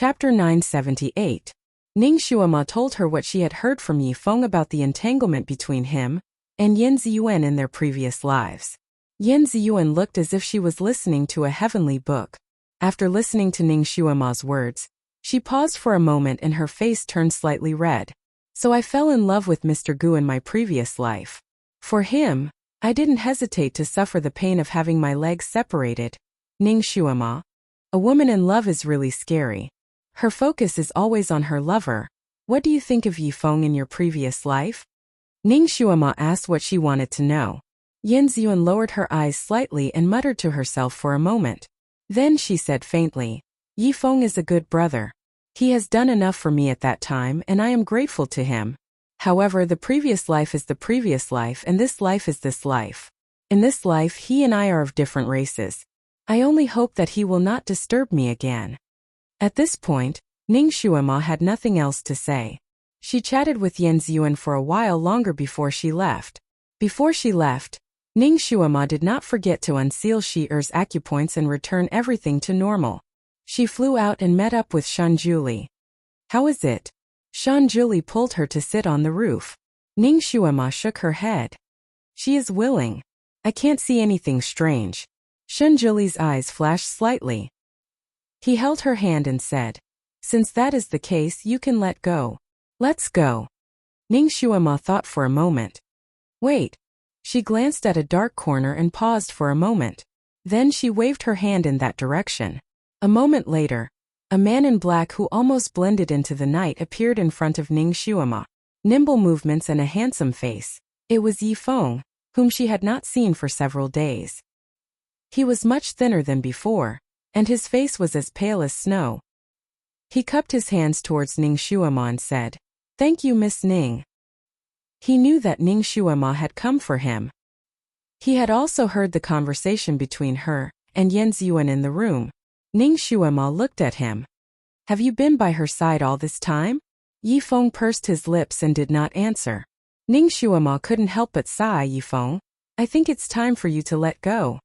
Chapter 978. Ning Xuema told her what she had heard from Yi Feng about the entanglement between him and Yin Ziyuan in their previous lives. Yin Ziyuan looked as if she was listening to a heavenly book. After listening to Ning Xuema's words, she paused for a moment and her face turned slightly red. So I fell in love with Mr. Gu in my previous life. For him, I didn't hesitate to suffer the pain of having my legs separated. Ning Xuema. A woman in love is really scary. Her focus is always on her lover. What do you think of Yi Feng in your previous life? Ning Xuema asked what she wanted to know. Yin Ziyuan lowered her eyes slightly and muttered to herself for a moment. Then she said faintly, Yi Feng is a good brother. He has done enough for me at that time and I am grateful to him. However, the previous life is the previous life and this life is this life. In this life he and I are of different races. I only hope that he will not disturb me again. At this point, Ning Xuema had nothing else to say. She chatted with Yin Ziyuan for a while longer before she left. Before she left, Ning Xuema did not forget to unseal Shi-Er's acupoints and return everything to normal. She flew out and met up with Shan Juli. How is it? Shan Juli pulled her to sit on the roof. Ning Xuema shook her head. She is willing. I can't see anything strange. Shan Juli's eyes flashed slightly. He held her hand and said, since that is the case, you can let go. Let's go. Ning Xuema thought for a moment. Wait. She glanced at a dark corner and paused for a moment. Then she waved her hand in that direction. A moment later, a man in black who almost blended into the night appeared in front of Ning Xuema. Nimble movements and a handsome face. It was Yi Feng, whom she had not seen for several days. He was much thinner than before, and his face was as pale as snow. He cupped his hands towards Ning Xuema and said, Thank you, Miss Ning. He knew that Ning Xuema had come for him. He had also heard the conversation between her and Yin Ziyuan in the room. Ning Xuema looked at him. Have you been by her side all this time? Yi Feng pursed his lips and did not answer. Ning Xuema couldn't help but sigh. Yi Feng, I think it's time for you to let go.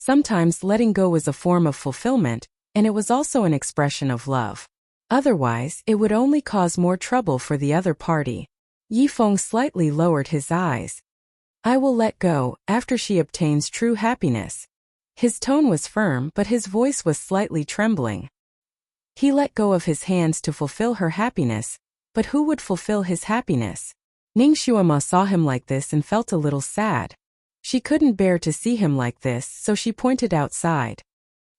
Sometimes letting go was a form of fulfillment, and it was also an expression of love. Otherwise, it would only cause more trouble for the other party. Yi Feng slightly lowered his eyes. I will let go, after she obtains true happiness. His tone was firm, but his voice was slightly trembling. He let go of his hands to fulfill her happiness, but who would fulfill his happiness? Ning Xuema saw him like this and felt a little sad. She couldn't bear to see him like this, so she pointed outside.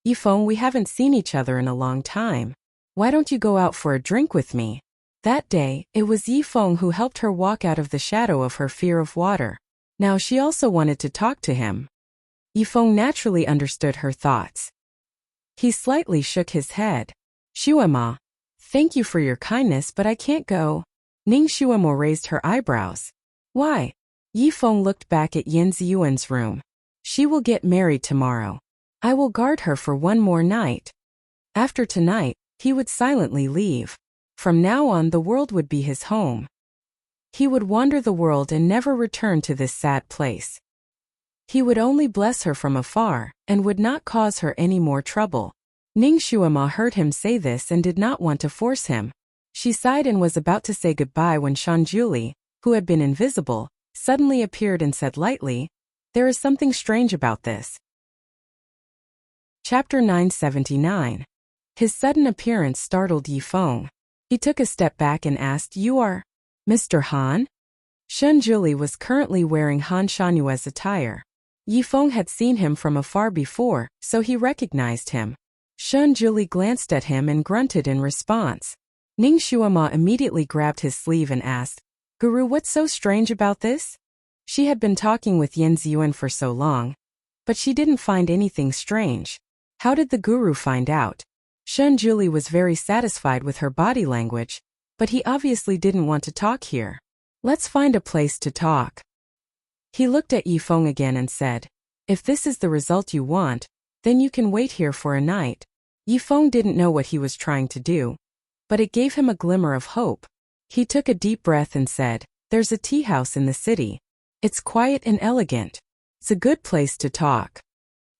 Yi Feng, we haven't seen each other in a long time. Why don't you go out for a drink with me? That day, it was Yi Feng who helped her walk out of the shadow of her fear of water. Now she also wanted to talk to him. Yi Feng naturally understood her thoughts. He slightly shook his head. Xuema, thank you for your kindness, but I can't go. Ning Xuema raised her eyebrows. Why? Yi Feng looked back at Yin Ziyuan's room. She will get married tomorrow. I will guard her for one more night. After tonight, he would silently leave. From now on, the world would be his home. He would wander the world and never return to this sad place. He would only bless her from afar, and would not cause her any more trouble. Ning Xuema heard him say this and did not want to force him. She sighed and was about to say goodbye when Shan Juli, who had been invisible, suddenly appeared and said lightly, There is something strange about this. Chapter 979. His sudden appearance startled Yi Feng. He took a step back and asked, You are Mr. Han? Shan Juli was currently wearing Han Shanyue's attire. Yi Feng had seen him from afar before, so he recognized him. Shan Juli glanced at him and grunted in response. Ning Xuema immediately grabbed his sleeve and asked, Guru, what's so strange about this? She had been talking with Yin Ziyuan for so long, but she didn't find anything strange. How did the guru find out? Shan Juli was very satisfied with her body language, but he obviously didn't want to talk here. Let's find a place to talk. He looked at Yi Feng again and said, If this is the result you want, then you can wait here for a night. Yi Feng didn't know what he was trying to do, but it gave him a glimmer of hope. He took a deep breath and said, There's a tea house in the city. It's quiet and elegant. It's a good place to talk.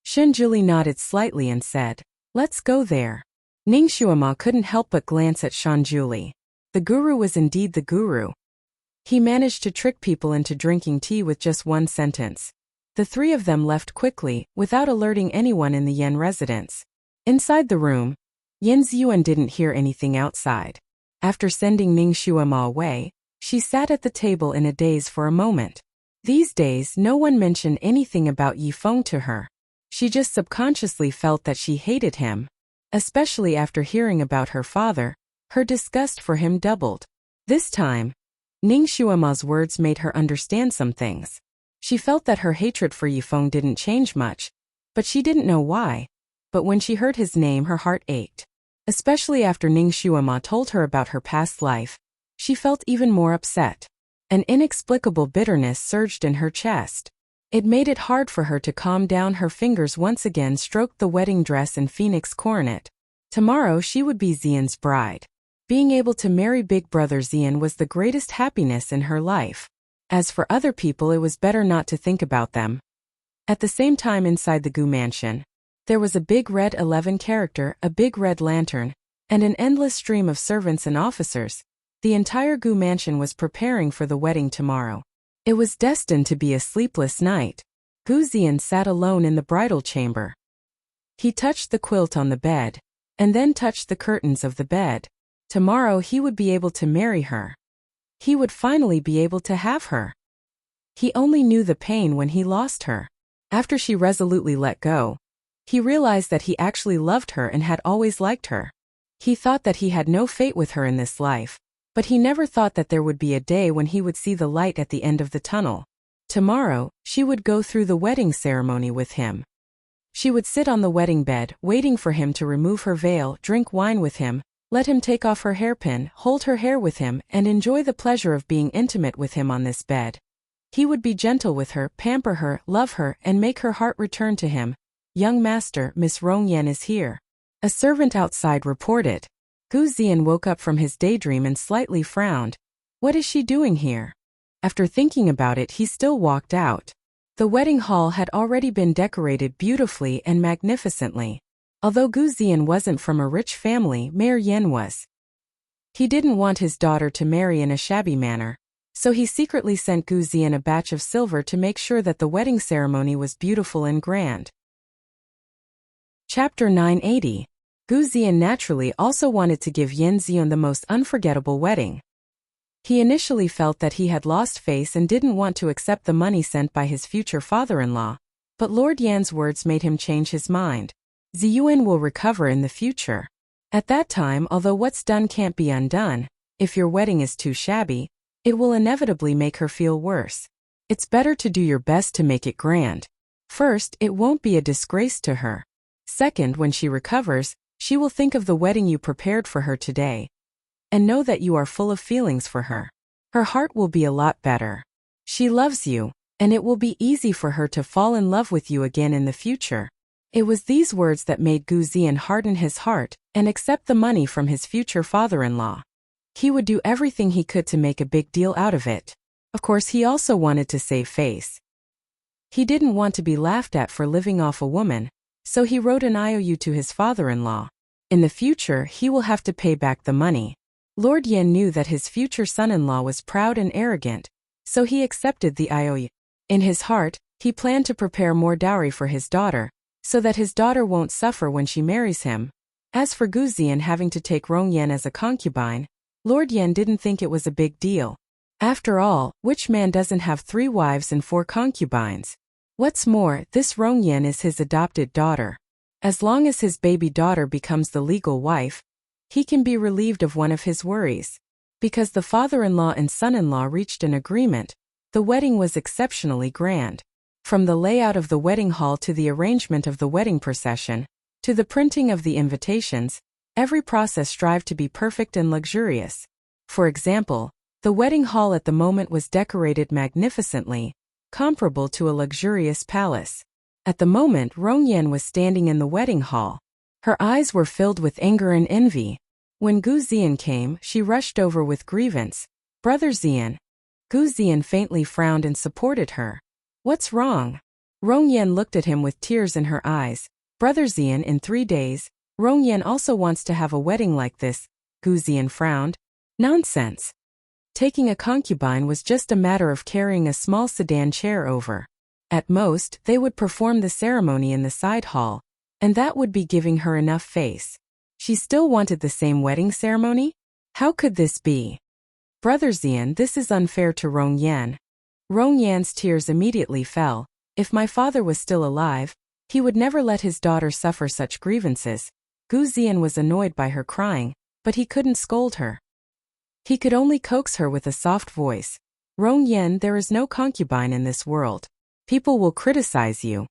Shan Juli nodded slightly and said, Let's go there. Ning Xuema couldn't help but glance at Shanjuli. The guru was indeed the guru. He managed to trick people into drinking tea with just one sentence. The three of them left quickly, without alerting anyone in the Yen residence. Inside the room, Yin Ziyuan didn't hear anything outside. After sending Ning Xuema away, she sat at the table in a daze for a moment. These days, no one mentioned anything about Yi Feng to her. She just subconsciously felt that she hated him. Especially after hearing about her father, her disgust for him doubled. This time, Ning Xuema's words made her understand some things. She felt that her hatred for Yi Feng didn't change much, but she didn't know why. But when she heard his name, her heart ached. Especially after Ning Xuema told her about her past life, she felt even more upset. An inexplicable bitterness surged in her chest. It made it hard for her to calm down. Her fingers once again stroked the wedding dress and phoenix coronet. Tomorrow she would be Xian's bride. Being able to marry big brother Xian was the greatest happiness in her life. As for other people, it was better not to think about them. At the same time, inside the Gu mansion, there was a big red 11 character, a big red lantern, and an endless stream of servants and officers. The entire Gu mansion was preparing for the wedding tomorrow. It was destined to be a sleepless night. Gu Xian sat alone in the bridal chamber. He touched the quilt on the bed, and then touched the curtains of the bed. Tomorrow he would be able to marry her. He would finally be able to have her. He only knew the pain when he lost her. After she resolutely let go, he realized that he actually loved her and had always liked her. He thought that he had no fate with her in this life, but he never thought that there would be a day when he would see the light at the end of the tunnel. Tomorrow, she would go through the wedding ceremony with him. She would sit on the wedding bed, waiting for him to remove her veil, drink wine with him, let him take off her hairpin, hold her hair with him, and enjoy the pleasure of being intimate with him on this bed. He would be gentle with her, pamper her, love her, and make her heart return to him. "Young master, Miss Rongyan is here." A servant outside reported. Gu Xian woke up from his daydream and slightly frowned. What is she doing here? After thinking about it, he still walked out. The wedding hall had already been decorated beautifully and magnificently. Although Gu Xian wasn't from a rich family, Mayor Yen was. He didn't want his daughter to marry in a shabby manner, so he secretly sent Gu Xian a batch of silver to make sure that the wedding ceremony was beautiful and grand. Chapter 980. Gu Xian naturally also wanted to give Yin Xian the most unforgettable wedding. He initially felt that he had lost face and didn't want to accept the money sent by his future father-in-law, but Lord Yan's words made him change his mind. Ziyuan will recover in the future. At that time, although what's done can't be undone, if your wedding is too shabby, it will inevitably make her feel worse. It's better to do your best to make it grand. First, it won't be a disgrace to her. Second, when she recovers, she will think of the wedding you prepared for her today, and know that you are full of feelings for her. Her heart will be a lot better. She loves you, and it will be easy for her to fall in love with you again in the future. It was these words that made Gu Xian harden his heart and accept the money from his future father-in-law. He would do everything he could to make a big deal out of it. Of course, he also wanted to save face. He didn't want to be laughed at for living off a woman, so he wrote an IOU to his father-in-law. In the future, he will have to pay back the money. Lord Yen knew that his future son-in-law was proud and arrogant, so he accepted the IOU. In his heart, he planned to prepare more dowry for his daughter, so that his daughter won't suffer when she marries him. As for Gu Xian having to take Rong Yan as a concubine, Lord Yen didn't think it was a big deal. After all, which man doesn't have 3 wives and 4 concubines? What's more, this Rong Yan is his adopted daughter. As long as his baby daughter becomes the legal wife, he can be relieved of one of his worries. Because the father-in-law and son-in-law reached an agreement, the wedding was exceptionally grand. From the layout of the wedding hall to the arrangement of the wedding procession, to the printing of the invitations, every process strived to be perfect and luxurious. For example, the wedding hall at the moment was decorated magnificently, comparable to a luxurious palace. At the moment, Rong Yan was standing in the wedding hall. Her eyes were filled with anger and envy. When Gu Xian came, she rushed over with grievance. "Brother Xian." Gu Xian faintly frowned and supported her. "What's wrong?" Rong Yan looked at him with tears in her eyes. "Brother Xian, in 3 days, Rongyan also wants to have a wedding like this, Gu Ziyan frowned. Nonsense. Taking a concubine was just a matter of carrying a small sedan chair over. At most, they would perform the ceremony in the side hall, and that would be giving her enough face. She still wanted the same wedding ceremony? How could this be? Brother Ziyan, this is unfair to Rongyan. Rongyan's tears immediately fell. If my father was still alive, he would never let his daughter suffer such grievances. Gu Ziyan was annoyed by her crying, but he couldn't scold her. He could only coax her with a soft voice. Rongyan, there is no concubine in this world. People will criticize you.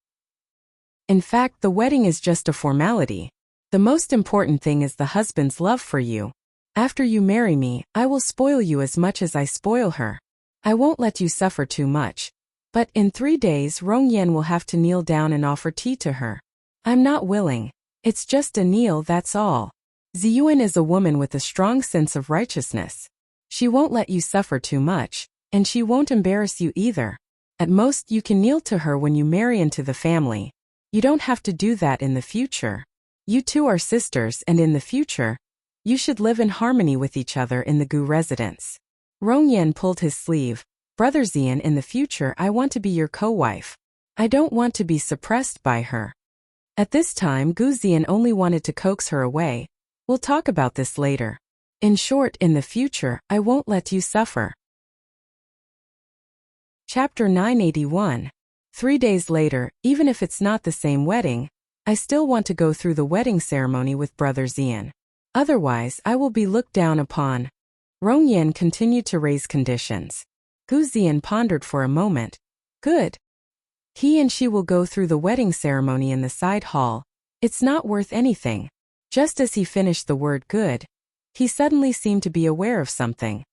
In fact, the wedding is just a formality. The most important thing is the husband's love for you. After you marry me, I will spoil you as much as I spoil her. I won't let you suffer too much. But in 3 days, Rongyan will have to kneel down and offer tea to her. I'm not willing. It's just a kneel, that's all. Ziyuan is a woman with a strong sense of righteousness. She won't let you suffer too much, and she won't embarrass you either. At most, you can kneel to her when you marry into the family. You don't have to do that in the future. You two are sisters, and in the future, you should live in harmony with each other in the Gu residence. Rongyan pulled his sleeve. Brother Ziyan, in the future I want to be your co-wife. I don't want to be suppressed by her. At this time, Gu Ziyan only wanted to coax her away. We'll talk about this later. In short, in the future, I won't let you suffer. Chapter 981. 3 days later, even if it's not the same wedding, I still want to go through the wedding ceremony with Brother Ziyan. Otherwise, I will be looked down upon. Rongyan continued to raise conditions. Gu Ziyan pondered for a moment. Good. He and she will go through the wedding ceremony in the side hall. It's not worth anything. Just as he finished the word good, he suddenly seemed to be aware of something.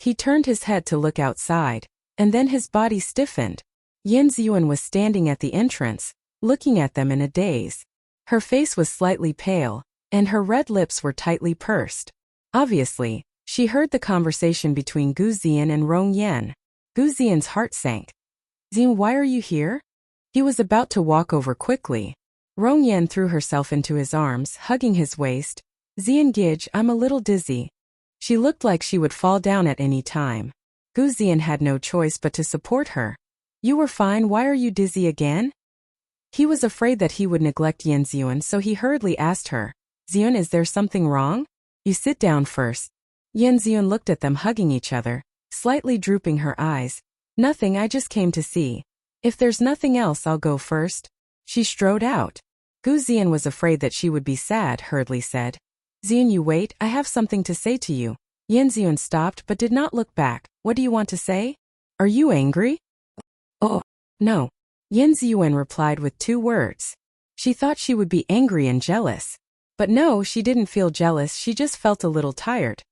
He turned his head to look outside, and then his body stiffened. Yin Ziyuan was standing at the entrance, looking at them in a daze. Her face was slightly pale, and her red lips were tightly pursed. Obviously, she heard the conversation between Gu Ziyan and Rongyan. Gu Ziyan's heart sank. Ziyan, why are you here? He was about to walk over quickly. Rongyan threw herself into his arms, hugging his waist. Ziyan Gij, I'm a little dizzy. She looked like she would fall down at any time. Gu Ziyan had no choice but to support her. You were fine, why are you dizzy again? He was afraid that he would neglect Yin Ziyuan, so he hurriedly asked her, Ziyuan, is there something wrong? You sit down first. Yin Ziyuan looked at them hugging each other, slightly drooping her eyes. Nothing, I just came to see. If there's nothing else, I'll go first. She strode out. Gu Ziyan was afraid that she would be sad, hurriedly said. Ziyan, you wait, I have something to say to you. Yin Ziyuan stopped but did not look back. What do you want to say? Are you angry? Oh, no. Yin Ziyuan replied with 2 words. She thought she would be angry and jealous. But no, she didn't feel jealous, she just felt a little tired.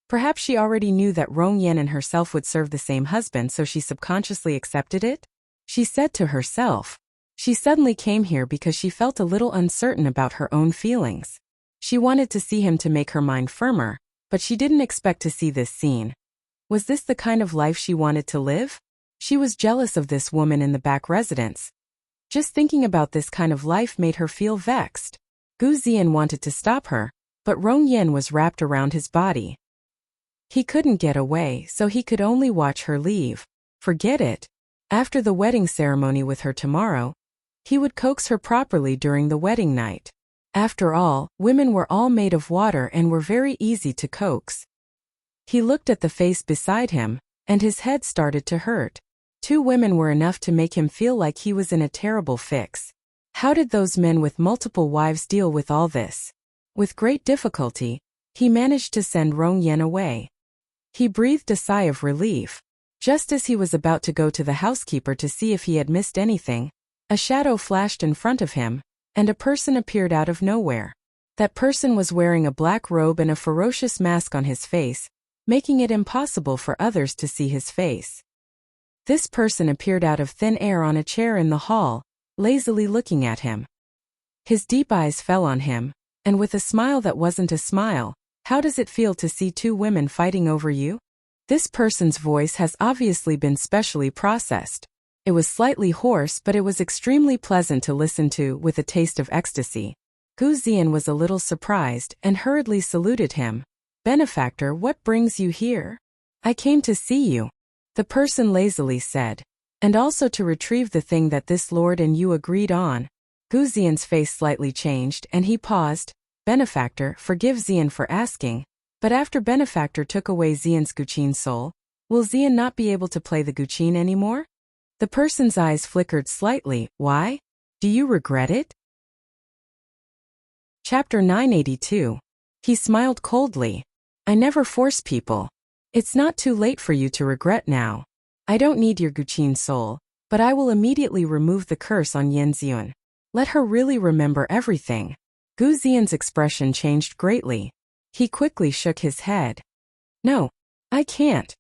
Perhaps she already knew that Rongyan and herself would serve the same husband, so she subconsciously accepted it? She said to herself. She suddenly came here because she felt a little uncertain about her own feelings. She wanted to see him to make her mind firmer, but she didn't expect to see this scene. Was this the kind of life she wanted to live? She was jealous of this woman in the back residence. Just thinking about this kind of life made her feel vexed. Gu Ziyan wanted to stop her, but Rongyan was wrapped around his body. He couldn't get away, so he could only watch her leave. Forget it. After the wedding ceremony with her tomorrow, he would coax her properly during the wedding night. After all, women were all made of water and were very easy to coax. He looked at the face beside him, and his head started to hurt. 2 women were enough to make him feel like he was in a terrible fix. How did those men with multiple wives deal with all this? With great difficulty, he managed to send Rongyan away. He breathed a sigh of relief. Just as he was about to go to the housekeeper to see if he had missed anything, a shadow flashed in front of him, and a person appeared out of nowhere. That person was wearing a black robe and a ferocious mask on his face, making it impossible for others to see his face. This person appeared out of thin air on a chair in the hall, lazily looking at him. His deep eyes fell on him, and with a smile that wasn't a smile, how does it feel to see 2 women fighting over you? This person's voice has obviously been specially processed. It was slightly hoarse, but it was extremely pleasant to listen to, with a taste of ecstasy. Gu Ziyan was a little surprised and hurriedly saluted him. "Benefactor, what brings you here?" "I came to see you," the person lazily said. "And also to retrieve the thing that this lord and you agreed on." Gu Ziyan's face slightly changed and he paused. "Benefactor, forgive Ziyan for asking, but after Benefactor took away Ziyan's Guqin soul, will Ziyan not be able to play the Guqin anymore?" The person's eyes flickered slightly. "Why? Do you regret it?" Chapter 982. He smiled coldly. "I never force people. It's not too late for you to regret now. I don't need your Guqin soul, but I will immediately remove the curse on Yanziyun. Let her really remember everything." Gu Ziyan's expression changed greatly. He quickly shook his head. "No, I can't."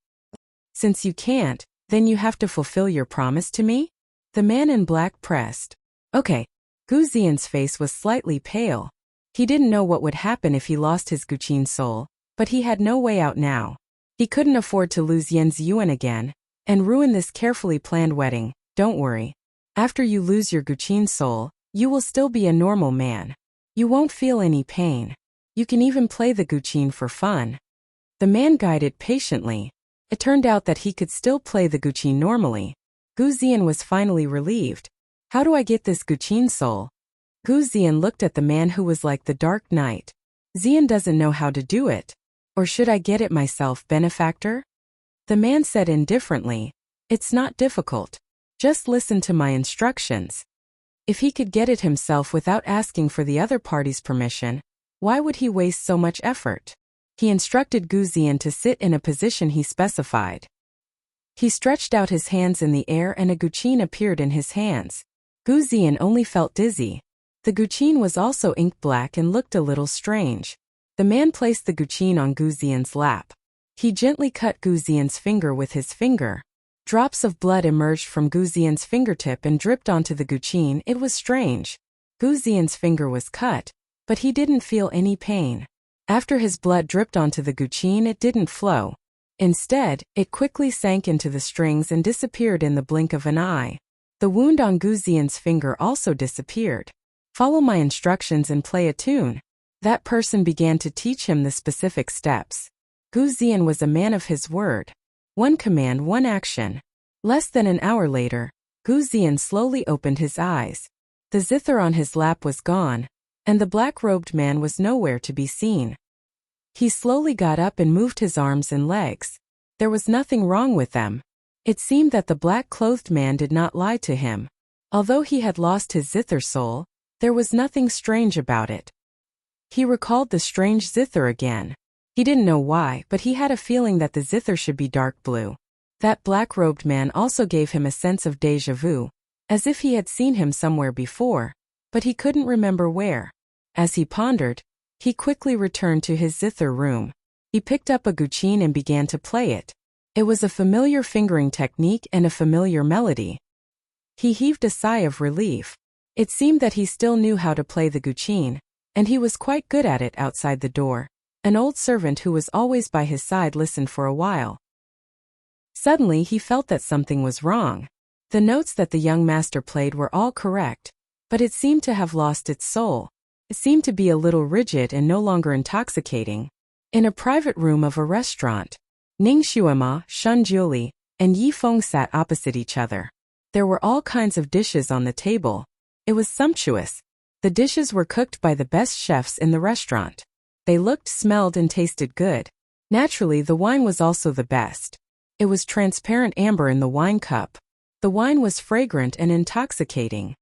"Since you can't, then you have to fulfill your promise to me?" The man in black pressed. "Okay." Gu Ziyan's face was slightly pale. He didn't know what would happen if he lost his Guqin soul, but he had no way out now. He couldn't afford to lose Yanziyuan again and ruin this carefully planned wedding. "Don't worry. After you lose your Guqin soul, you will still be a normal man. You won't feel any pain. You can even play the Guqin for fun." The man guided patiently. It turned out that he could still play the Guqin normally. Gu Ziyan was finally relieved. "How do I get this Guqin soul?" Gu Ziyan looked at the man who was like the Dark Knight. "Ziyan doesn't know how to do it. Or should I get it myself, Benefactor?" The man said indifferently. "It's not difficult. Just listen to my instructions." If he could get it himself without asking for the other party's permission, why would he waste so much effort? He instructed Gu Ziyan to sit in a position he specified. He stretched out his hands in the air and a Guqin appeared in his hands. Gu Ziyan only felt dizzy. The Guqin was also ink black and looked a little strange. The man placed the Guqin on Gu Ziyan's lap. He gently cut Gu Ziyan's finger with his finger. Drops of blood emerged from Gu Ziyan's fingertip and dripped onto the Guqin. It was strange. Gu Ziyan's finger was cut, but he didn't feel any pain. After his blood dripped onto the Guqin, it didn't flow. Instead, it quickly sank into the strings and disappeared in the blink of an eye. The wound on Gu Ziyan's finger also disappeared. "Follow my instructions and play a tune." That person began to teach him the specific steps. Gu Ziyan was a man of his word. One command, one action. Less than an hour later, Gu Ziyan slowly opened his eyes. The zither on his lap was gone, and the black-robed man was nowhere to be seen. He slowly got up and moved his arms and legs. There was nothing wrong with them. It seemed that the black-clothed man did not lie to him. Although he had lost his zither soul, there was nothing strange about it. He recalled the strange zither again. He didn't know why, but he had a feeling that the zither should be dark blue. That black-robed man also gave him a sense of déjà vu, as if he had seen him somewhere before, but he couldn't remember where. As he pondered, he quickly returned to his zither room. He picked up a Guqin and began to play it. It was a familiar fingering technique and a familiar melody. He heaved a sigh of relief. It seemed that he still knew how to play the Guqin, and he was quite good at it. Outside the door, an old servant who was always by his side listened for a while. Suddenly he felt that something was wrong. The notes that the young master played were all correct, but it seemed to have lost its soul. It seemed to be a little rigid and no longer intoxicating. In a private room of a restaurant, Ning Xuema, Shun Jiuli, and Yi Feng sat opposite each other. There were all kinds of dishes on the table. It was sumptuous. The dishes were cooked by the best chefs in the restaurant. They looked, smelled, and tasted good. Naturally, the wine was also the best. It was transparent amber in the wine cup. The wine was fragrant and intoxicating.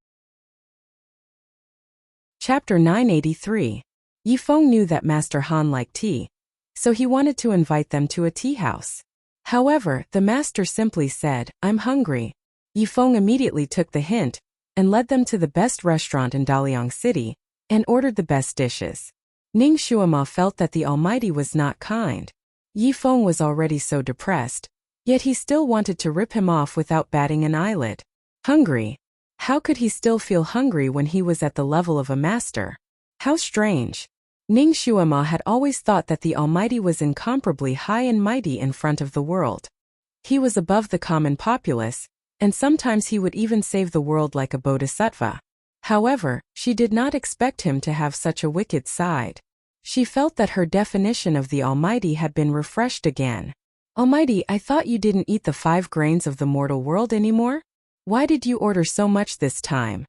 Chapter 983. Yi Feng knew that Master Han liked tea, so he wanted to invite them to a tea house. However, the master simply said, "I'm hungry." Yi Feng immediately took the hint and led them to the best restaurant in Daliang City and ordered the best dishes. Ning Xuema felt that the Almighty was not kind. Yi Feng was already so depressed, yet he still wanted to rip him off without batting an eyelid. Hungry? How could he still feel hungry when he was at the level of a master? How strange. Ning Xuema had always thought that the Almighty was incomparably high and mighty in front of the world. He was above the common populace, and sometimes he would even save the world like a bodhisattva. However, she did not expect him to have such a wicked side. She felt that her definition of the Almighty had been refreshed again. Almighty, I thought you didn't eat the 5 grains of the mortal world anymore? Why did you order so much this time?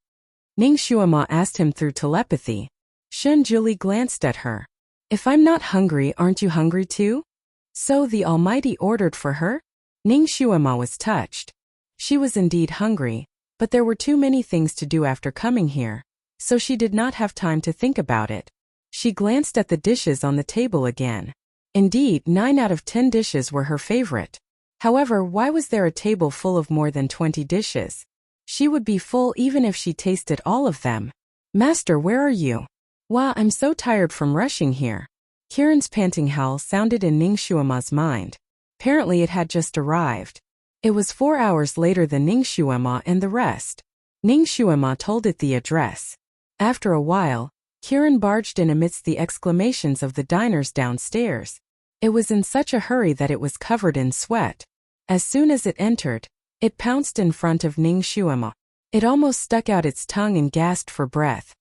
Ning Xuema asked him through telepathy. Shun Juli glanced at her. If I'm not hungry, aren't you hungry too? So the Almighty ordered for her? Ning Xuema was touched. She was indeed hungry, but there were too many things to do after coming here, so she did not have time to think about it. She glanced at the dishes on the table again. Indeed, 9 out of 10 dishes were her favorite. However, why was there a table full of more than 20 dishes? She would be full even if she tasted all of them. Master, where are you? Wow, I'm so tired from rushing here. Kiran's panting howl sounded in Ning Xuema's mind. Apparently it had just arrived. It was 4 hours later than Ning Xuema and the rest. Ning Xuema told it the address. After a while, Kiran barged in amidst the exclamations of the diners downstairs. It was in such a hurry that it was covered in sweat. As soon as it entered, it pounced in front of Ning Xuema. It almost stuck out its tongue and gasped for breath.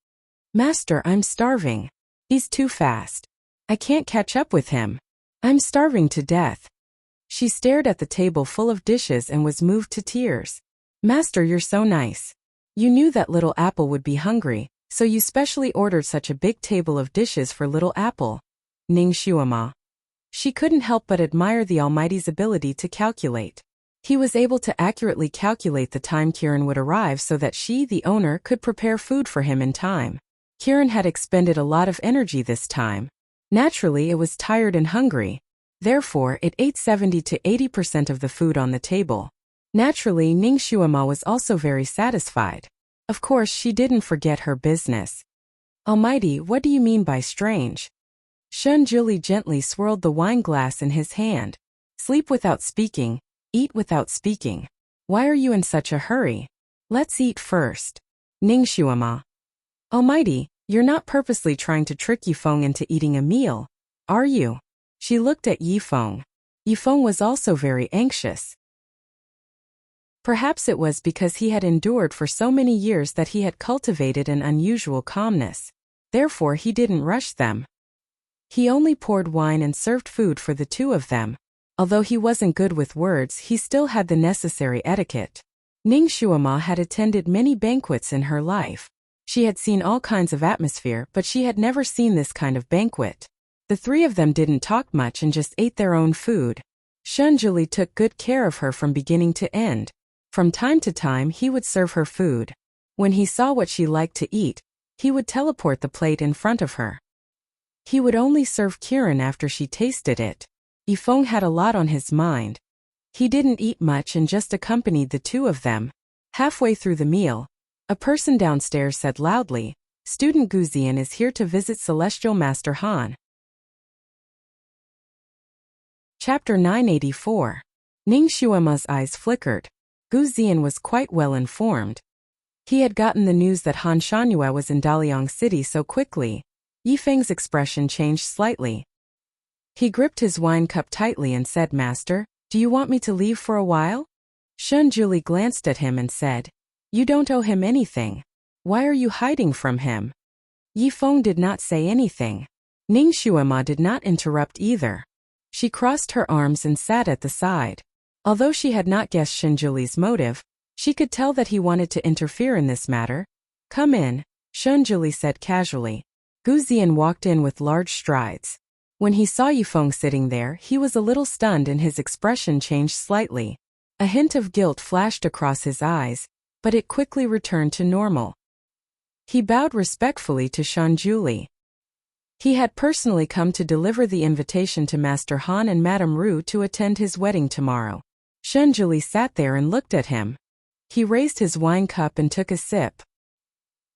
Master, I'm starving. He's too fast. I can't catch up with him. I'm starving to death. She stared at the table full of dishes and was moved to tears. Master, you're so nice. You knew that little Apple would be hungry, so you specially ordered such a big table of dishes for little Apple. Ning Xuema. She couldn't help but admire the Almighty's ability to calculate. He was able to accurately calculate the time Kiran would arrive so that she, the owner, could prepare food for him in time. Kiran had expended a lot of energy this time. Naturally, it was tired and hungry. Therefore, it ate 70 to 80% of the food on the table. Naturally, Ning Xuema was also very satisfied. Of course, she didn't forget her business. Almighty, what do you mean by strange? Shun Juli gently swirled the wine glass in his hand. Sleep without speaking, eat without speaking. Why are you in such a hurry? Let's eat first. Ning Xuema. Almighty, you're not purposely trying to trick Yifeng into eating a meal, are you? She looked at Yifeng. Yifeng was also very anxious. Perhaps it was because he had endured for so many years that he had cultivated an unusual calmness. Therefore, he didn't rush them. He only poured wine and served food for the two of them. Although he wasn't good with words, he still had the necessary etiquette. Ning Xuema had attended many banquets in her life. She had seen all kinds of atmosphere, but she had never seen this kind of banquet. The 3 of them didn't talk much and just ate their own food. Shun Juli took good care of her from beginning to end. From time to time, he would serve her food. When he saw what she liked to eat, he would teleport the plate in front of her. He would only serve Kiran after she tasted it. Yifeng had a lot on his mind. He didn't eat much and just accompanied the 2 of them. Halfway through the meal, a person downstairs said loudly, Student Guzian is here to visit Celestial Master Han. Chapter 984. Ning Xuema's eyes flickered. Guzian was quite well informed. He had gotten the news that Han Shangyue was in Daliang City so quickly. Yifeng's expression changed slightly. He gripped his wine cup tightly and said, Master, do you want me to leave for a while? Shun Juli glanced at him and said, You don't owe him anything. Why are you hiding from him? Yifeng did not say anything. Ning Xuema did not interrupt either. She crossed her arms and sat at the side. Although she had not guessed Shun Juli's motive, she could tell that he wanted to interfere in this matter. Come in, Shun Juli said casually. Guzian walked in with large strides. When he saw Yifeng sitting there, he was a little stunned and his expression changed slightly. A hint of guilt flashed across his eyes, but it quickly returned to normal. He bowed respectfully to Shun Juli. He had personally come to deliver the invitation to Master Han and Madame Ru to attend his wedding tomorrow. Shun Juli sat there and looked at him. He raised his wine cup and took a sip.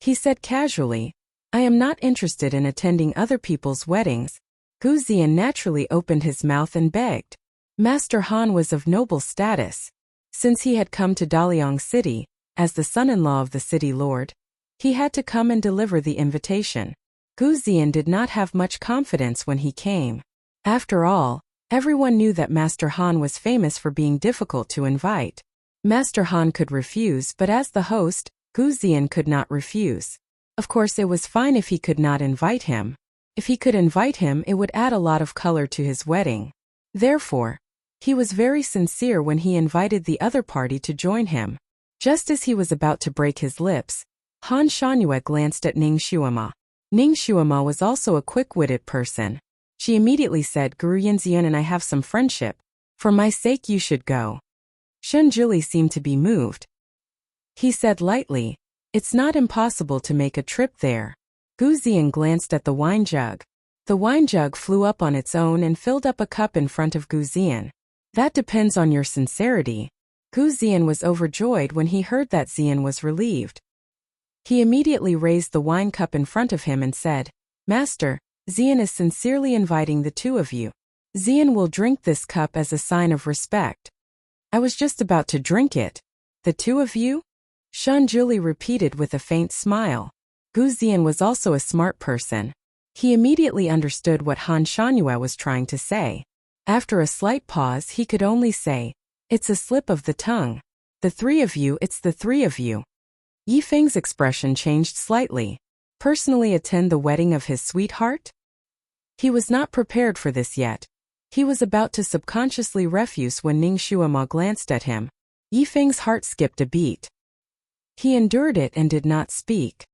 He said casually, I am not interested in attending other people's weddings. Guzian naturally opened his mouth and begged. Master Han was of noble status. Since he had come to Daliang City, as the son-in-law of the city lord, he had to come and deliver the invitation. Guzian did not have much confidence when he came. After all, everyone knew that Master Han was famous for being difficult to invite. Master Han could refuse, but as the host, Gu Ziyan could not refuse. Of course it was fine if he could not invite him. If he could invite him, it would add a lot of color to his wedding. Therefore, he was very sincere when he invited the other party to join him. Just as he was about to break his lips, Han Shangyue glanced at Ning Shuima. Ning Shuima was also a quick-witted person. She immediately said, Guru Yanzian and I have some friendship. For my sake you should go. Shun Juli seemed to be moved. He said lightly, it's not impossible to make a trip there. Gu Ziyan glanced at the wine jug. The wine jug flew up on its own and filled up a cup in front of Gu Ziyan. That depends on your sincerity. Gu Ziyan was overjoyed when he heard that Ziyan was relieved. He immediately raised the wine cup in front of him and said, Master, Ziyan is sincerely inviting the two of you. Ziyan will drink this cup as a sign of respect. I was just about to drink it. The two of you? Shun Juli repeated with a faint smile. Gu Ziyan was also a smart person. He immediately understood what Han Shangyue was trying to say. After a slight pause, he could only say, it's a slip of the tongue. The three of you, it's the three of you. Yi Feng's expression changed slightly. Personally attend the wedding of his sweetheart? He was not prepared for this yet. He was about to subconsciously refuse when Ning Shuima glanced at him. Yi Feng's heart skipped a beat. He endured it and did not speak.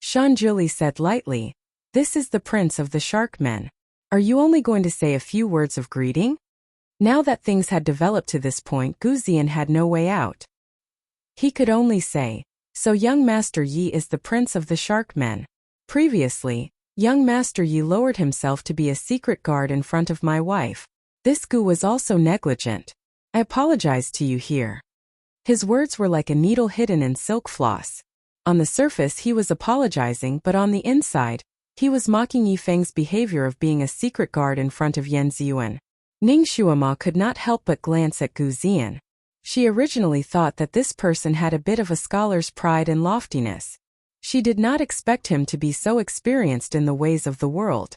Shun Juli said lightly, this is the prince of the shark men. Are you only going to say a few words of greeting? Now that things had developed to this point, Gu Ziyan had no way out. He could only say, so young Master Yi is the prince of the shark men. Previously, young Master Yi lowered himself to be a secret guard in front of my wife. This Gu was also negligent. I apologize to you here. His words were like a needle hidden in silk floss. On the surface he was apologizing, but on the inside, he was mocking Yi Feng's behavior of being a secret guard in front of Yan Ziyuan. Ning Shuima could not help but glance at Gu Ziyan. She originally thought that this person had a bit of a scholar's pride and loftiness. She did not expect him to be so experienced in the ways of the world.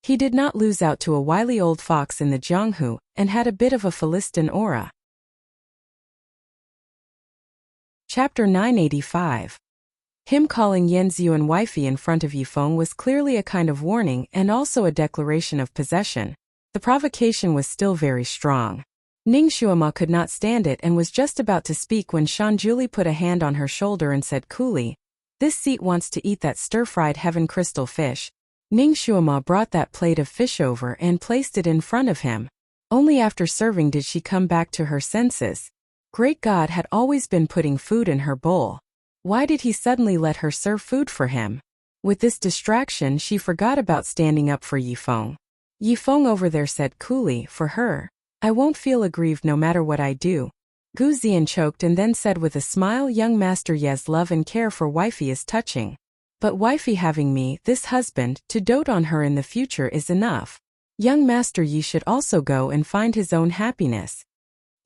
He did not lose out to a wily old fox in the Jianghu, and had a bit of a Philistine aura. Chapter 985. Him calling Yan Ziyuan wifey in front of Yifeng was clearly a kind of warning and also a declaration of possession. The provocation was still very strong. Ning Shuima could not stand it and was just about to speak when Shun Juli put a hand on her shoulder and said coolly, this seat wants to eat that stir-fried heaven crystal fish. Ning Shuima brought that plate of fish over and placed it in front of him. Only after serving did she come back to her senses. Great God had always been putting food in her bowl. Why did he suddenly let her serve food for him? With this distraction she forgot about standing up for Yifeng. Yifeng over there said coolly, for her, I won't feel aggrieved no matter what I do. Gu Ziyan choked and then said with a smile, young Master Ye's love and care for wifey is touching. But wifey having me, this husband, to dote on her in the future is enough. Young Master Yi should also go and find his own happiness.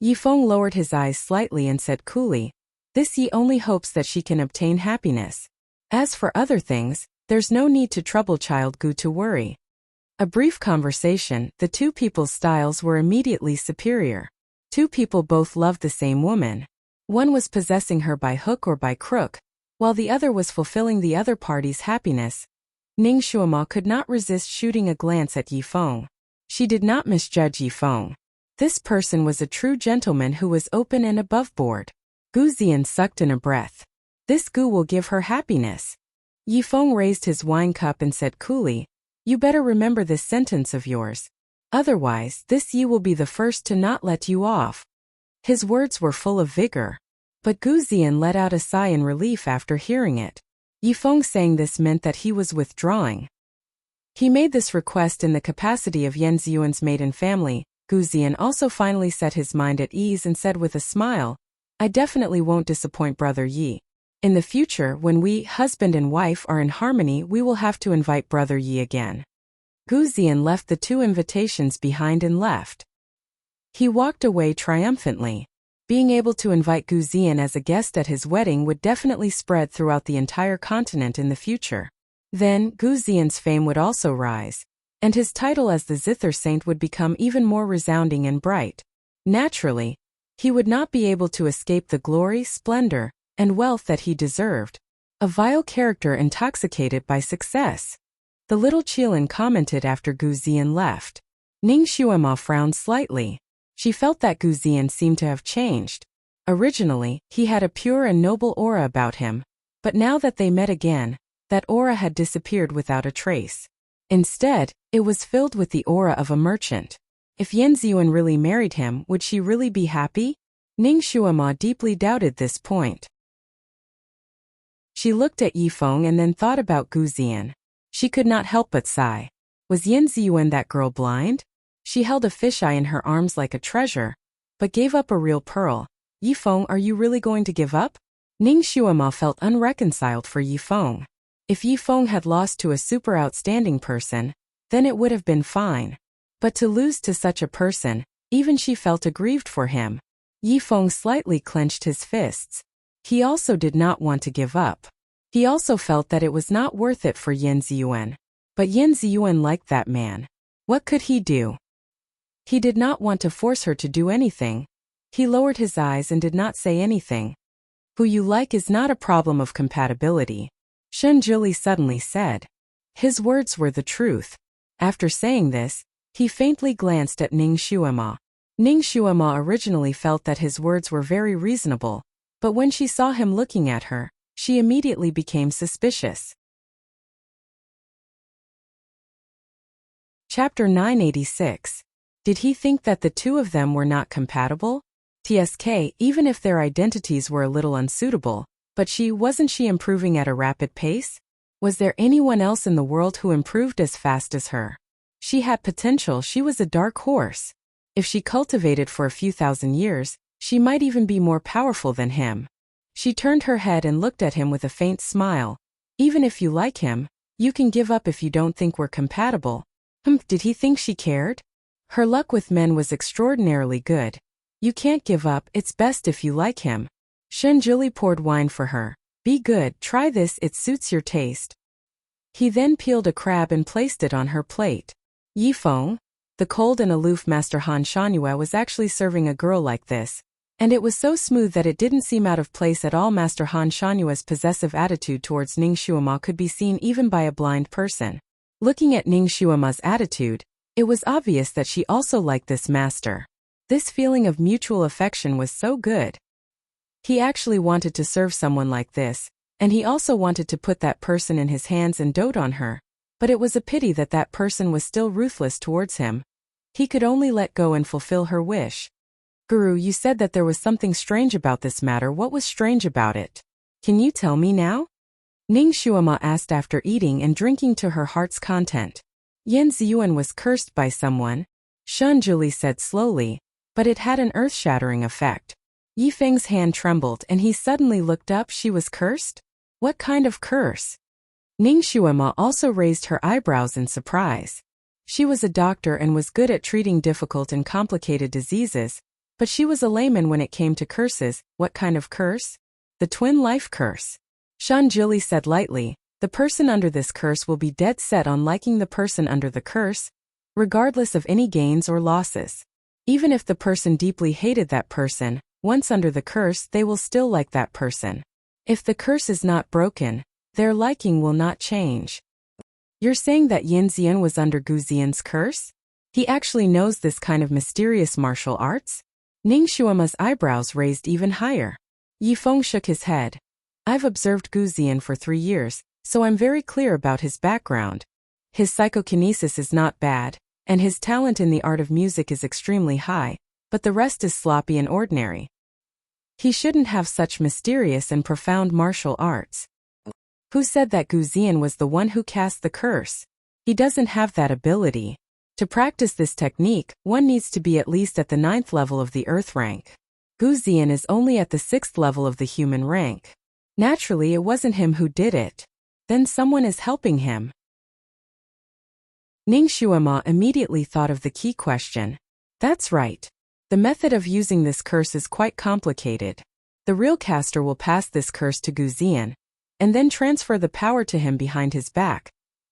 Yifeng lowered his eyes slightly and said coolly, this Yi only hopes that she can obtain happiness. As for other things, there's no need to trouble child Gu to worry. A brief conversation, the two people's styles were immediately superior. Two people both loved the same woman. One was possessing her by hook or by crook, while the other was fulfilling the other party's happiness. Ning Shuima could not resist shooting a glance at Yifeng. She did not misjudge Yifeng. This person was a true gentleman who was open and above board. Gu Ziyan sucked in a breath. This Gu will give her happiness. Yifeng raised his wine cup and said coolly, you better remember this sentence of yours. Otherwise, this Yi will be the first to not let you off. His words were full of vigor. But Gu Ziyan let out a sigh in relief after hearing it. Yifeng saying this meant that he was withdrawing. He made this request in the capacity of Yan Ziyuan's maiden family. Gu Ziyan also finally set his mind at ease and said with a smile, I definitely won't disappoint Brother Yi. In the future, when we, husband and wife, are in harmony, we will have to invite Brother Yi again. Gu Ziyan left the two invitations behind and left. He walked away triumphantly. Being able to invite Gu Ziyan as a guest at his wedding would definitely spread throughout the entire continent in the future. Then, Gu Ziyan's fame would also rise, and his title as the Zither Saint would become even more resounding and bright. Naturally, He would not be able to escape the glory, splendor, and wealth that he deserved. A vile character intoxicated by success. The little Qilin commented after Gu Ziyan left. Ning Xuema frowned slightly. She felt that Gu Ziyan seemed to have changed. Originally, he had a pure and noble aura about him, but now that they met again, that aura had disappeared without a trace. Instead, it was filled with the aura of a merchant. If Yan Ziyuan really married him, would she really be happy? Ning Xuema deeply doubted this point. She looked at Yifeng and then thought about Gu Ziyan. She could not help but sigh. Was Yan Ziyuan that girl blind? She held a fisheye in her arms like a treasure, but gave up a real pearl. Yifeng, are you really going to give up? Ning Xuema felt unreconciled for Yifeng. If Yifeng had lost to a super outstanding person, then it would have been fine. But to lose to such a person, even she felt aggrieved for him. Yifeng slightly clenched his fists. He also did not want to give up. He also felt that it was not worth it for Yan Ziyuan. But Yan Ziyuan liked that man. What could he do? He did not want to force her to do anything. He lowered his eyes and did not say anything. Who you like is not a problem of compatibility, Shun Jili suddenly said. His words were the truth. After saying this, he faintly glanced at Ning Xuema. Ning Xuema originally felt that his words were very reasonable, but when she saw him looking at her, she immediately became suspicious. Chapter 986. Did he think that the two of them were not compatible? TSK, even if their identities were a little unsuitable, but wasn't she improving at a rapid pace? Was there anyone else in the world who improved as fast as her? She had potential, she was a dark horse. If she cultivated for a few thousand years, she might even be more powerful than him. She turned her head and looked at him with a faint smile. Even if you like him, you can give up if you don't think we're compatible. Did he think she cared? Her luck with men was extraordinarily good. You can't give up, it's best if you like him. Shun Jili poured wine for her. Be good, try this, it suits your taste. He then peeled a crab and placed it on her plate. Yifeng, the cold and aloof Master Han Shangyue, was actually serving a girl like this, and it was so smooth that it didn't seem out of place at all. Master Han Shanyue's possessive attitude towards Ning Xuema could be seen even by a blind person. Looking at Ning Xuema's attitude, it was obvious that she also liked this master. This feeling of mutual affection was so good. He actually wanted to serve someone like this, and he also wanted to put that person in his hands and dote on her, but it was a pity that that person was still ruthless towards him. He could only let go and fulfill her wish. Guru, you said that there was something strange about this matter. What was strange about it? Can you tell me now? Ning Xuema asked after eating and drinking to her heart's content. Yan Ziyuan was cursed by someone, Shun Jili said slowly, but it had an earth-shattering effect. Yifeng's hand trembled and he suddenly looked up. She was cursed? What kind of curse? Ning Xuema also raised her eyebrows in surprise. She was a doctor and was good at treating difficult and complicated diseases, but she was a layman when it came to curses. What kind of curse? The twin life curse. Shun Jili said lightly, the person under this curse will be dead set on liking the person under the curse, regardless of any gains or losses. Even if the person deeply hated that person, once under the curse they will still like that person. If the curse is not broken, their liking will not change. You're saying that Yan Ziyan was under Gu Ziyan's curse? He actually knows this kind of mysterious martial arts? Ning Xuema's eyebrows raised even higher. Yifeng shook his head. I've observed Gu Ziyan for 3 years, so I'm very clear about his background. His psychokinesis is not bad, and his talent in the art of music is extremely high, but the rest is sloppy and ordinary. He shouldn't have such mysterious and profound martial arts. Who said that Gu Ziyan was the one who cast the curse? He doesn't have that ability. To practice this technique, one needs to be at least at the 9th level of the earth rank. Gu Ziyan is only at the 6th level of the human rank. Naturally, it wasn't him who did it. Then someone is helping him. Ning Xuema immediately thought of the key question. That's right. The method of using this curse is quite complicated. The real caster will pass this curse to Gu Ziyan, and then transfer the power to him behind his back,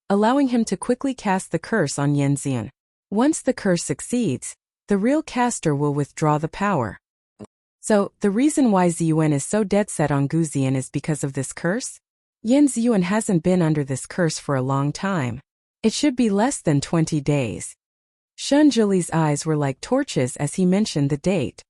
allowing him to quickly cast the curse on Yan Ziyan. Once the curse succeeds, the real caster will withdraw the power. So, the reason why Ziyuan is so dead set on Gu Ziyan is because of this curse? Yan Ziyuan hasn't been under this curse for a long time. It should be less than 20 days. Shun Zhili's eyes were like torches as he mentioned the date.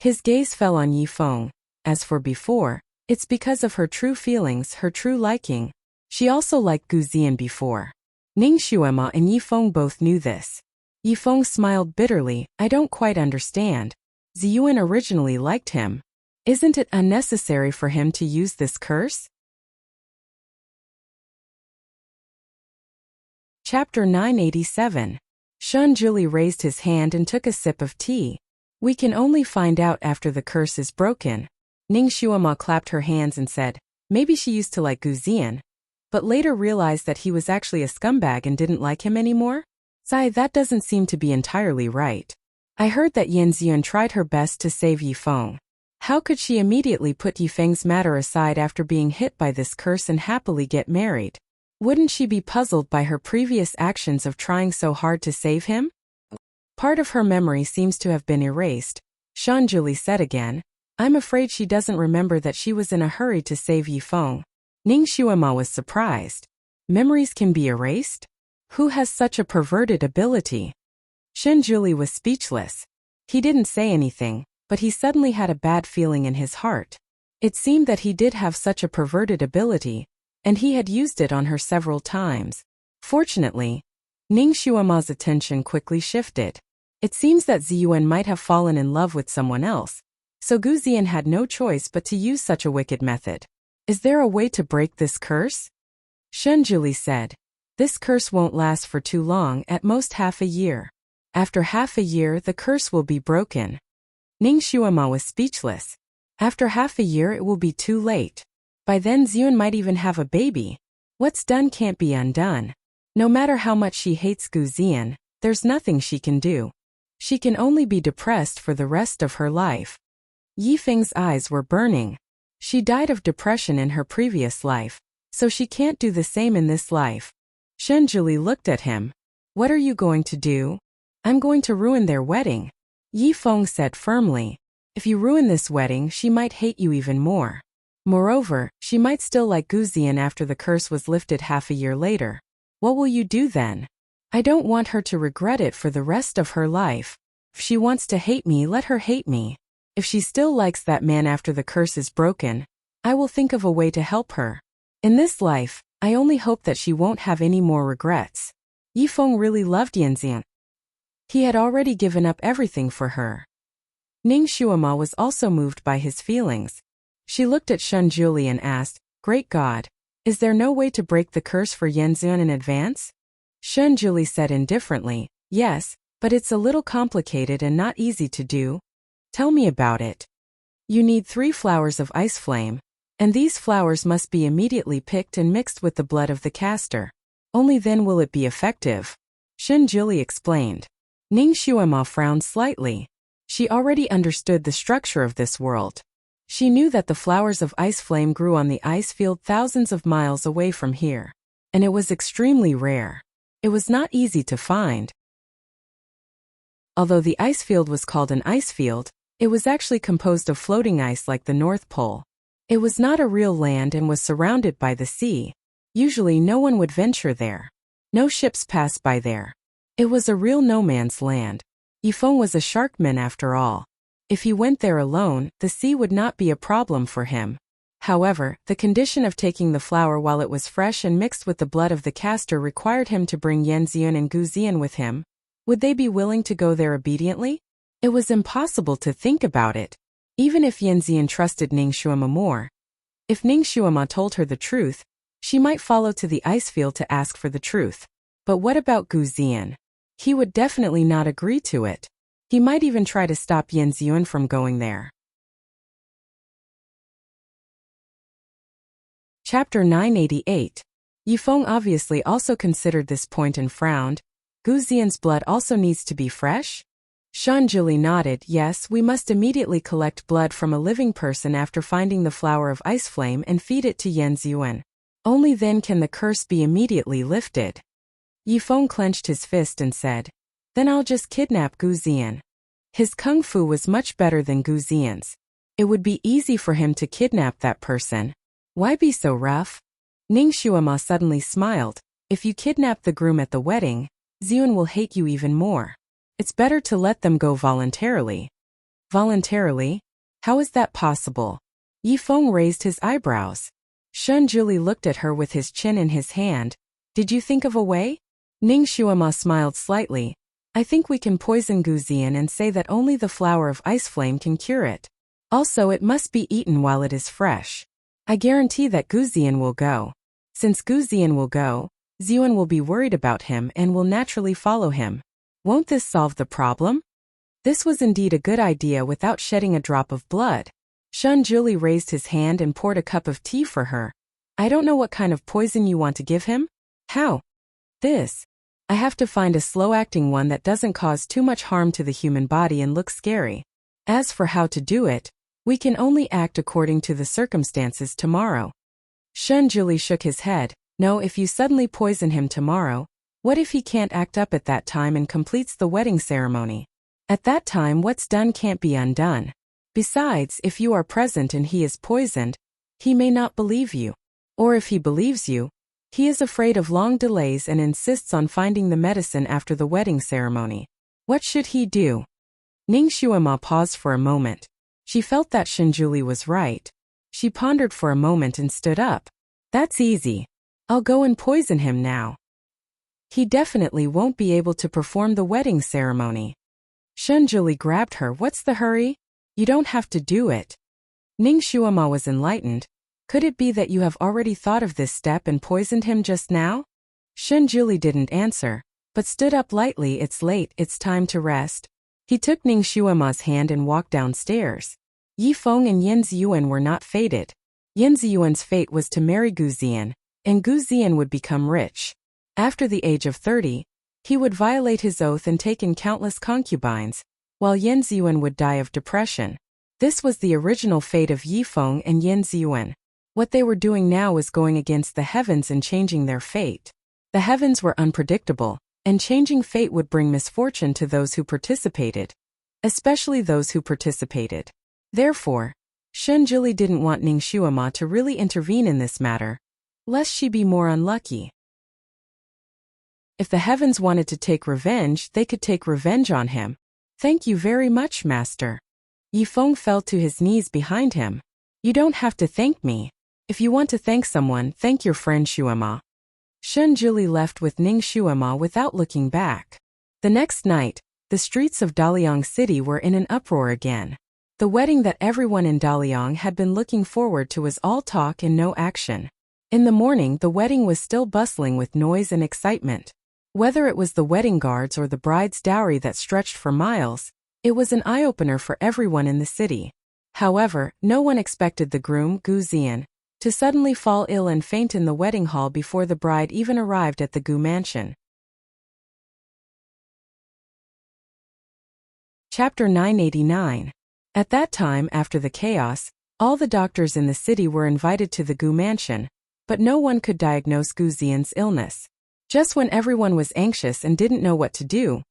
His gaze fell on Yifeng. As for before, it's because of her true feelings, her true liking. She also liked Gu Ziyan before. Ning Xuema and Yifeng both knew this. Yifeng smiled bitterly. I don't quite understand. Ziyuan originally liked him. Isn't it unnecessary for him to use this curse? Chapter 987. Shun Zhili raised his hand and took a sip of tea. We can only find out after the curse is broken. Ning Xuema clapped her hands and said, maybe she used to like Gu Ziyan, but later realized that he was actually a scumbag and didn't like him anymore? Sai, that doesn't seem to be entirely right. I heard that Yan Ziyuan tried her best to save Yifeng. How could she immediately put Yifeng's matter aside after being hit by this curse and happily get married? Wouldn't she be puzzled by her previous actions of trying so hard to save him? Part of her memory seems to have been erased. Shun Zhili said again. I'm afraid she doesn't remember that she was in a hurry to save Yifeng. Ning Xuema was surprised. Memories can be erased? Who has such a perverted ability? Shun Zhili was speechless. He didn't say anything, but he suddenly had a bad feeling in his heart. It seemed that he did have such a perverted ability, and he had used it on her several times. Fortunately, Ning Xuema's attention quickly shifted. It seems that Ziyuan might have fallen in love with someone else, so Gu Ziyan had no choice but to use such a wicked method. Is there a way to break this curse? Shun Zhili said. This curse won't last for too long, at most half a year. After half a year, the curse will be broken. Ning Xuema was speechless. After half a year, it will be too late. By then, Ziyuan might even have a baby. What's done can't be undone. No matter how much she hates Gu Ziyan, there's nothing she can do. She can only be depressed for the rest of her life. Yifeng's eyes were burning. She died of depression in her previous life, so she can't do the same in this life. Shun Zhili looked at him. What are you going to do? I'm going to ruin their wedding. Yifeng said firmly. If you ruin this wedding, she might hate you even more. Moreover, she might still like Gu Ziyan after the curse was lifted half a year later. What will you do then? I don't want her to regret it for the rest of her life. If she wants to hate me, let her hate me. If she still likes that man after the curse is broken, I will think of a way to help her. In this life, I only hope that she won't have any more regrets. Yifeng really loved Yan Ziyuan. He had already given up everything for her. Ning Xuema was also moved by his feelings. She looked at Shun Zhili and asked, Great God, is there no way to break the curse for Yan Ziyuan in advance? Shun Zhili said indifferently, Yes, but it's a little complicated and not easy to do. Tell me about it. You need 3 flowers of ice flame, and these flowers must be immediately picked and mixed with the blood of the caster. Only then will it be effective. Shun Zhili explained. Ning Xuema frowned slightly. She already understood the structure of this world. She knew that the flowers of ice flame grew on the ice field thousands of miles away from here, and it was extremely rare. It was not easy to find. Although the ice field was called an ice field, it was actually composed of floating ice like the North Pole. It was not a real land and was surrounded by the sea. Usually no one would venture there. No ships passed by there. It was a real no man's land. Yifeng was a sharkman after all. If he went there alone, the sea would not be a problem for him. However, the condition of taking the flower while it was fresh and mixed with the blood of the caster required him to bring Yan Ziyuan and Gu Ziyan with him. Would they be willing to go there obediently? It was impossible to think about it. Even if Yan Ziyuan trusted Ning Xuema more. If Ning Xuema told her the truth, she might follow to the ice field to ask for the truth. But what about Gu Ziyan? He would definitely not agree to it. He might even try to stop Yan Ziyuan from going there. Chapter 988. Yifeng obviously also considered this point and frowned. Gu Ziyan's blood also needs to be fresh? Shun Zhili nodded. Yes, we must immediately collect blood from a living person after finding the flower of ice flame and feed it to Yan Ziyuan. Only then can the curse be immediately lifted. Yifeng clenched his fist and said, Then I'll just kidnap Gu Ziyan. His kung fu was much better than Gu Ziyan's. It would be easy for him to kidnap that person. Why be so rough? Ning Shuama suddenly smiled. If you kidnap the groom at the wedding, Ziyun will hate you even more. It's better to let them go voluntarily. Voluntarily? How is that possible? Yi Feng raised his eyebrows. Shun Juli looked at her with his chin in his hand. Did you think of a way? Ning Shuama smiled slightly. I think we can poison Gu Ziyan and say that only the flower of ice flame can cure it. Also, it must be eaten while it is fresh. I guarantee that Gu Ziyan will go. Since Gu Ziyan will go, Ziyun will be worried about him and will naturally follow him. Won't this solve the problem? This was indeed a good idea without shedding a drop of blood. Shun Juli raised his hand and poured a cup of tea for her. I don't know what kind of poison you want to give him. How? This. I have to find a slow-acting one that doesn't cause too much harm to the human body and looks scary. As for how to do it, we can only act according to the circumstances tomorrow. Shun Juli shook his head. No, if you suddenly poison him tomorrow, what if he can't act up at that time and completes the wedding ceremony? At that time, what's done can't be undone. Besides, if you are present and he is poisoned, he may not believe you. Or if he believes you, he is afraid of long delays and insists on finding the medicine after the wedding ceremony. What should he do? Ning Shuama paused for a moment. She felt that Shinjuli was right. She pondered for a moment and stood up. That's easy. I'll go and poison him now. He definitely won't be able to perform the wedding ceremony. Shinjuli grabbed her. What's the hurry? You don't have to do it. Ning Shuama was enlightened. Could it be that you have already thought of this step and poisoned him just now? Shinjuli didn't answer, but stood up lightly. It's late, it's time to rest. He took Ning Shuama's hand and walked downstairs. Yi Feng and Yin Ziyuan were not fated. Yin Ziyuan's fate was to marry Gu Ziyan, and Gu Ziyan would become rich. After the age of 30, he would violate his oath and take in countless concubines, while Yin Ziyuan would die of depression. This was the original fate of Yi Feng and Yin Ziyuan. What they were doing now was going against the heavens and changing their fate. The heavens were unpredictable, and changing fate would bring misfortune to those who participated, especially those who participated. Therefore, Shinjuli didn't want Ning Shuama to really intervene in this matter, lest she be more unlucky. If the heavens wanted to take revenge, they could take revenge on him. Thank you very much, Master. Yi Feng fell to his knees behind him. You don't have to thank me. If you want to thank someone, thank your friend Shuama. Shinjuli left with Ning Shuama without looking back. The next night, the streets of Daliang City were in an uproar again. The wedding that everyone in Daliang had been looking forward to was all talk and no action. In the morning, the wedding was still bustling with noise and excitement. Whether it was the wedding guards or the bride's dowry that stretched for miles, it was an eye-opener for everyone in the city. However, no one expected the groom, Gu Ziyan, to suddenly fall ill and faint in the wedding hall before the bride even arrived at the Gu mansion. Chapter 989. At that time, after the chaos, all the doctors in the city were invited to the Gu mansion, but no one could diagnose Gu Ziyan's illness. Just when everyone was anxious and didn't know what to do,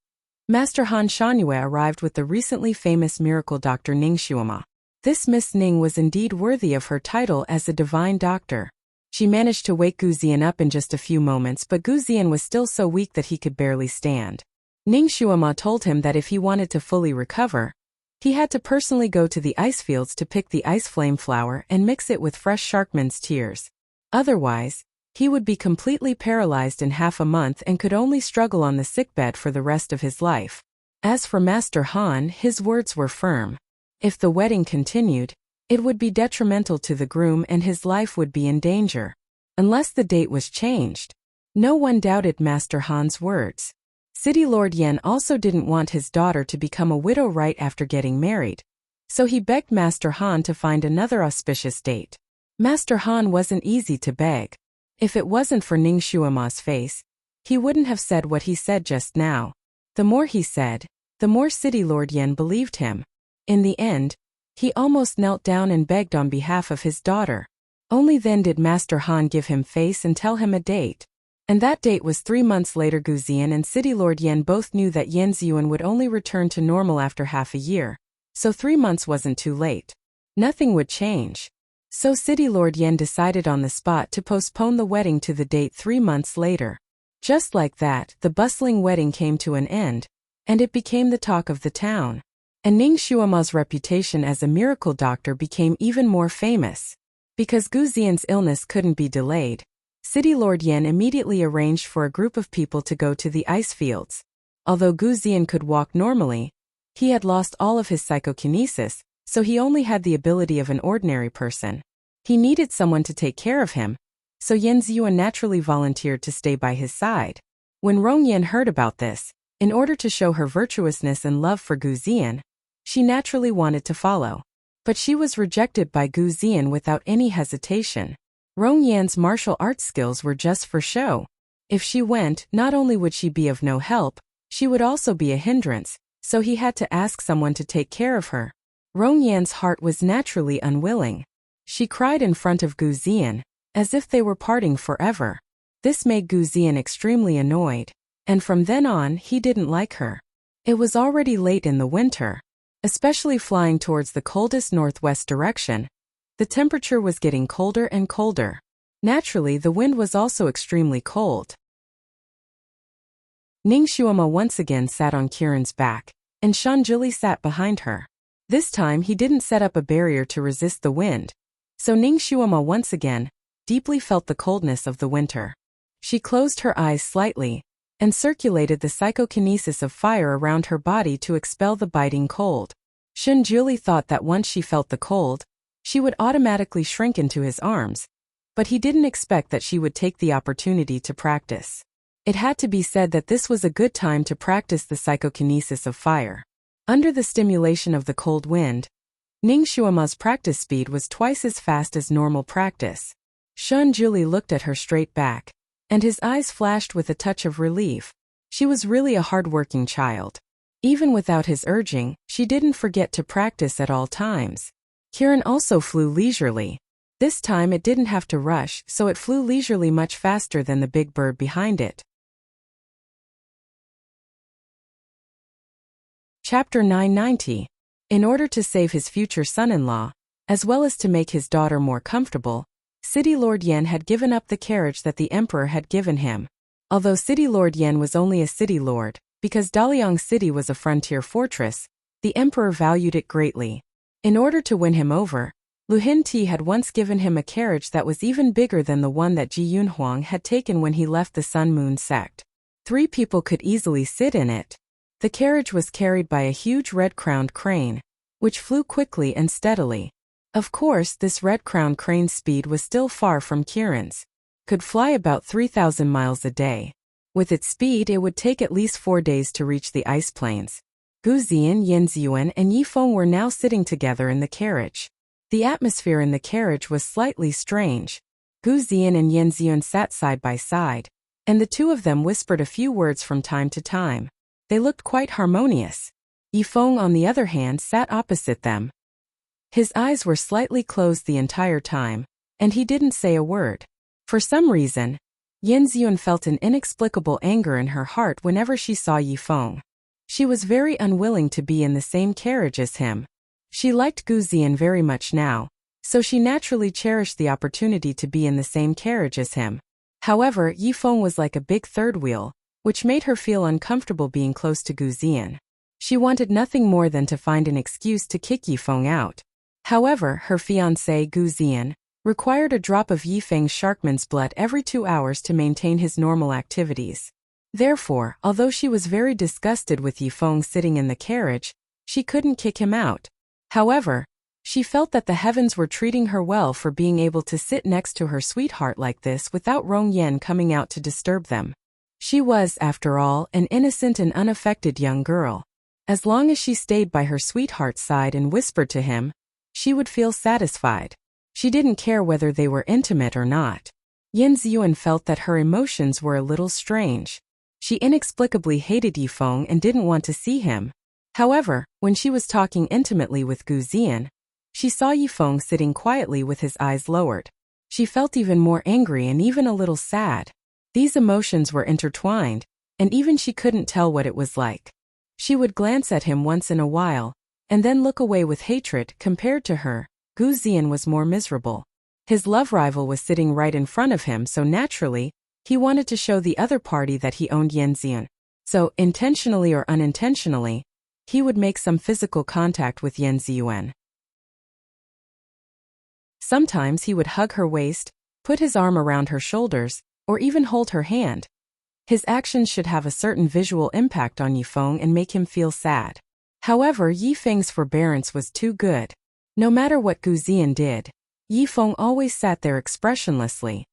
Master Han Shangyue arrived with the recently famous miracle doctor Ning Shuama. This Miss Ning was indeed worthy of her title as a divine doctor. She managed to wake Gu Ziyan up in just a few moments, but Gu Ziyan was still so weak that he could barely stand. Ning Shuama told him that if he wanted to fully recover, he had to personally go to the ice fields to pick the ice flame flower and mix it with fresh sharkman's tears. Otherwise, he would be completely paralyzed in half a month and could only struggle on the sickbed for the rest of his life. As for Master Han, his words were firm. If the wedding continued, it would be detrimental to the groom and his life would be in danger. Unless the date was changed. No one doubted Master Han's words. City Lord Yen also didn't want his daughter to become a widow right after getting married. So he begged Master Han to find another auspicious date. Master Han wasn't easy to beg. If it wasn't for Ning Shuama's face, he wouldn't have said what he said just now. The more he said, the more City Lord Yen believed him. In the end, he almost knelt down and begged on behalf of his daughter. Only then did Master Han give him face and tell him a date. And that date was 3 months later. Gu Ziyan and City Lord Yan both knew that Yan Ziyuan would only return to normal after half a year, so 3 months wasn't too late. Nothing would change. So City Lord Yan decided on the spot to postpone the wedding to the date 3 months later. Just like that, the bustling wedding came to an end, and it became the talk of the town. And Ning Xuema's reputation as a miracle doctor became even more famous. Because Gu Ziyan's illness couldn't be delayed, City Lord Yan immediately arranged for a group of people to go to the ice fields. Although Gu Ziyan could walk normally, he had lost all of his psychokinesis, so he only had the ability of an ordinary person. He needed someone to take care of him, so Yan Ziyuan naturally volunteered to stay by his side. When Rong Yan heard about this, in order to show her virtuousness and love for Gu Ziyan, she naturally wanted to follow. But she was rejected by Gu Ziyan without any hesitation. Rong Yan's martial arts skills were just for show. If she went, not only would she be of no help, she would also be a hindrance, so he had to ask someone to take care of her. Rong Yan's heart was naturally unwilling. She cried in front of Gu Ziyan, as if they were parting forever. This made Gu Ziyan extremely annoyed, and from then on he didn't like her. It was already late in the winter. Especially flying towards the coldest northwest direction, the temperature was getting colder and colder. Naturally, the wind was also extremely cold. Ning Xuema once again sat on Kiran's back, and Shanjili sat behind her. This time he didn't set up a barrier to resist the wind, so Ning Xuema once again deeply felt the coldness of the winter. She closed her eyes slightly, and circulated the psychokinesis of fire around her body to expel the biting cold. Shanjili thought that once she felt the cold, she would automatically shrink into his arms, but he didn't expect that she would take the opportunity to practice. It had to be said that this was a good time to practice the psychokinesis of fire. Under the stimulation of the cold wind, Ning Xuema's practice speed was twice as fast as normal practice. Shanjili looked at her straight back, and his eyes flashed with a touch of relief. She was really a hard-working child. Even without his urging, she didn't forget to practice at all times. Kiran also flew leisurely. This time it didn't have to rush, so it flew leisurely much faster than the big bird behind it. Chapter 990. In order to save his future son-in-law, as well as to make his daughter more comfortable, City Lord Yan had given up the carriage that the emperor had given him. Although City Lord Yan was only a city lord, because Daliang City was a frontier fortress, the emperor valued it greatly. In order to win him over, Lu Hinti had once given him a carriage that was even bigger than the one that Ji Yunhuang had taken when he left the Sun Moon sect. 3 people could easily sit in it. The carriage was carried by a huge red-crowned crane, which flew quickly and steadily. Of course, this red-crowned crane's speed was still far from Kiran's. Could fly about 3,000 miles a day. With its speed, it would take at least 4 days to reach the ice plains. Gu Ziyan, Yan Ziyuan, and Yi Feng were now sitting together in the carriage. The atmosphere in the carriage was slightly strange. Gu Ziyan and Yan Ziyuan sat side by side, and the two of them whispered a few words from time to time. They looked quite harmonious. Yi Feng, on the other hand, sat opposite them. His eyes were slightly closed the entire time, and he didn't say a word. For some reason, Yan Ziyuan felt an inexplicable anger in her heart whenever she saw Yi Feng. She was very unwilling to be in the same carriage as him. She liked Gu Ziyan very much now, so she naturally cherished the opportunity to be in the same carriage as him. However, Yi Feng was like a big third wheel, which made her feel uncomfortable being close to Gu Ziyan. She wanted nothing more than to find an excuse to kick Yi Feng out. However, her fiancé Gu Ziyan required a drop of Yi Feng's Sharkman's blood every 2 hours to maintain his normal activities. Therefore, although she was very disgusted with Yi Feng sitting in the carriage, she couldn't kick him out. However, she felt that the heavens were treating her well for being able to sit next to her sweetheart like this without Rong Yan coming out to disturb them. She was, after all, an innocent and unaffected young girl. As long as she stayed by her sweetheart's side and whispered to him, she would feel satisfied. She didn't care whether they were intimate or not. Yan Ziyuan felt that her emotions were a little strange. She inexplicably hated Yi Feng and didn't want to see him. However, when she was talking intimately with Gu Ziyan, she saw Yi Feng sitting quietly with his eyes lowered. She felt even more angry and even a little sad. These emotions were intertwined, and even she couldn't tell what it was like. She would glance at him once in a while, and then look away with hatred. Compared to her, Gu Ziyan was more miserable. His love rival was sitting right in front of him, so naturally, he wanted to show the other party that he owned Yan Ziyan. So, intentionally or unintentionally, he would make some physical contact with Yan Ziyuan. Sometimes he would hug her waist, put his arm around her shoulders, or even hold her hand. His actions should have a certain visual impact on Yifeng and make him feel sad. However, Yifeng's forbearance was too good. No matter what Gu Ziyan did, Yifeng always sat there expressionlessly.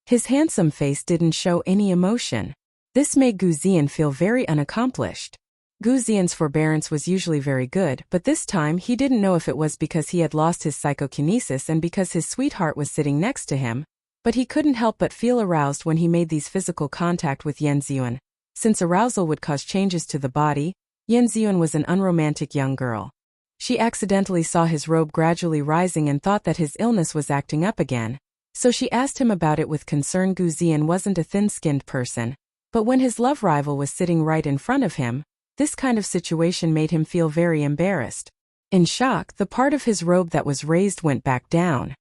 His handsome face didn't show any emotion. This made Gu Ziyan feel very unaccomplished. Gu Ziyan's forbearance was usually very good, but this time he didn't know if it was because he had lost his psychokinesis and because his sweetheart was sitting next to him, but he couldn't help but feel aroused when he made these physical contact with Yan Ziyuan. Since arousal would cause changes to the body, Yan Ziyuan was an unromantic young girl. She accidentally saw his robe gradually rising and thought that his illness was acting up again, so she asked him about it with concern. Gu Ziyan wasn't a thin-skinned person, but when his love rival was sitting right in front of him, this kind of situation made him feel very embarrassed. In shock, the part of his robe that was raised went back down.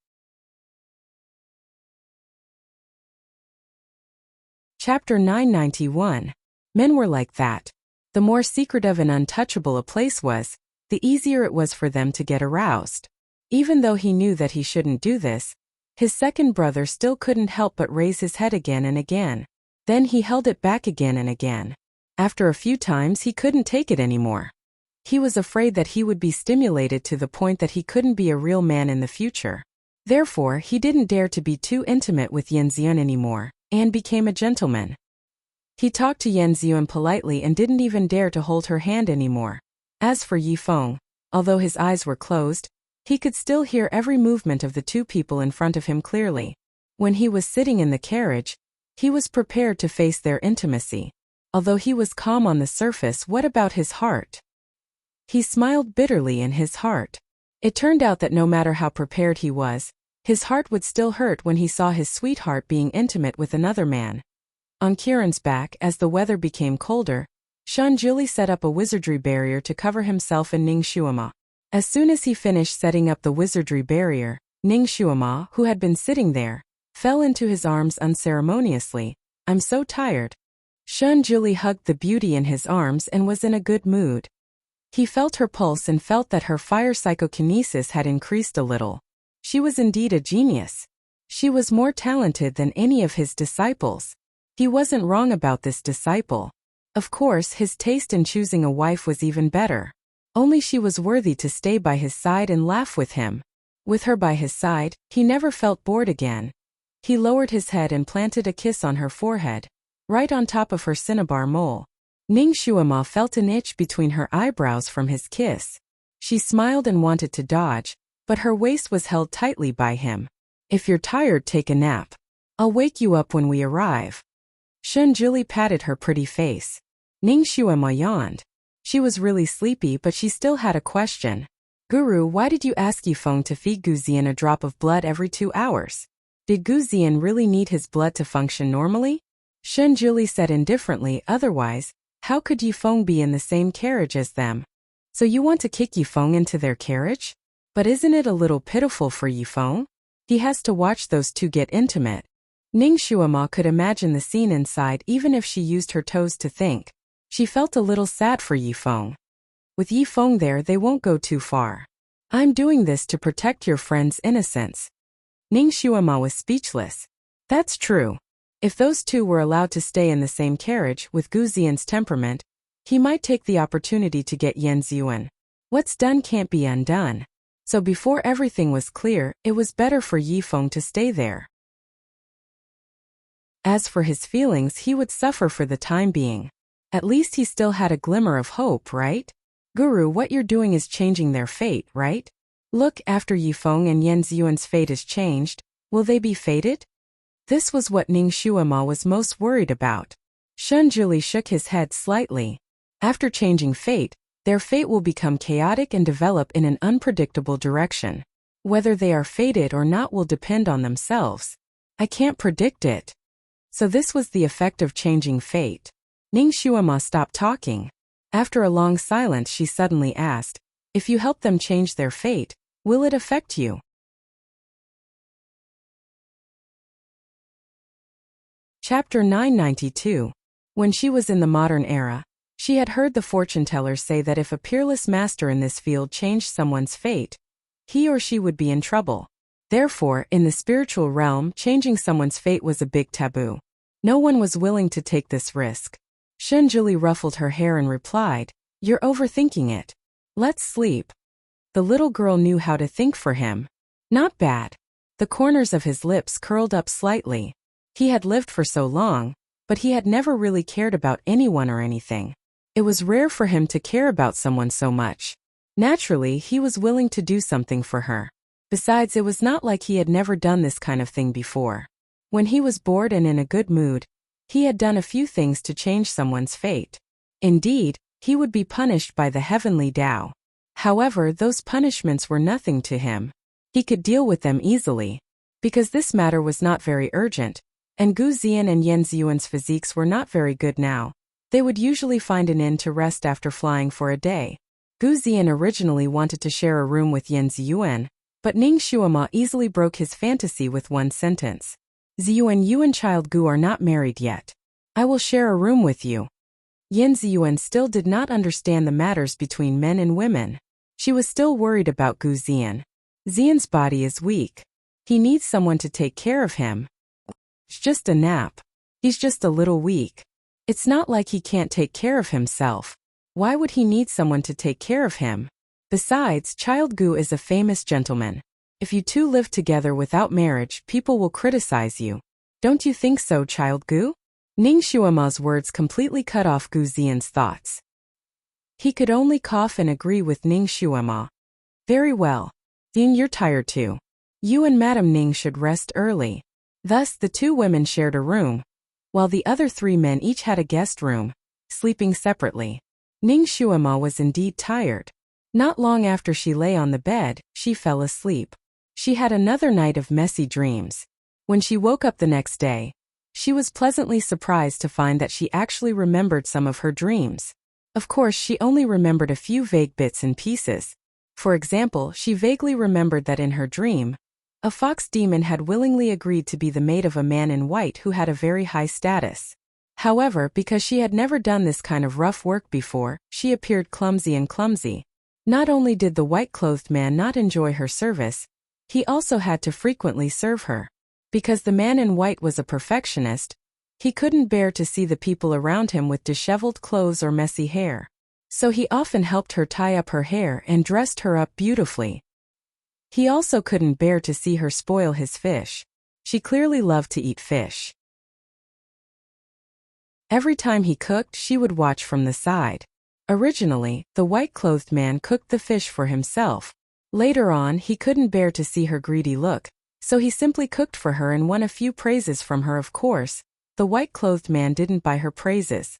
Chapter 991. Men were like that. The more secretive and untouchable a place was, the easier it was for them to get aroused. Even though he knew that he shouldn't do this, his second brother still couldn't help but raise his head again and again. Then he held it back again and again. After a few times he couldn't take it anymore. He was afraid that he would be stimulated to the point that he couldn't be a real man in the future. Therefore, he didn't dare to be too intimate with Yan Ziyuan anymore, and became a gentleman. He talked to Yan Ziyuan politely and didn't even dare to hold her hand anymore. As for Yifeng, although his eyes were closed, he could still hear every movement of the two people in front of him clearly. When he was sitting in the carriage, he was prepared to face their intimacy. Although he was calm on the surface, what about his heart? He smiled bitterly in his heart. It turned out that no matter how prepared he was, his heart would still hurt when he saw his sweetheart being intimate with another man. On Kiran's back, as the weather became colder, Shanjuli set up a wizardry barrier to cover himself and Ning Shuama. As soon as he finished setting up the wizardry barrier, Ning Shuama, who had been sitting there, fell into his arms unceremoniously. "I'm so tired." Shanjuli hugged the beauty in his arms and was in a good mood. He felt her pulse and felt that her fire psychokinesis had increased a little. She was indeed a genius. She was more talented than any of his disciples. He wasn't wrong about this disciple. Of course, his taste in choosing a wife was even better. Only she was worthy to stay by his side and laugh with him. With her by his side, he never felt bored again. He lowered his head and planted a kiss on her forehead, right on top of her cinnabar mole. Ning Shuama felt an itch between her eyebrows from his kiss. She smiled and wanted to dodge, but her waist was held tightly by him. "If you're tired, take a nap. I'll wake you up when we arrive." Shanjuli patted her pretty face. Ning Shuama yawned. She was really sleepy, but she still had a question. "Guru, why did you ask Yifeng to feed Gu Ziyan a drop of blood every 2 hours? Did Gu Ziyan really need his blood to function normally?" Shanjuli said indifferently, "Otherwise, how could Yifeng be in the same carriage as them?" "So you want to kick Yifeng into their carriage? But isn't it a little pitiful for Yifeng? He has to watch those two get intimate." Ning Shuama could imagine the scene inside even if she used her toes to think. She felt a little sad for Yifeng. With Yifeng there, they won't go too far. "I'm doing this to protect your friend's innocence." Ning Shuama was speechless. That's true. If those two were allowed to stay in the same carriage with Gu Ziyan's temperament, he might take the opportunity to get Yan Ziyuan. What's done can't be undone. So before everything was clear, it was better for Yifeng to stay there. As for his feelings, he would suffer for the time being. At least he still had a glimmer of hope, right? "Guru, what you're doing is changing their fate, right? Look, after Yifeng and Yan Ziyuan's fate is changed, will they be fated?" This was what Ning Shuama was most worried about. Shanjuli shook his head slightly. After changing fate, their fate will become chaotic and develop in an unpredictable direction. Whether they are fated or not will depend on themselves. I can't predict it. So this was the effect of changing fate. Ning Shuama stopped talking. After a long silence, she suddenly asked, "If you help them change their fate, will it affect you?" Chapter 992. When she was in the modern era, she had heard the fortune-tellers say that if a peerless master in this field changed someone's fate, he or she would be in trouble. Therefore, in the spiritual realm, changing someone's fate was a big taboo. No one was willing to take this risk. Shunjuli ruffled her hair and replied, "You're overthinking it. Let's sleep." The little girl knew how to think for him. Not bad. The corners of his lips curled up slightly. He had lived for so long, but he had never really cared about anyone or anything. It was rare for him to care about someone so much. Naturally, he was willing to do something for her. Besides, it was not like he had never done this kind of thing before. When he was bored and in a good mood, he had done a few things to change someone's fate. Indeed, he would be punished by the heavenly Tao. However, those punishments were nothing to him. He could deal with them easily. Because this matter was not very urgent, and Gu Zian and Yan Ziyuan's physiques were not very good now, they would usually find an inn to rest after flying for a day. Gu Zian originally wanted to share a room with Yan Ziyuan, but Ning Shuama easily broke his fantasy with one sentence. "Ziyuan, you and child Gu are not married yet. I will share a room with you." Yan Ziyuan still did not understand the matters between men and women. She was still worried about Gu Zian. Zian's body is weak. He needs someone to take care of him. It's just a nap. He's just a little weak. It's not like he can't take care of himself. Why would he need someone to take care of him? Besides, child Gu is a famous gentleman. If you two live together without marriage, people will criticize you. Don't you think so, child Gu? Ning Shuama's words completely cut off Gu Zian's thoughts. He could only cough and agree with Ning Shuama. "Very well. Then you're tired too. You and Madame Ning should rest early." Thus, the two women shared a room, while the other three men each had a guest room, sleeping separately. Ning Shuama was indeed tired. Not long after she lay on the bed, she fell asleep. She had another night of messy dreams. When she woke up the next day, she was pleasantly surprised to find that she actually remembered some of her dreams. Of course, she only remembered a few vague bits and pieces. For example, she vaguely remembered that in her dream, a fox demon had willingly agreed to be the mate of a man in white who had a very high status. However, because she had never done this kind of rough work before, she appeared clumsy and clumsy. Not only did the white-clothed man not enjoy her service, he also had to frequently serve her. Because the man in white was a perfectionist, he couldn't bear to see the people around him with disheveled clothes or messy hair. So he often helped her tie up her hair and dressed her up beautifully. He also couldn't bear to see her spoil his fish. She clearly loved to eat fish. Every time he cooked, she would watch from the side. Originally, the white-clothed man cooked the fish for himself. Later on, he couldn't bear to see her greedy look, so he simply cooked for her and won a few praises from her. Of course, the white-clothed man didn't buy her praises.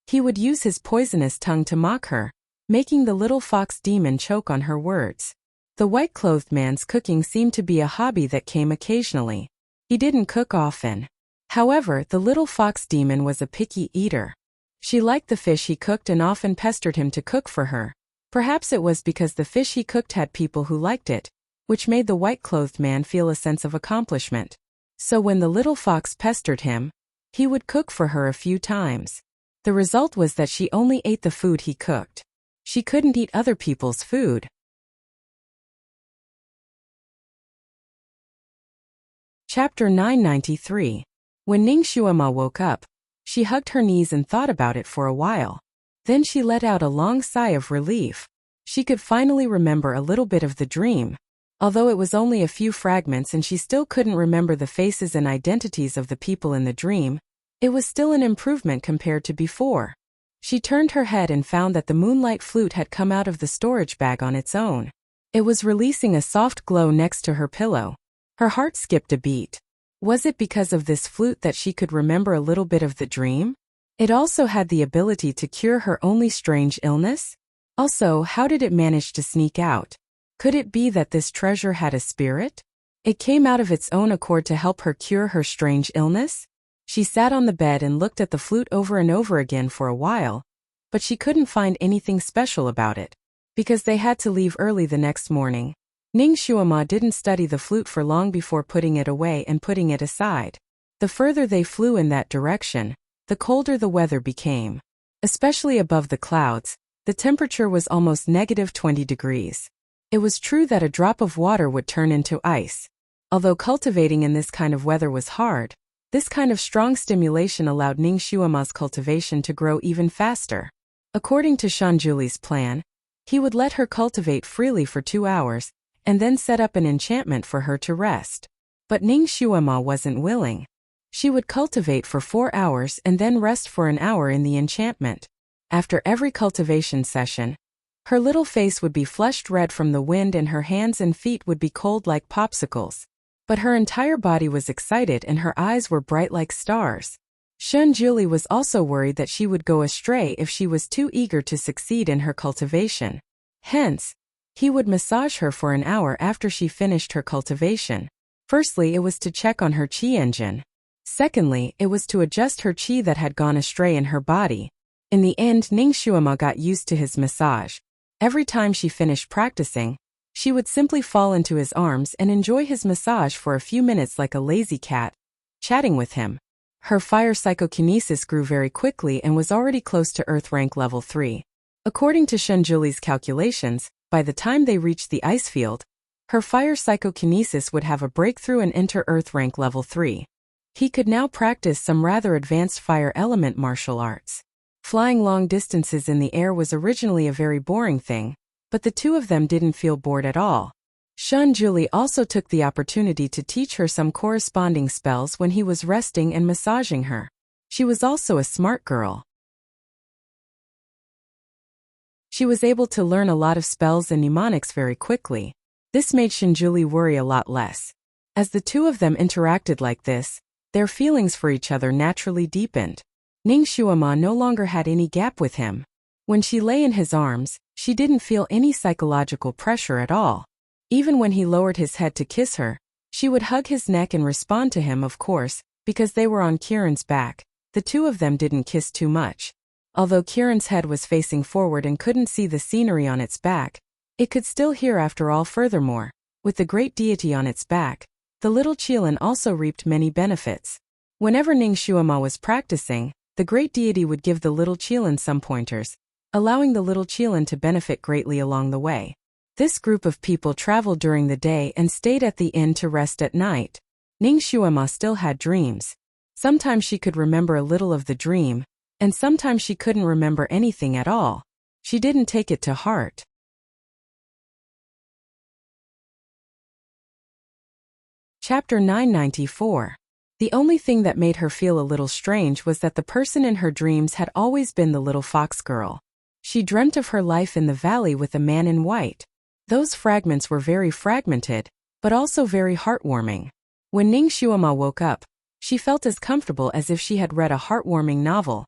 He would use his poisonous tongue to mock her, making the little fox demon choke on her words. The white-clothed man's cooking seemed to be a hobby that came occasionally. He didn't cook often. However, the little fox demon was a picky eater. She liked the fish he cooked and often pestered him to cook for her. Perhaps it was because the fish he cooked had people who liked it, which made the white-clothed man feel a sense of accomplishment. So when the little fox pestered him, he would cook for her a few times. The result was that she only ate the food he cooked. She couldn't eat other people's food. Chapter 993. When Ning Shuama woke up, she hugged her knees and thought about it for a while. Then she let out a long sigh of relief. She could finally remember a little bit of the dream. Although it was only a few fragments and she still couldn't remember the faces and identities of the people in the dream, it was still an improvement compared to before. She turned her head and found that the moonlight flute had come out of the storage bag on its own. It was releasing a soft glow next to her pillow. Her heart skipped a beat. Was it because of this flute that she could remember a little bit of the dream? It also had the ability to cure her only strange illness? Also, how did it manage to sneak out? Could it be that this treasure had a spirit? It came out of its own accord to help her cure her strange illness? She sat on the bed and looked at the flute over and over again for a while, but she couldn't find anything special about it. Because they had to leave early the next morning, Ning Xuema didn't study the flute for long before putting it away and putting it aside. The further they flew in that direction, the colder the weather became. Especially above the clouds, the temperature was almost -20 degrees. It was true that a drop of water would turn into ice. Although cultivating in this kind of weather was hard, this kind of strong stimulation allowed Ning Xuema's cultivation to grow even faster. According to Shanjuli's plan, he would let her cultivate freely for 2 hours, and then set up an enchantment for her to rest. But Ning Xuema wasn't willing. She would cultivate for 4 hours and then rest for an hour in the enchantment. After every cultivation session, her little face would be flushed red from the wind and her hands and feet would be cold like popsicles. But her entire body was excited and her eyes were bright like stars. Shanjuli was also worried that she would go astray if she was too eager to succeed in her cultivation. Hence, he would massage her for an hour after she finished her cultivation. Firstly, it was to check on her qi engine. Secondly, it was to adjust her qi that had gone astray in her body. In the end, Ning Xuema got used to his massage. Every time she finished practicing, she would simply fall into his arms and enjoy his massage for a few minutes like a lazy cat, chatting with him. Her fire psychokinesis grew very quickly and was already close to Earth rank level 3. According to Shanjuli's calculations, by the time they reached the ice field, her fire psychokinesis would have a breakthrough and enter Earth rank level 3. He could now practice some rather advanced fire element martial arts. Flying long distances in the air was originally a very boring thing, but the two of them didn't feel bored at all. Shanjuli also took the opportunity to teach her some corresponding spells when he was resting and massaging her. She was also a smart girl. She was able to learn a lot of spells and mnemonics very quickly. This made Shanjuli worry a lot less. As the two of them interacted like this, their feelings for each other naturally deepened. Ning Xuema no longer had any gap with him. When she lay in his arms, she didn't feel any psychological pressure at all. Even when he lowered his head to kiss her, she would hug his neck and respond to him, of course, because they were on Kiran's back. The two of them didn't kiss too much. Although Kiran's head was facing forward and couldn't see the scenery on its back, it could still hear after all. Furthermore, with the great deity on its back, the little Qilin also reaped many benefits. Whenever Ning Xuema was practicing, the great deity would give the little Qilin some pointers, allowing the little Qilin to benefit greatly along the way. This group of people traveled during the day and stayed at the inn to rest at night. Ning Xuema still had dreams. Sometimes she could remember a little of the dream, and sometimes she couldn't remember anything at all. She didn't take it to heart. Chapter 994. The only thing that made her feel a little strange was that the person in her dreams had always been the little fox girl. She dreamt of her life in the valley with a man in white. Those fragments were very fragmented, but also very heartwarming. When Ning Xuema woke up, she felt as comfortable as if she had read a heartwarming novel.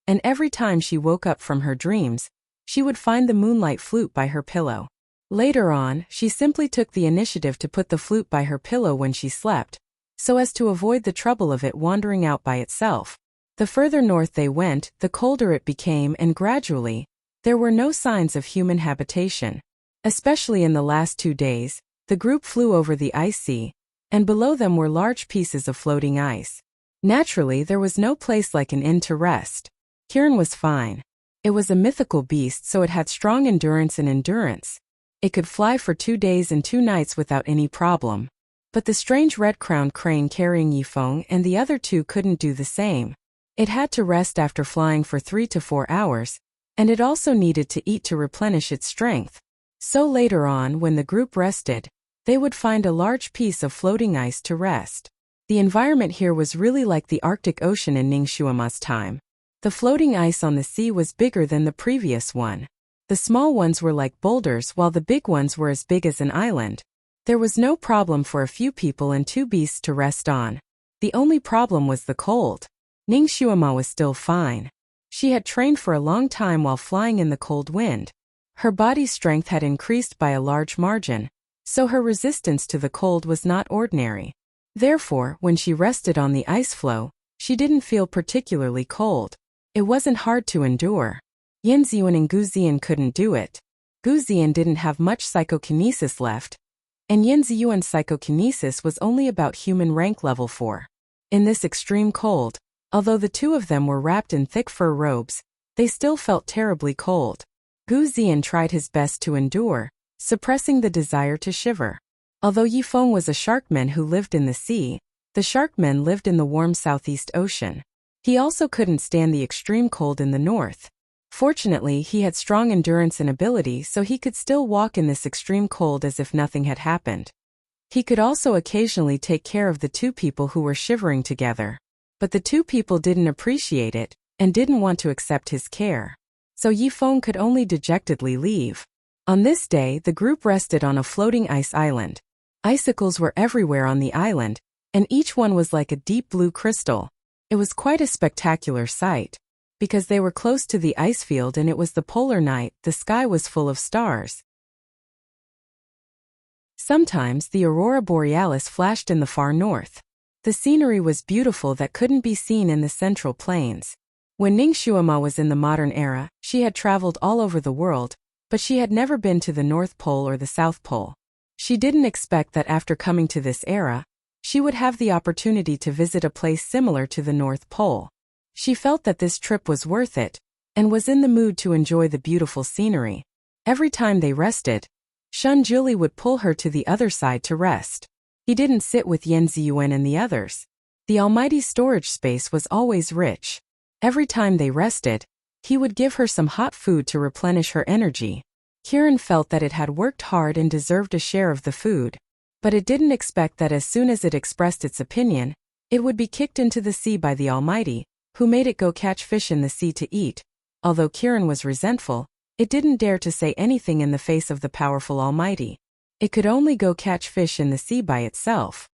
And every time she woke up from her dreams, she would find the moonlight flute by her pillow. Later on, she simply took the initiative to put the flute by her pillow when she slept, so as to avoid the trouble of it wandering out by itself. The further north they went, the colder it became, and gradually, there were no signs of human habitation. Especially in the last 2 days, the group flew over the ice sea, and below them were large pieces of floating ice. Naturally, there was no place like an inn to rest. Kiran was fine. It was a mythical beast, so it had strong endurance and endurance. It could fly for 2 days and 2 nights without any problem. But the strange red-crowned crane carrying Yifeng and the other two couldn't do the same. It had to rest after flying for 3 to 4 hours, and it also needed to eat to replenish its strength. So later on, when the group rested, they would find a large piece of floating ice to rest. The environment here was really like the Arctic Ocean in Ning Xuema's time. The floating ice on the sea was bigger than the previous one. The small ones were like boulders while the big ones were as big as an island. There was no problem for a few people and 2 beasts to rest on. The only problem was the cold. Ning Xuema was still fine. She had trained for a long time while flying in the cold wind. Her body's strength had increased by a large margin, so her resistance to the cold was not ordinary. Therefore, when she rested on the ice floe, She didn't feel particularly cold. It wasn't hard to endure. Yin Ziyuan and Gu Ziyan couldn't do it. Gu Ziyan didn't have much psychokinesis left, and Yin Ziyuan's psychokinesis was only about human rank level 4. In this extreme cold, although the two of them were wrapped in thick fur robes, they still felt terribly cold. Gu Ziyan tried his best to endure, suppressing the desire to shiver. Although Yifeng was a sharkman who lived in the sea, the sharkmen lived in the warm Southeast Ocean. He also couldn't stand the extreme cold in the north. Fortunately, he had strong endurance and ability, so he could still walk in this extreme cold as if nothing had happened. He could also occasionally take care of the two people who were shivering together. But the two people didn't appreciate it, and didn't want to accept his care. So Yifeng could only dejectedly leave. On this day, the group rested on a floating ice island. Icicles were everywhere on the island, and each one was like a deep blue crystal. It was quite a spectacular sight. Because they were close to the ice field and it was the polar night, the sky was full of stars. Sometimes the aurora borealis flashed in the far north. The scenery was beautiful that couldn't be seen in the central plains. When Ningxuama was in the modern era, she had traveled all over the world, but she had never been to the North Pole or the South Pole. She didn't expect that after coming to this era, she would have the opportunity to visit a place similar to the North Pole. She felt that this trip was worth it, and was in the mood to enjoy the beautiful scenery. Every time they rested, Shun Juli would pull her to the other side to rest. He didn't sit with Yin Ziyuan and the others. The almighty storage space was always rich. Every time they rested, he would give her some hot food to replenish her energy. Kiran felt that it had worked hard and deserved a share of the food. But it didn't expect that as soon as it expressed its opinion, it would be kicked into the sea by the Almighty, who made it go catch fish in the sea to eat. Although Kiran was resentful, it didn't dare to say anything in the face of the powerful Almighty. It could only go catch fish in the sea by itself.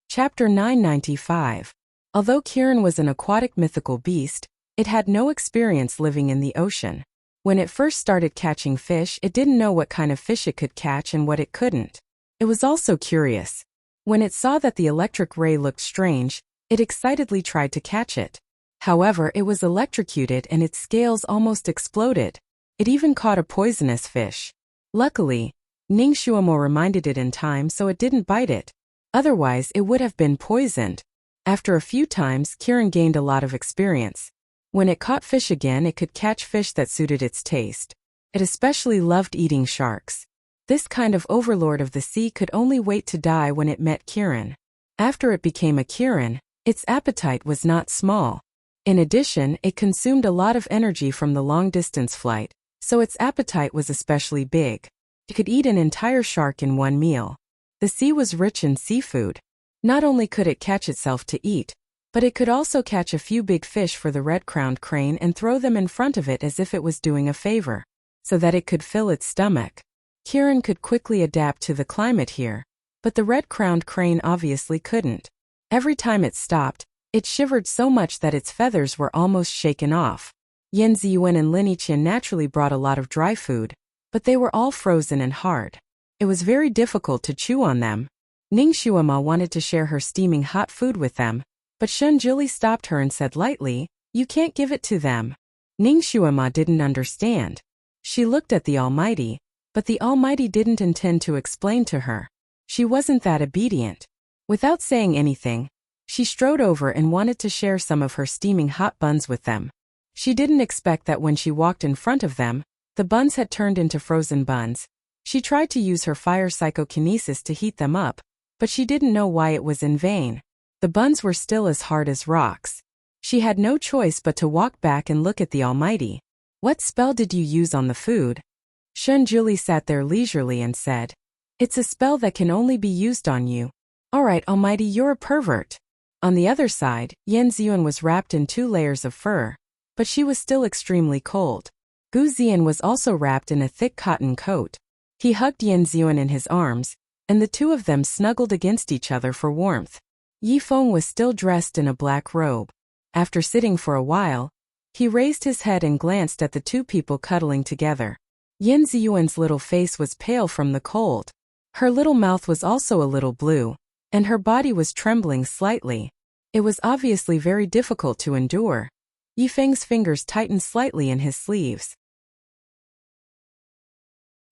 Chapter 995. Although Kiran was an aquatic mythical beast, it had no experience living in the ocean. When it first started catching fish, it didn't know what kind of fish it could catch and what it couldn't. It was also curious. When it saw that the electric ray looked strange, it excitedly tried to catch it. However, it was electrocuted and its scales almost exploded. It even caught a poisonous fish. Luckily, Ningxuamo reminded it in time so it didn't bite it. Otherwise, it would have been poisoned. After a few times, Kiran gained a lot of experience. When it caught fish again, it could catch fish that suited its taste. It especially loved eating sharks. This kind of overlord of the sea could only wait to die when it met Kiran. After it became a Kiran, its appetite was not small. In addition, it consumed a lot of energy from the long-distance flight, so its appetite was especially big. It could eat an entire shark in one meal. The sea was rich in seafood. Not only could it catch itself to eat, but it could also catch a few big fish for the red-crowned crane and throw them in front of it as if it was doing a favor, so that it could fill its stomach. Kiran could quickly adapt to the climate here, but the red-crowned crane obviously couldn't. Every time it stopped, it shivered so much that its feathers were almost shaken off. Yin Ziyuan and Lin Yiqian naturally brought a lot of dry food, but they were all frozen and hard. It was very difficult to chew on them. Ningxuama wanted to share her steaming hot food with them, but Shun Juli stopped her and said lightly, "You can't give it to them." Ningxuama didn't understand. She looked at the Almighty, but the Almighty didn't intend to explain to her. She wasn't that obedient. Without saying anything, she strode over and wanted to share some of her steaming hot buns with them. She didn't expect that when she walked in front of them, the buns had turned into frozen buns. She tried to use her fire psychokinesis to heat them up, but she didn't know why it was in vain. The buns were still as hard as rocks. She had no choice but to walk back and look at the Almighty. "What spell did you use on the food?" Shun Juli sat there leisurely and said, "It's a spell that can only be used on you." "Alright, Almighty, you're a pervert." On the other side, Yin Ziyuan was wrapped in 2 layers of fur, but she was still extremely cold. Gu Ziyan was also wrapped in a thick cotton coat. He hugged Yin Ziyuan in his arms, and the two of them snuggled against each other for warmth. Yifeng was still dressed in a black robe. After sitting for a while, he raised his head and glanced at the two people cuddling together. Yin Ziyuan's little face was pale from the cold. Her little mouth was also a little blue, and her body was trembling slightly. It was obviously very difficult to endure. Yifeng's fingers tightened slightly in his sleeves.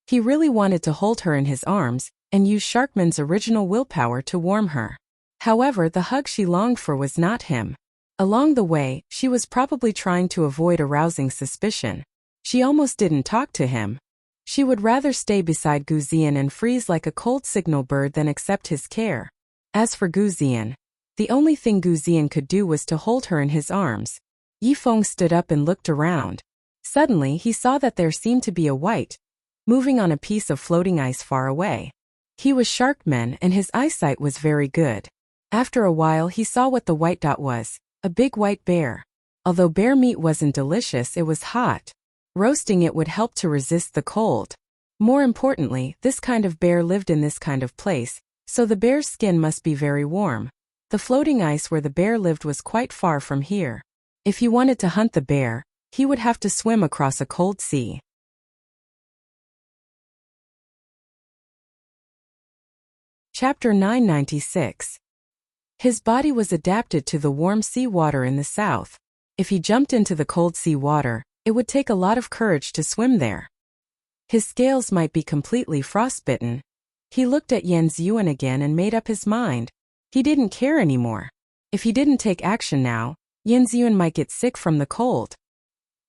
He really wanted to hold her in his arms and use Sharkman's original willpower to warm her. However, the hug she longed for was not him. Along the way, she was probably trying to avoid arousing suspicion. She almost didn't talk to him. She would rather stay beside Guzian and freeze like a cold signal bird than accept his care. As for Guzian, the only thing Guzian could do was to hold her in his arms. Yifeng stood up and looked around. Suddenly, he saw that there seemed to be a white, moving on a piece of floating ice far away. He was Sharkman and his eyesight was very good. After a while, he saw what the white dot was, a big white bear. Although bear meat wasn't delicious, it was hot. Roasting it would help to resist the cold. More importantly, this kind of bear lived in this kind of place, so the bear's skin must be very warm. The floating ice where the bear lived was quite far from here. If he wanted to hunt the bear, he would have to swim across a cold sea. Chapter 996. His body was adapted to the warm sea water in the south. If he jumped into the cold sea water, it would take a lot of courage to swim there. His scales might be completely frostbitten. He looked at Yan Ziyuan again and made up his mind. He didn't care anymore. If he didn't take action now, Yan Ziyuan might get sick from the cold.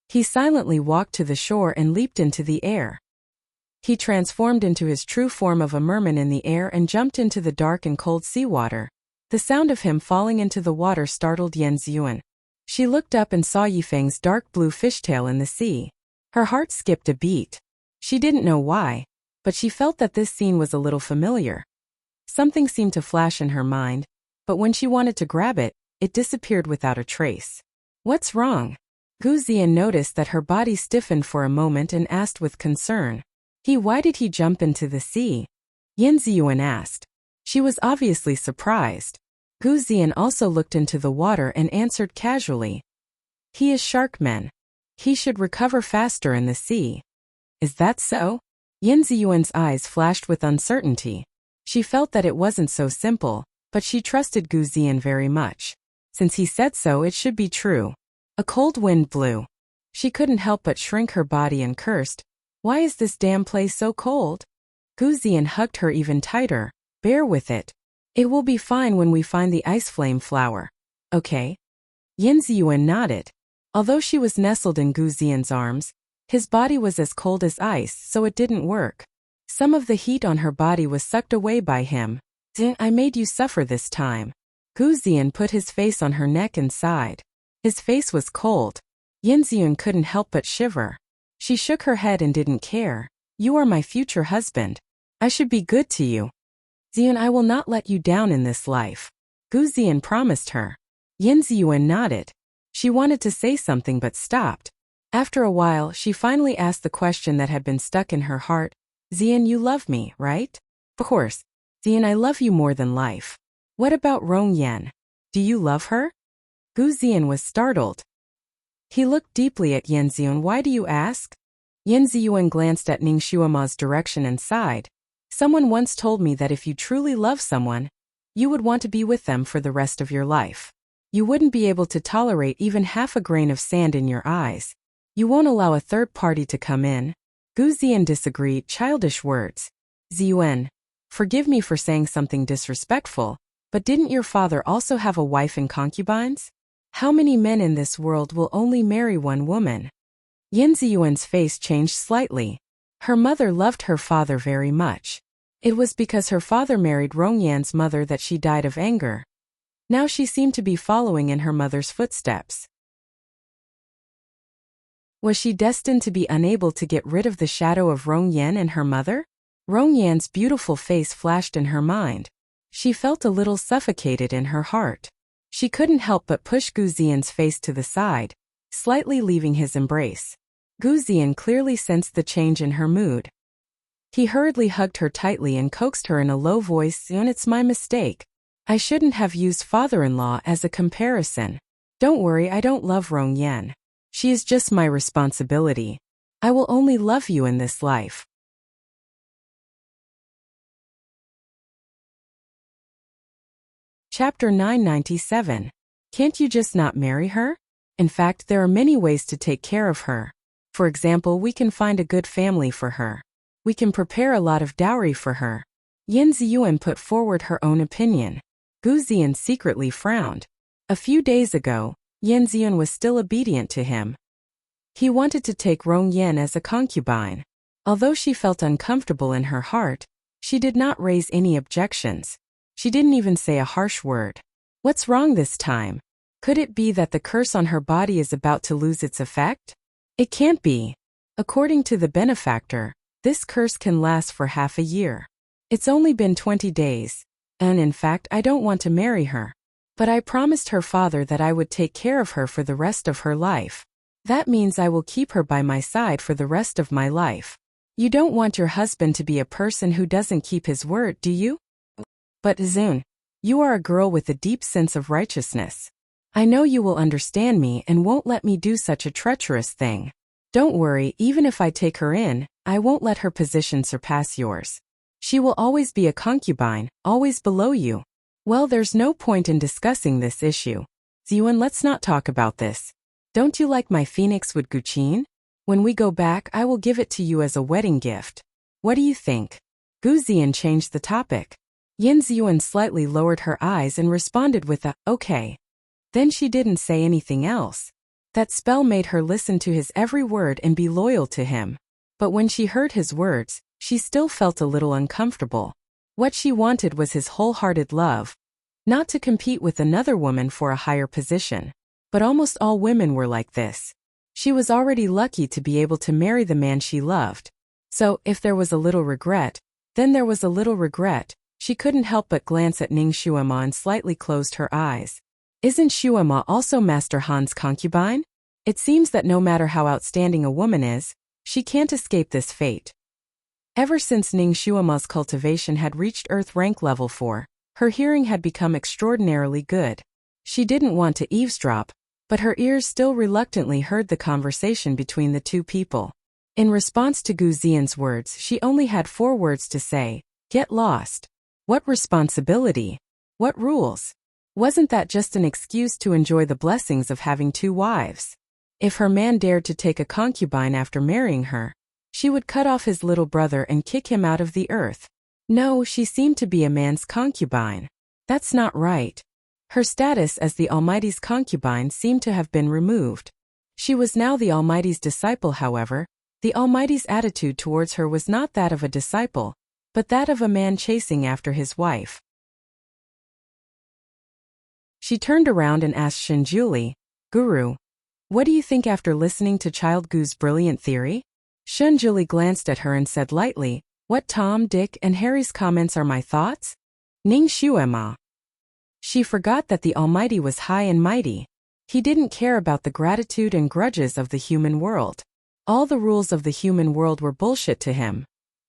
He silently walked to the shore and leaped into the air. He transformed into his true form of a merman in the air and jumped into the dark and cold seawater. The sound of him falling into the water startled Yan Ziyuan. She looked up and saw Yifeng's dark blue fishtail in the sea. Her heart skipped a beat. She didn't know why, but she felt that this scene was a little familiar. Something seemed to flash in her mind, but when she wanted to grab it, it disappeared without a trace. What's wrong? Guzian noticed that her body stiffened for a moment and asked with concern. Why did he jump into the sea? Yan Ziyuan asked. She was obviously surprised. Guzian also looked into the water and answered casually. He is Sharkman. He should recover faster in the sea. Is that so? Yan Ziyuan's eyes flashed with uncertainty. She felt that it wasn't so simple, but she trusted Guzian very much. Since he said so, it should be true. A cold wind blew. She couldn't help but shrink her body and cursed. Why is this damn place so cold? Guzian hugged her even tighter. Bear with it. It will be fine when we find the ice flame flower. Okay? Yan Ziyuan nodded. Although she was nestled in Guzian's arms, his body was as cold as ice, so it didn't work. Some of the heat on her body was sucked away by him. I made you suffer this time. Guzian put his face on her neck and sighed. His face was cold. Yan Ziyuan couldn't help but shiver. She shook her head and didn't care. You are my future husband. I should be good to you. Ziyuan, I will not let you down in this life. Guzian promised her. Yan Ziyuan nodded. She wanted to say something but stopped. After a while, she finally asked the question that had been stuck in her heart. Ziyuan, you love me, right? Of course. Ziyuan, I love you more than life. What about Rong Yan? Do you love her? Guzian was startled. He looked deeply at Yan Ziyuan. Why do you ask? Yan Ziyuan glanced at Ning Xuema's direction and sighed. Someone once told me that if you truly love someone, you would want to be with them for the rest of your life. You wouldn't be able to tolerate even half a grain of sand in your eyes. You won't allow a third party to come in. Guzian disagreed. Childish words. Ziyuan, forgive me for saying something disrespectful, but didn't your father also have a wife and concubines? How many men in this world will only marry one woman? Yan Ziyuan's face changed slightly. Her mother loved her father very much. It was because her father married Rong Yan's mother that she died of anger. Now she seemed to be following in her mother's footsteps. Was she destined to be unable to get rid of the shadow of Rong Yan and her mother? Rong Yan's beautiful face flashed in her mind. She felt a little suffocated in her heart. She couldn't help but push Guzian's face to the side, slightly leaving his embrace. Guzian clearly sensed the change in her mood. He hurriedly hugged her tightly and coaxed her in a low voice. It's my mistake. I shouldn't have used father-in-law as a comparison. Don't worry, I don't love Rong Yan. She is just my responsibility. I will only love you in this life. Chapter 997. Can't you just not marry her? In fact, there are many ways to take care of her. For example, we can find a good family for her. We can prepare a lot of dowry for her. Yin Ziyuan put forward her own opinion. Gu Ziyan secretly frowned. A few days ago, Yin Ziyuan was still obedient to him. He wanted to take Rong Yan as a concubine. Although she felt uncomfortable in her heart, she did not raise any objections. She didn't even say a harsh word. What's wrong this time? Could it be that the curse on her body is about to lose its effect? It can't be. According to the benefactor, this curse can last for half a year. It's only been 20 days, and in fact I don't want to marry her. But I promised her father that I would take care of her for the rest of her life. That means I will keep her by my side for the rest of my life. You don't want your husband to be a person who doesn't keep his word, do you? But Zun, you are a girl with a deep sense of righteousness. I know you will understand me and won't let me do such a treacherous thing. Don't worry, even if I take her in, I won't let her position surpass yours. She will always be a concubine, always below you. Well, there's no point in discussing this issue. Ziyuan, let's not talk about this. Don't you like my phoenix wood Guqin? When we go back, I will give it to you as a wedding gift. What do you think? Gu Ziyan changed the topic. Yin Ziyuan slightly lowered her eyes and responded with a, okay. Then she didn't say anything else. That spell made her listen to his every word and be loyal to him. But when she heard his words, she still felt a little uncomfortable. What she wanted was his wholehearted love. Not to compete with another woman for a higher position. But almost all women were like this. She was already lucky to be able to marry the man she loved. So, if there was a little regret, then there was a little regret. She couldn't help but glance at Ning Shuema and slightly closed her eyes. Isn't Shuema also Master Han's concubine? It seems that no matter how outstanding a woman is, she can't escape this fate. Ever since Ning Shuema's cultivation had reached Earth rank level 4, her hearing had become extraordinarily good. She didn't want to eavesdrop, but her ears still reluctantly heard the conversation between the two people. In response to Gu Ziyan's words, she only had 4 words to say: get lost. What responsibility? What rules? Wasn't that just an excuse to enjoy the blessings of having 2 wives? If her man dared to take a concubine after marrying her, she would cut off his little brother and kick him out of the earth. No, she seemed to be a man's concubine. That's not right. Her status as the Almighty's concubine seemed to have been removed. She was now the Almighty's disciple, however. The Almighty's attitude towards her was not that of a disciple, but that of a man chasing after his wife. She turned around and asked Shunjuli, Guru, what do you think after listening to Child Gu's brilliant theory? Shunjuli glanced at her and said lightly, what Tom, Dick, and Harry's comments are my thoughts? Ning Shuema. She forgot that the Almighty was high and mighty. He didn't care about the gratitude and grudges of the human world. All the rules of the human world were bullshit to him.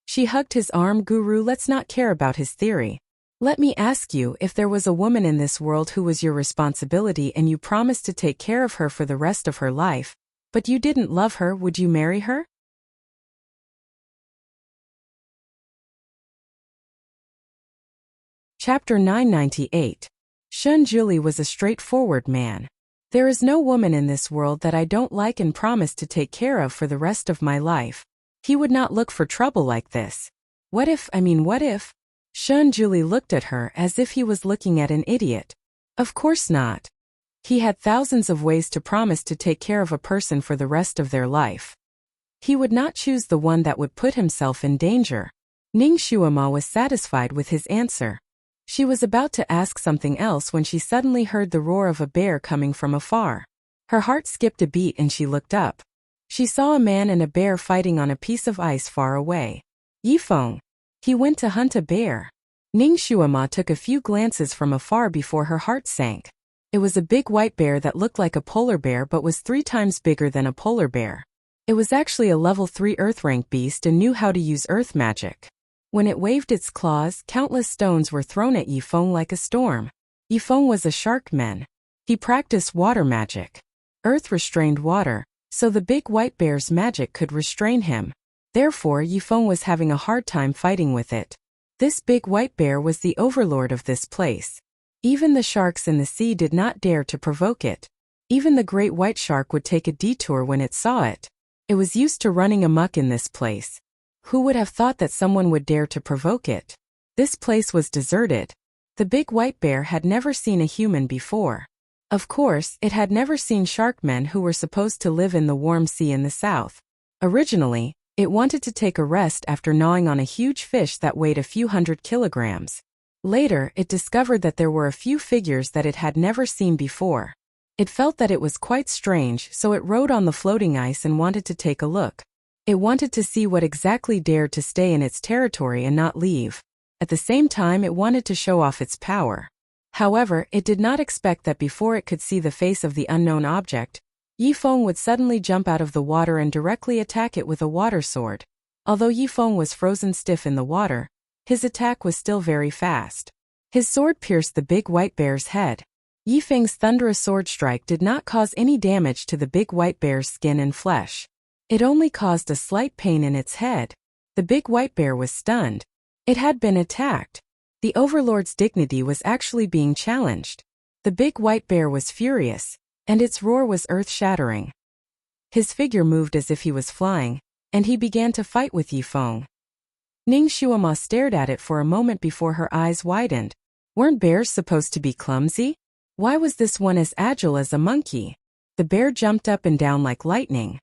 She hugged his arm. Guru, let's not care about his theory. Let me ask you, if there was a woman in this world who was your responsibility and you promised to take care of her for the rest of her life, but you didn't love her, would you marry her? Chapter 998. Shunjuli was a straightforward man. There is no woman in this world that I don't like and promise to take care of for the rest of my life. He would not look for trouble like this. What if? Shunjuli looked at her as if he was looking at an idiot. Of course not. He had thousands of ways to promise to take care of a person for the rest of their life. He would not choose the one that would put himself in danger. Ning Shuema was satisfied with his answer. She was about to ask something else when she suddenly heard the roar of a bear coming from afar. Her heart skipped a beat and she looked up. She saw a man and a bear fighting on a piece of ice far away. Yifeng. He went to hunt a bear. Ning Shuema took a few glances from afar before her heart sank. It was a big white bear that looked like a polar bear but was 3 times bigger than a polar bear. It was actually a level 3 earth rank beast and knew how to use earth magic. When it waved its claws, countless stones were thrown at Yifeng like a storm. Yifeng was a shark man. He practiced water magic. Earth restrained water, so the big white bear's magic could restrain him. Therefore, Yifeng was having a hard time fighting with it. This big white bear was the overlord of this place. Even the sharks in the sea did not dare to provoke it. Even the great white shark would take a detour when it saw it. It was used to running amok in this place. Who would have thought that someone would dare to provoke it? This place was deserted. The big white bear had never seen a human before. Of course, it had never seen sharkmen who were supposed to live in the warm sea in the south. Originally, it wanted to take a rest after gnawing on a huge fish that weighed a few hundred kilograms. Later, it discovered that there were a few figures that it had never seen before. It felt that it was quite strange, so it rode on the floating ice and wanted to take a look. It wanted to see what exactly dared to stay in its territory and not leave. At the same time, it wanted to show off its power. However, it did not expect that before it could see the face of the unknown object, Yifeng would suddenly jump out of the water and directly attack it with a water sword. Although Yifeng was frozen stiff in the water, his attack was still very fast. His sword pierced the big white bear's head. Yifeng's thunderous sword strike did not cause any damage to the big white bear's skin and flesh. It only caused a slight pain in its head. The big white bear was stunned. It had been attacked. The overlord's dignity was actually being challenged. The big white bear was furious, and its roar was earth-shattering. His figure moved as if he was flying, and he began to fight with Yifeng. Ning Shuama stared at it for a moment before her eyes widened. Weren't bears supposed to be clumsy? Why was this one as agile as a monkey? The bear jumped up and down like lightning.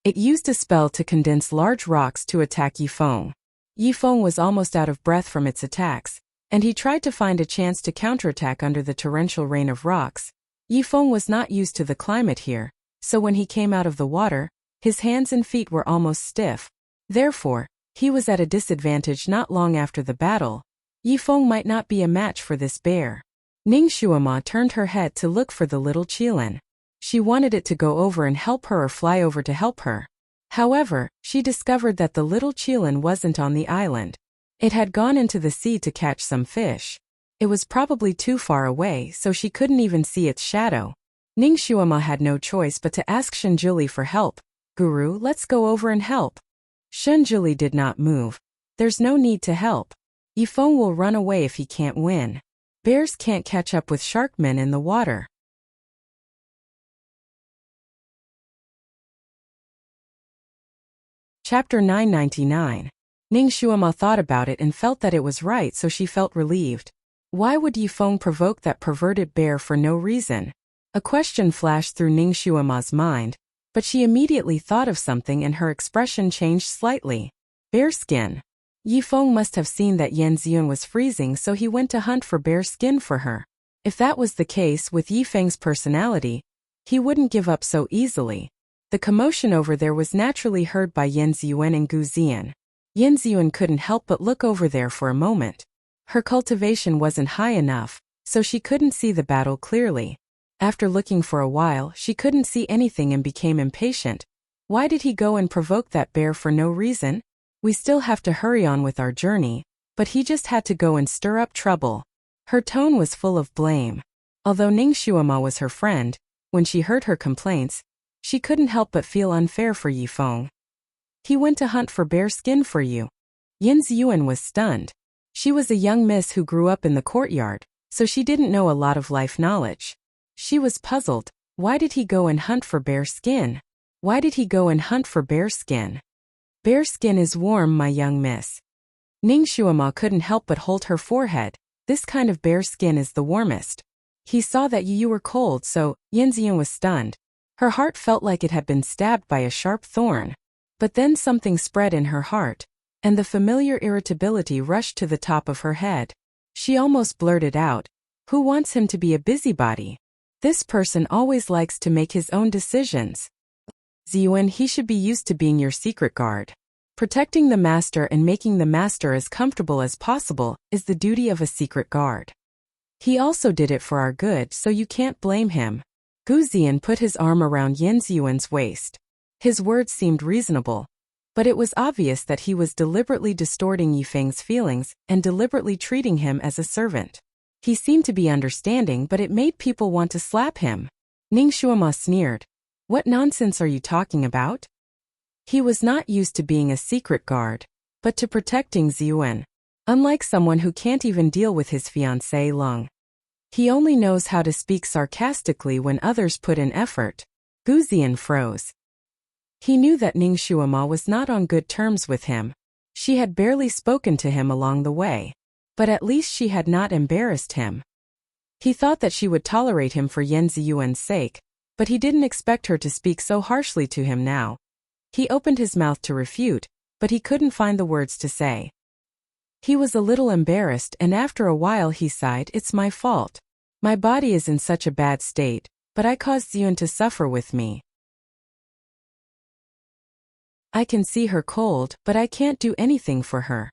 It used a spell to condense large rocks to attack Yifeng. Yifeng was almost out of breath from its attacks, and he tried to find a chance to counterattack under the torrential rain of rocks. Yifeng was not used to the climate here, so when he came out of the water, his hands and feet were almost stiff. Therefore, he was at a disadvantage not long after the battle. Yifeng might not be a match for this bear. Ning Shuama turned her head to look for the little Qilin. She wanted it to go over and help her or fly over to help her. However, she discovered that the little Qilin wasn't on the island. It had gone into the sea to catch some fish. It was probably too far away, so she couldn't even see its shadow. Ning Shuama had no choice but to ask Shunjuli for help. "Guru, let's go over and help." Shunjuli did not move. "There's no need to help. Yifeng will run away if he can't win. Bears can't catch up with sharkmen in the water." Chapter 999. Ning Shuama thought about it and felt that it was right, so she felt relieved. Why would Yifeng provoke that perverted bear for no reason? A question flashed through Ning Shuama's mind, but she immediately thought of something and her expression changed slightly. Bearskin. Yifeng must have seen that Yan Ziyun was freezing, so he went to hunt for bear skin for her. If that was the case with Yifeng's personality, he wouldn't give up so easily. The commotion over there was naturally heard by Yan Ziyun and Gu Ziyan. Yan Ziyun couldn't help but look over there for a moment. Her cultivation wasn't high enough, so she couldn't see the battle clearly. After looking for a while, she couldn't see anything and became impatient. Why did he go and provoke that bear for no reason? We still have to hurry on with our journey, but he just had to go and stir up trouble. Her tone was full of blame. Although Ning Shuama was her friend, when she heard her complaints, she couldn't help but feel unfair for Yifeng. "He went to hunt for bear skin for you." Yan Ziyun was stunned. She was a young miss who grew up in the courtyard, so she didn't know a lot of life knowledge. She was puzzled. Why did he go and hunt for bear skin? Why did he go and hunt for bear skin? "Bear skin is warm, my young miss." Ning Shuama couldn't help but hold her forehead. "This kind of bear skin is the warmest." He saw that you were cold, so Yan Ziyun was stunned. Her heart felt like it had been stabbed by a sharp thorn. But then something spread in her heart, and the familiar irritability rushed to the top of her head. She almost blurted out, "Who wants him to be a busybody? This person always likes to make his own decisions. Ziyun, he should be used to being your secret guard. Protecting the master and making the master as comfortable as possible is the duty of a secret guard. He also did it for our good, so you can't blame him." Gu Ziyan put his arm around Yan Ziyun's waist. His words seemed reasonable, but it was obvious that he was deliberately distorting Yifeng's feelings and deliberately treating him as a servant. He seemed to be understanding, but it made people want to slap him. Ning Shuama sneered. "What nonsense are you talking about?" He was not used to being a secret guard, but to protecting Ziyun. Unlike someone who can't even deal with his fiancée Lung. He only knows how to speak sarcastically when others put in effort. Gu Ziyan froze. He knew that Ning Shuama was not on good terms with him. She had barely spoken to him along the way. But at least she had not embarrassed him. He thought that she would tolerate him for Yan Ziyuan's sake, but he didn't expect her to speak so harshly to him now. He opened his mouth to refute, but he couldn't find the words to say. He was a little embarrassed, and after a while he sighed, "It's my fault. My body is in such a bad state, but I caused Ziyun to suffer with me. I can see her cold, but I can't do anything for her."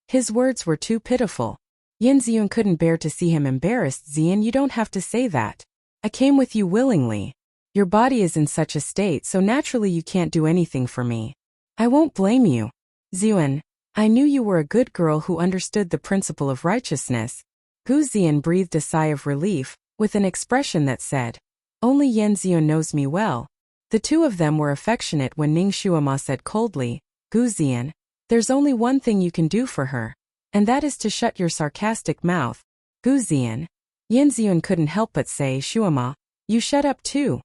His words were too pitiful. Yin Ziyun couldn't bear to see him embarrassed. "Ziyan, you don't have to say that. I came with you willingly. Your body is in such a state, so naturally you can't do anything for me. I won't blame you. Ziyun, I knew you were a good girl who understood the principle of righteousness." Gu Ziyan breathed a sigh of relief, with an expression that said, "Only Yan Ziyun knows me well." The two of them were affectionate when Ning Shuama said coldly, "Gu Ziyan, there's only one thing you can do for her, and that is to shut your sarcastic mouth." "Gu Ziyan." Yan Ziyun couldn't help but say, "Shuama, you shut up too."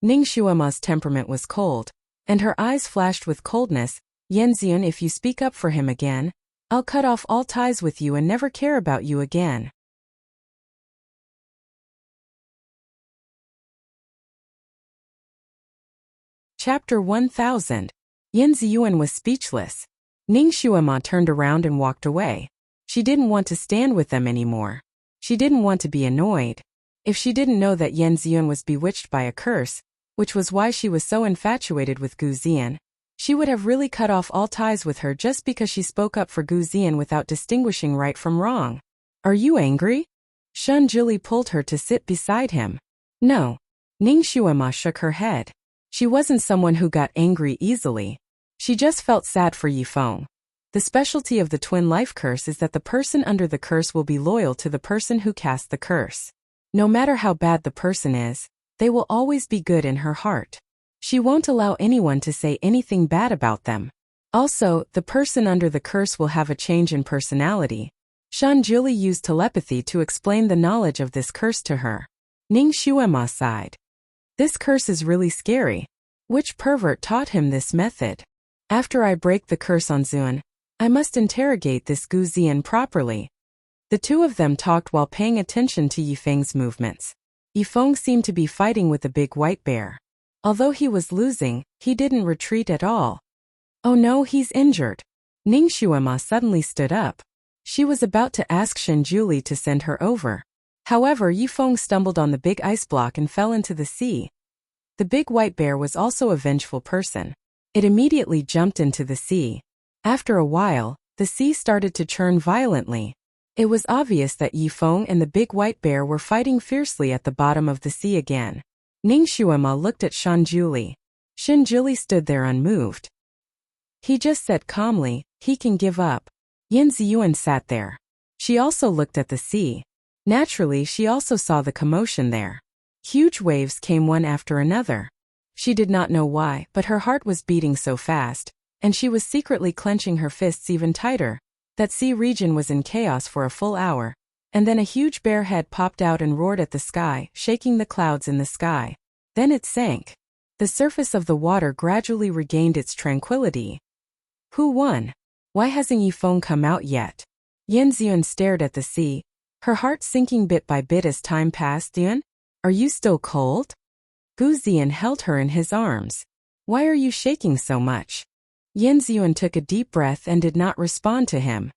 Ning Shuama's temperament was cold, and her eyes flashed with coldness. "Yan Ziyun, if you speak up for him again, I'll cut off all ties with you and never care about you again." Chapter 1000. Yan Ziyuan was speechless. Ning Shuama turned around and walked away. She didn't want to stand with them anymore. She didn't want to be annoyed. If she didn't know that Yan Ziyun was bewitched by a curse, which was why she was so infatuated with Gu Ziyan, she would have really cut off all ties with her just because she spoke up for Gu Ziyan without distinguishing right from wrong. "Are you angry?" Shun Jili pulled her to sit beside him. "No." Ning Shuama shook her head. She wasn't someone who got angry easily. She just felt sad for Yifeng. The specialty of the twin life curse is that the person under the curse will be loyal to the person who cast the curse. No matter how bad the person is, they will always be good in her heart. She won't allow anyone to say anything bad about them. Also, the person under the curse will have a change in personality. Shan Jili used telepathy to explain the knowledge of this curse to her. Ning Shuema sighed. "This curse is really scary. Which pervert taught him this method? After I break the curse on Zun, I must interrogate this Gu Ziyan properly." The two of them talked while paying attention to Yifeng's movements. Yifeng seemed to be fighting with the big white bear. Although he was losing, he didn't retreat at all. "Oh no, he's injured." Ning Shuema suddenly stood up. She was about to ask Shenjuli to send her over. However, Yifeng stumbled on the big ice block and fell into the sea. The big white bear was also a vengeful person. It immediately jumped into the sea. After a while, the sea started to churn violently. It was obvious that Yifeng and the big white bear were fighting fiercely at the bottom of the sea again. Ning Shuema looked at Shenjuli. Shenjuli stood there unmoved. He just said calmly, "He can give up." Yan Ziyuan sat there. She also looked at the sea. Naturally, she also saw the commotion there. Huge waves came one after another. She did not know why, but her heart was beating so fast, and she was secretly clenching her fists even tighter. That sea region was in chaos for a full hour, and then a huge bear head popped out and roared at the sky, shaking the clouds in the sky. Then it sank. The surface of the water gradually regained its tranquility. Who won? Why hasn't Yifeng come out yet? Yan Ziyun stared at the sea, her heart sinking bit by bit as time passed. "Yun, are you still cold?" Gu Ziyan held her in his arms. "Why are you shaking so much?" Yan Ziyun took a deep breath and did not respond to him.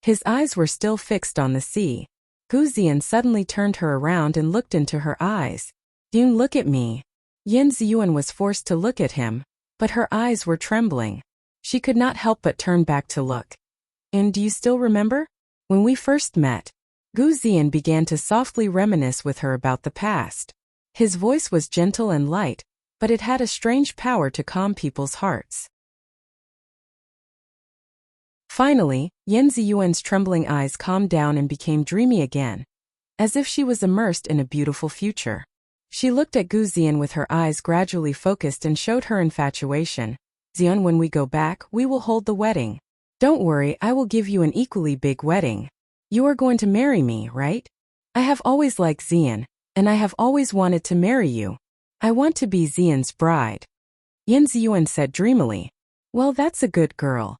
His eyes were still fixed on the sea. Gu Ziyan suddenly turned her around and looked into her eyes. "Yun, look at me." Yan Ziyun was forced to look at him, but her eyes were trembling. She could not help but turn back to look. "And do you still remember? When we first met?" Gu Ziyan began to softly reminisce with her about the past. His voice was gentle and light, but it had a strange power to calm people's hearts. Finally, Yan Ziyuan's trembling eyes calmed down and became dreamy again, as if she was immersed in a beautiful future. She looked at Gu Ziyan with her eyes gradually focused and showed her infatuation. "Ziyan, when we go back, we will hold the wedding. Don't worry, I will give you an equally big wedding. You are going to marry me, right? I have always liked Xian, and I have always wanted to marry you. I want to be Xian's bride. Yin Ziyuan said dreamily. Well, that's a good girl.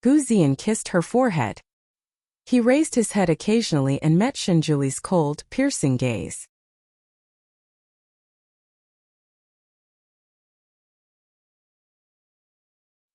Gu Xian kissed her forehead. He raised his head occasionally and met Shenjuli's cold, piercing gaze.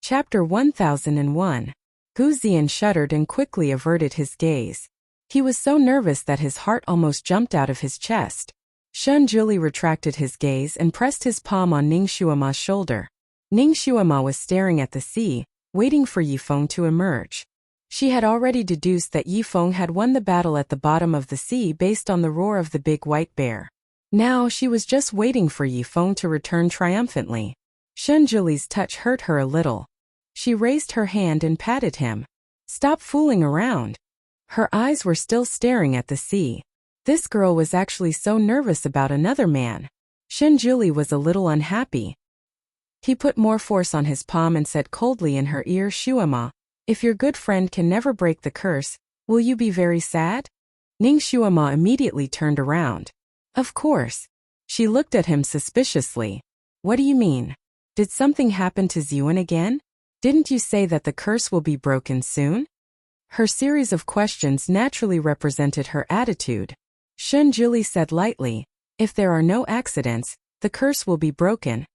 Chapter 1001. Gu Xian shuddered and quickly averted his gaze. He was so nervous that his heart almost jumped out of his chest. Shenjuli retracted his gaze and pressed his palm on Ning Shuama's shoulder. Ning Shuama was staring at the sea, waiting for Yifeng to emerge. She had already deduced that Yifeng had won the battle at the bottom of the sea based on the roar of the big white bear. Now she was just waiting for Yifeng to return triumphantly. Shenjuli's touch hurt her a little. She raised her hand and patted him. Stop fooling around. Her eyes were still staring at the sea. This girl was actually so nervous about another man. Shenjuli was a little unhappy. He put more force on his palm and said coldly in her ear, Shuama, if your good friend can never break the curse, will you be very sad? Ning Shuama immediately turned around. Of course. She looked at him suspiciously. What do you mean? Did something happen to Ziyuan again? Didn't you say that the curse will be broken soon? Her series of questions naturally represented her attitude. Shenjuli said lightly, if there are no accidents, the curse will be broken.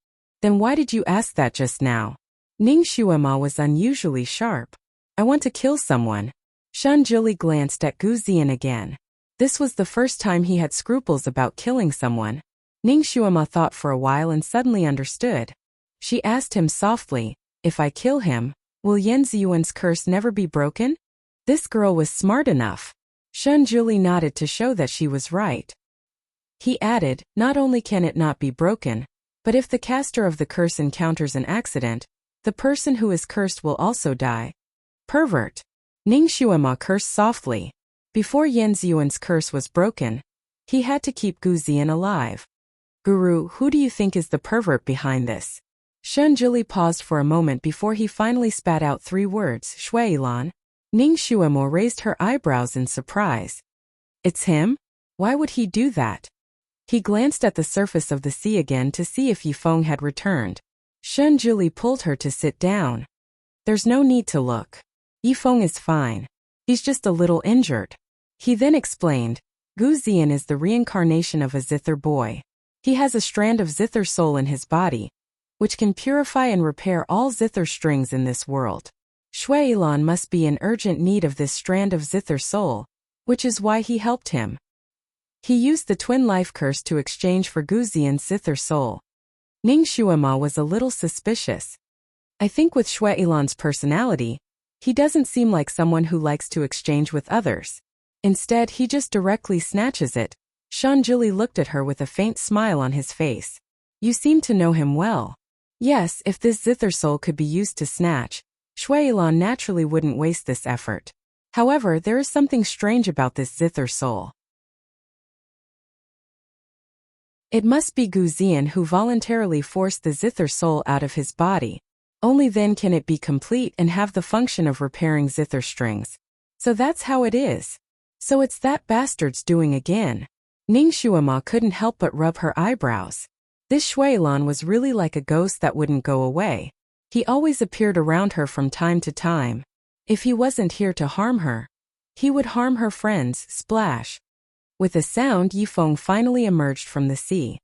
Then why did you ask that just now? Ning Shuama was unusually sharp. I want to kill someone. Shenjuli glanced at Gu Xian again. This was the first time he had scruples about killing someone. Ning Shuama thought for a while and suddenly understood. She asked him softly, if I kill him, will Yan Ziyuan's curse never be broken? This girl was smart enough. Shenjuli nodded to show that she was right. He added, not only can it not be broken, but if the caster of the curse encounters an accident, the person who is cursed will also die. Pervert. Ning Shuama cursed softly. Before Yan Ziyuan's curse was broken, he had to keep Gu Xian alive. Guru, who do you think is the pervert behind this? Shenjuli paused for a moment before he finally spat out 3 words, Shuailan. Ning Shuama raised her eyebrows in surprise. It's him? Why would he do that? He glanced at the surface of the sea again to see if Yifeng had returned. Shenjuli pulled her to sit down. There's no need to look. Yifeng is fine. He's just a little injured. He then explained, Gu Xian is the reincarnation of a zither boy. He has a strand of zither soul in his body, which can purify and repair all zither strings in this world. Shuailan must be in urgent need of this strand of zither soul, which is why he helped him. He used the twin life curse to exchange for Gu Xian's zither soul. Ning Shuama was a little suspicious. I think with Shuailan's personality, he doesn't seem like someone who likes to exchange with others. Instead, he just directly snatches it. Shenjuli looked at her with a faint smile on his face. You seem to know him well. Yes, if this zither soul could be used to snatch, Shuailan naturally wouldn't waste this effort. However, there is something strange about this zither soul. It must be Gu Xian who voluntarily forced the zither soul out of his body. Only then can it be complete and have the function of repairing zither strings. So that's how it is. So it's that bastard's doing again. Ning Shuama couldn't help but rub her eyebrows. This Shuailan was really like a ghost that wouldn't go away. He always appeared around her from time to time. If he wasn't here to harm her, he would harm her friends. Splash. With a sound, Yifeng finally emerged from the sea.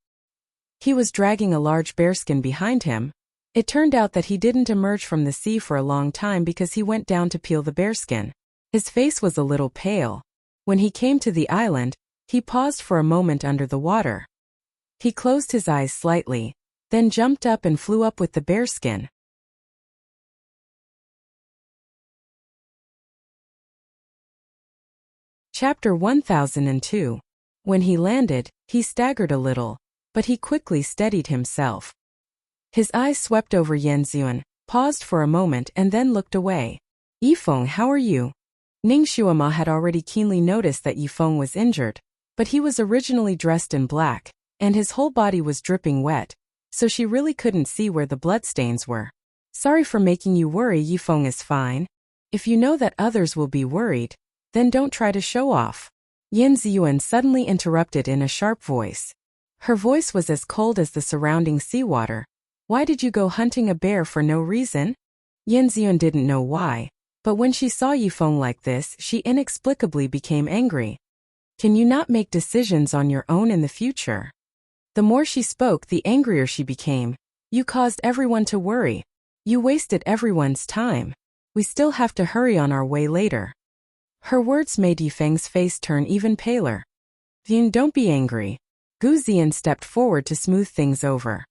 He was dragging a large bearskin behind him. It turned out that he didn't emerge from the sea for a long time because he went down to peel the bearskin. His face was a little pale. When he came to the island, he paused for a moment under the water. He closed his eyes slightly, then jumped up and flew up with the bearskin. Chapter 1002. When he landed, he staggered a little, but he quickly steadied himself. His eyes swept over Yan Ziyuan, paused for a moment and then looked away. Yifeng, how are you? Ning Shuama had already keenly noticed that Yifeng was injured, but he was originally dressed in black, and his whole body was dripping wet, so she really couldn't see where the bloodstains were. Sorry for making you worry, Yifeng is fine. If you know that others will be worried, then don't try to show off. Yin Ziyuan suddenly interrupted in a sharp voice. Her voice was as cold as the surrounding seawater. Why did you go hunting a bear for no reason? Yin Ziyuan didn't know why, but when she saw Yifeng like this, she inexplicably became angry. Can you not make decisions on your own in the future? The more she spoke, the angrier she became. You caused everyone to worry. You wasted everyone's time. We still have to hurry on our way later. Her words made Yifeng's face turn even paler. Yun, don't be angry. Gu Ziyan stepped forward to smooth things over.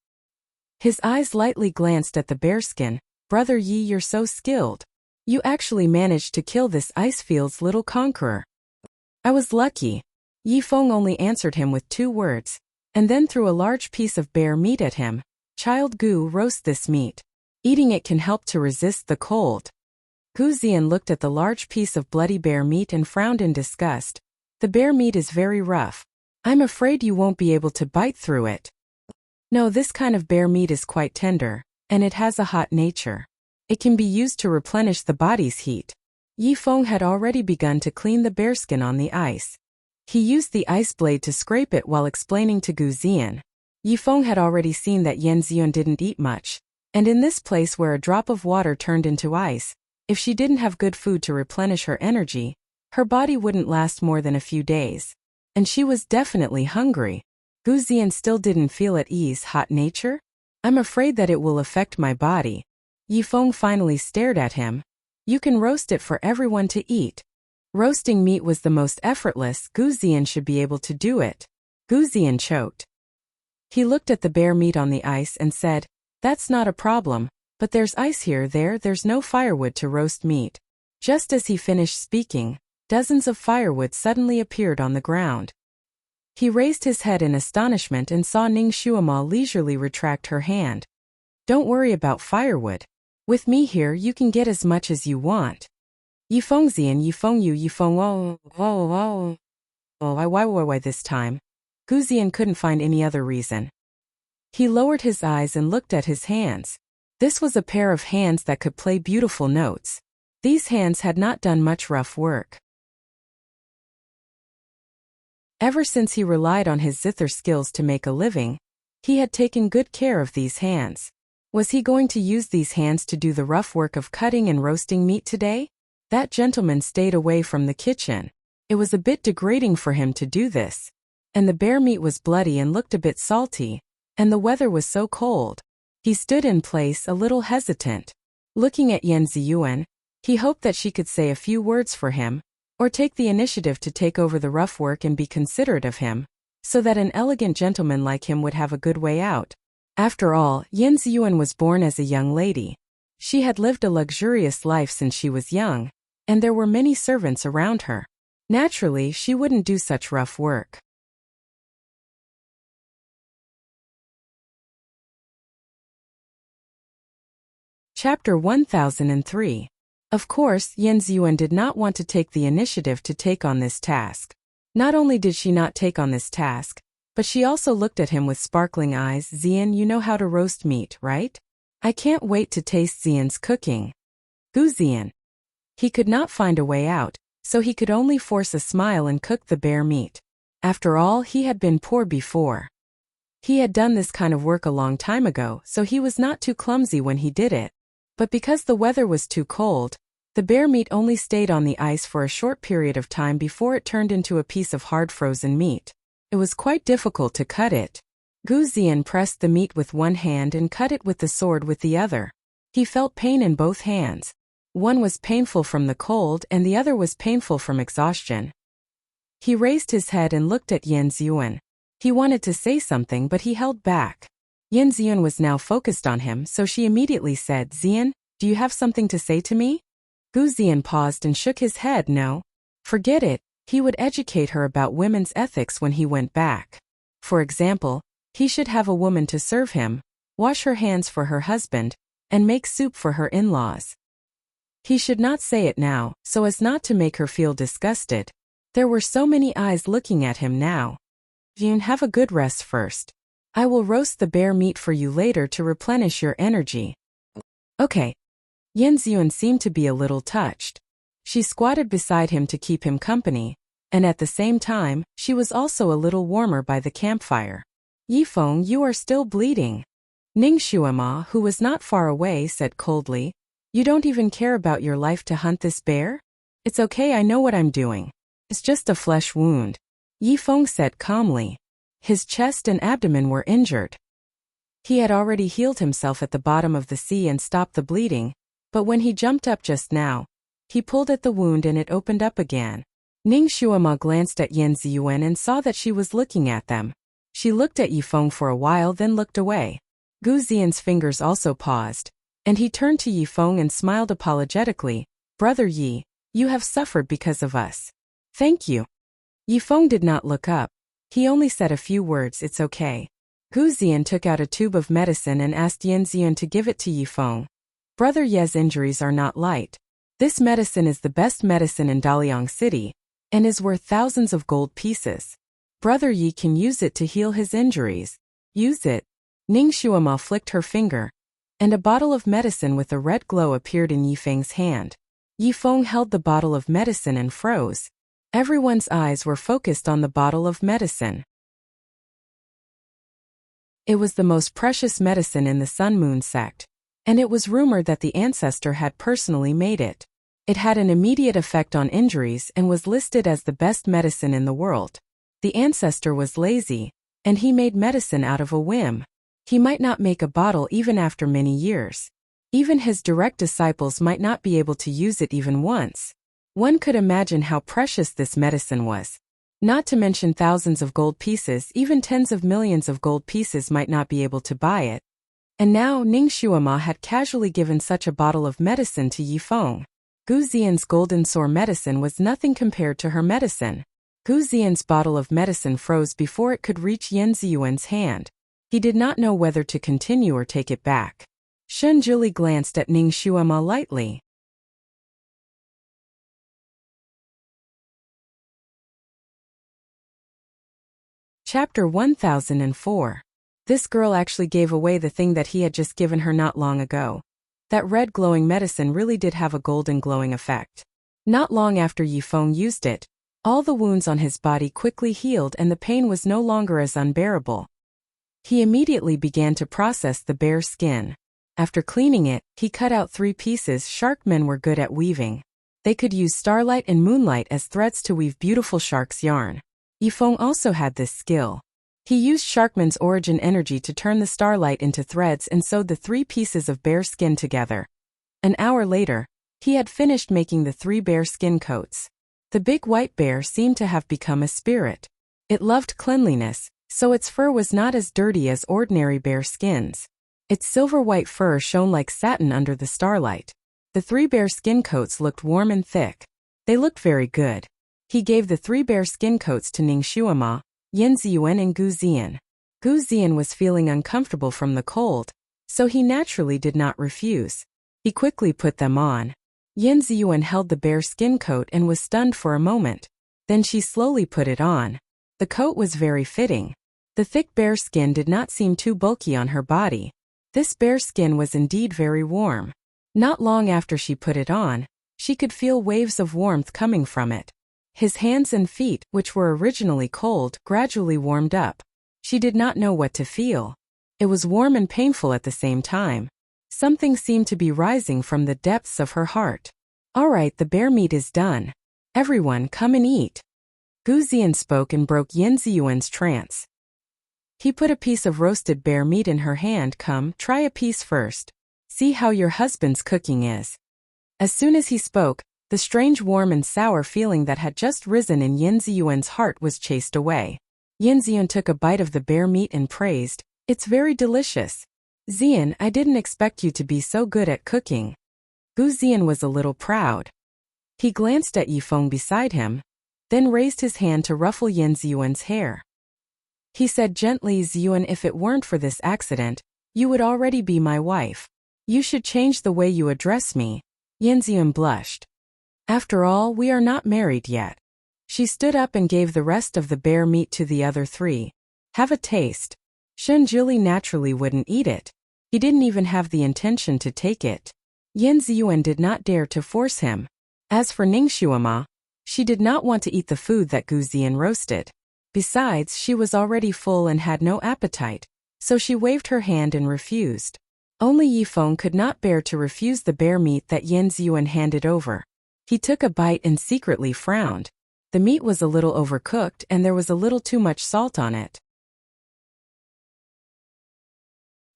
His eyes lightly glanced at the bearskin. Brother Yi, you're so skilled. You actually managed to kill this Icefield's little conqueror. I was lucky. Yifeng only answered him with 2 words, and then threw a large piece of bear meat at him. Child Gu, roast this meat. Eating it can help to resist the cold. Gu Ziyan looked at the large piece of bloody bear meat and frowned in disgust. The bear meat is very rough. I'm afraid you won't be able to bite through it. No, this kind of bear meat is quite tender, and it has a hot nature. It can be used to replenish the body's heat. Yifeng had already begun to clean the bearskin on the ice. He used the ice blade to scrape it while explaining to Gu Ziyan. Yifeng had already seen that Yin Ziyuan didn't eat much, and in this place where a drop of water turned into ice, if she didn't have good food to replenish her energy, her body wouldn't last more than a few days. And she was definitely hungry. Gu Ziyan still didn't feel at ease. Hot nature? I'm afraid that it will affect my body. Yifeng finally stared at him. You can roast it for everyone to eat. Roasting meat was the most effortless. Gu Ziyan should be able to do it. Gu Ziyan choked. He looked at the bear meat on the ice and said, that's not a problem, but there's ice here. There's no firewood to roast meat. Just as he finished speaking, dozens of firewood suddenly appeared on the ground. He raised his head in astonishment and saw Ning Shuama leisurely retract her hand. Don't worry about firewood. With me here you can get as much as you want. Yifeng Ziyan, Yifeng Yu, Yifeng why this time? Gu Ziyan couldn't find any other reason. He lowered his eyes and looked at his hands. This was a pair of hands that could play beautiful notes. These hands had not done much rough work. Ever since he relied on his zither skills to make a living, he had taken good care of these hands. Was he going to use these hands to do the rough work of cutting and roasting meat today? That gentleman stayed away from the kitchen. It was a bit degrading for him to do this. And the bear meat was bloody and looked a bit salty, and the weather was so cold. He stood in place, a little hesitant. Looking at Yin Ziyuan, he hoped that she could say a few words for him, or take the initiative to take over the rough work and be considerate of him, so that an elegant gentleman like him would have a good way out. After all, Yin Ziyuan was born as a young lady. She had lived a luxurious life since she was young, and there were many servants around her. Naturally, she wouldn't do such rough work. Chapter 1003. Of course, Yin Ziyuan did not want to take the initiative to take on this task. Not only did she not take on this task, but she also looked at him with sparkling eyes. Ziyan, you know how to roast meat, right? I can't wait to taste Ziyan's cooking. Gu Ziyan. He could not find a way out, so he could only force a smile and cook the bear meat. After all, he had been poor before. He had done this kind of work a long time ago, so he was not too clumsy when he did it. But because the weather was too cold, the bear meat only stayed on the ice for a short period of time before it turned into a piece of hard frozen meat. It was quite difficult to cut it. Gu Ziyan pressed the meat with one hand and cut it with the sword with the other. He felt pain in both hands. One was painful from the cold and the other was painful from exhaustion. He raised his head and looked at Yin Ziyuan. He wanted to say something but he held back. Yin Ziyuan was now focused on him, so she immediately said, Ziyan, do you have something to say to me? Gu Ziyan paused and shook his head. No. Forget it. He would educate her about women's ethics when he went back. For example, he should have a woman to serve him, wash her hands for her husband, and make soup for her in-laws. He should not say it now, so as not to make her feel disgusted. There were so many eyes looking at him now. Yun, have a good rest first. I will roast the bear meat for you later to replenish your energy. Okay. Yin Ziyuan seemed to be a little touched. She squatted beside him to keep him company, and at the same time, she was also a little warmer by the campfire. Yifeng, you are still bleeding. Ning Shuama, who was not far away, said coldly. You don't even care about your life to hunt this bear? It's okay, I know what I'm doing. It's just a flesh wound. Yifeng said calmly. His chest and abdomen were injured. He had already healed himself at the bottom of the sea and stopped the bleeding, but when he jumped up just now, he pulled at the wound and it opened up again. Ning Shuama glanced at Yin Ziyuan and saw that she was looking at them. She looked at Yifeng for a while then looked away. Gu Ziyan's fingers also paused, and he turned to Yifeng and smiled apologetically. Brother Yi, you have suffered because of us. Thank you. Yifeng did not look up. He only said a few words, it's okay. Gu Ziyan took out a tube of medicine and asked Yin Ziyuan to give it to Yifeng. Brother Ye's injuries are not light. This medicine is the best medicine in Daliang City, and is worth thousands of gold pieces. Brother Yi can use it to heal his injuries. Use it. Ning Shuama flicked her finger, and a bottle of medicine with a red glow appeared in Yifeng's hand. Yifeng held the bottle of medicine and froze. Everyone's eyes were focused on the bottle of medicine. It was the most precious medicine in the Sun Moon sect, and it was rumored that the ancestor had personally made it. It had an immediate effect on injuries and was listed as the best medicine in the world. The ancestor was lazy, and he made medicine out of a whim. He might not make a bottle even after many years. Even his direct disciples might not be able to use it even once. One could imagine how precious this medicine was. Not to mention thousands of gold pieces, even tens of millions of gold pieces might not be able to buy it. And now Ning Shuama had casually given such a bottle of medicine to Yifeng. Gu Ziyan's golden sore medicine was nothing compared to her medicine. Gu Ziyan's bottle of medicine froze before it could reach Yin Ziyuan's hand. He did not know whether to continue or take it back. Shun Juli glanced at Ning Shuama lightly. Chapter 1004. This girl actually gave away the thing that he had just given her not long ago. That red glowing medicine really did have a golden glowing effect. Not long after Yifeng used it, all the wounds on his body quickly healed and the pain was no longer as unbearable. He immediately began to process the bear skin. After cleaning it, he cut out 3 pieces. Sharkmen were good at weaving. They could use starlight and moonlight as threads to weave beautiful shark's yarn. Yifeng also had this skill. He used Sharkman's origin energy to turn the starlight into threads and sewed the 3 pieces of bear skin together. An hour later, he had finished making the 3 bear skin coats. The big white bear seemed to have become a spirit. It loved cleanliness, so its fur was not as dirty as ordinary bear skins. Its silver-white fur shone like satin under the starlight. The 3 bear skin coats looked warm and thick. They looked very good. He gave the 3 bear skin coats to Ning Shuama, Yin Ziyuan and Gu Ziyan. Gu Ziyan was feeling uncomfortable from the cold, so he naturally did not refuse. He quickly put them on. Yin Ziyuan held the bear skin coat and was stunned for a moment. Then she slowly put it on. The coat was very fitting. The thick bear skin did not seem too bulky on her body. This bear skin was indeed very warm. Not long after she put it on, she could feel waves of warmth coming from it. His hands and feet, which were originally cold, gradually warmed up. She did not know what to feel. It was warm and painful at the same time. Something seemed to be rising from the depths of her heart. All right, the bear meat is done. Everyone, come and eat. Gu Ziyan spoke and broke Yin Ziyuan's trance. He put a piece of roasted bear meat in her hand. Come, try a piece first. See how your husband's cooking is. As soon as he spoke, the strange warm and sour feeling that had just risen in Yin Ziyuan's heart was chased away. Yin Ziyuan took a bite of the bear meat and praised, "It's very delicious. Ziyan, I didn't expect you to be so good at cooking." Gu Ziyan was a little proud. He glanced at Yifeng beside him, then raised his hand to ruffle Yin Ziyuan's hair. He said gently, "Ziyuan, if it weren't for this accident, you would already be my wife. You should change the way you address me." Yin Ziyuan blushed. After all, we are not married yet. She stood up and gave the rest of the bear meat to the other 3. Have a taste. Shun Juli naturally wouldn't eat it. He didn't even have the intention to take it. Yin Ziyuan did not dare to force him. As for Ningxuama, she did not want to eat the food that Gu Ziyan roasted. Besides, she was already full and had no appetite, so she waved her hand and refused. Only Yifeng could not bear to refuse the bear meat that Yin Ziyuan handed over. He took a bite and secretly frowned. The meat was a little overcooked and there was a little too much salt on it.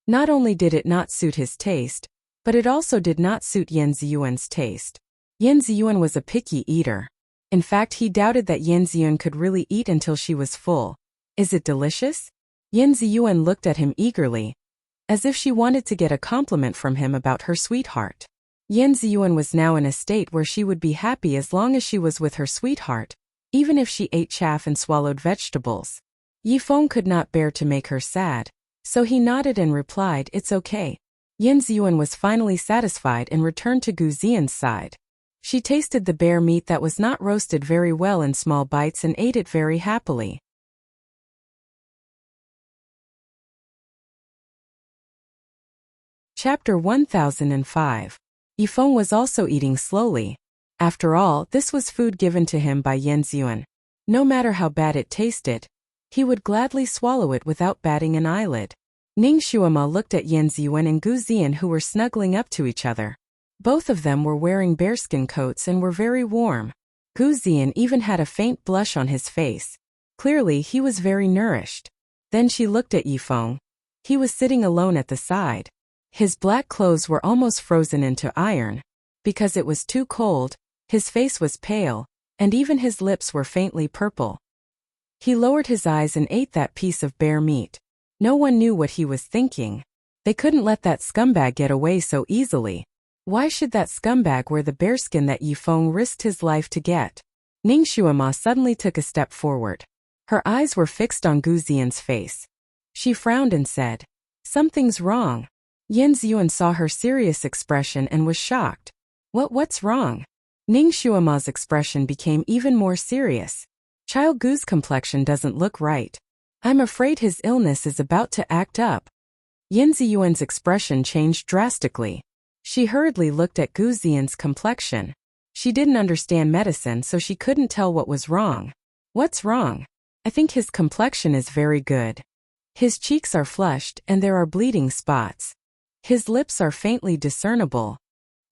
Not only did it not suit his taste, but it also did not suit Yin Ziyuan's taste. Yin Ziyuan was a picky eater. In fact, he doubted that Yin Ziyuan could really eat until she was full. Is it delicious? Yin Ziyuan looked at him eagerly, as if she wanted to get a compliment from him about her sweetheart. Yin Ziyuan was now in a state where she would be happy as long as she was with her sweetheart, even if she ate chaff and swallowed vegetables. Yifeng could not bear to make her sad, so he nodded and replied, "It's okay." Yin Ziyuan was finally satisfied and returned to Gu Ziyan's side. She tasted the bear meat that was not roasted very well in small bites and ate it very happily. Chapter 1005. Yifeng was also eating slowly. After all, this was food given to him by Yin Ziyuan. No matter how bad it tasted, he would gladly swallow it without batting an eyelid. Ningxuama looked at Yin Ziyuan and Gu Ziyan, who were snuggling up to each other. Both of them were wearing bearskin coats and were very warm. Gu Ziyan even had a faint blush on his face. Clearly, he was very nourished. Then she looked at Yifeng. He was sitting alone at the side. His black clothes were almost frozen into iron. Because it was too cold, his face was pale, and even his lips were faintly purple. He lowered his eyes and ate that piece of bear meat. No one knew what he was thinking. They couldn't let that scumbag get away so easily. Why should that scumbag wear the bearskin that Yifeng risked his life to get? Ningxuama suddenly took a step forward. Her eyes were fixed on Gu Ziyan's face. She frowned and said, "Something's wrong." Yin Ziyuan saw her serious expression and was shocked. What's wrong? Ningxuama's expression became even more serious. Child Gu's complexion doesn't look right. I'm afraid his illness is about to act up. Yin Ziyuan's expression changed drastically. She hurriedly looked at Gu Ziyan's complexion. She didn't understand medicine, so she couldn't tell what was wrong. What's wrong? I think his complexion is very good. His cheeks are flushed and there are bleeding spots. His lips are faintly discernible.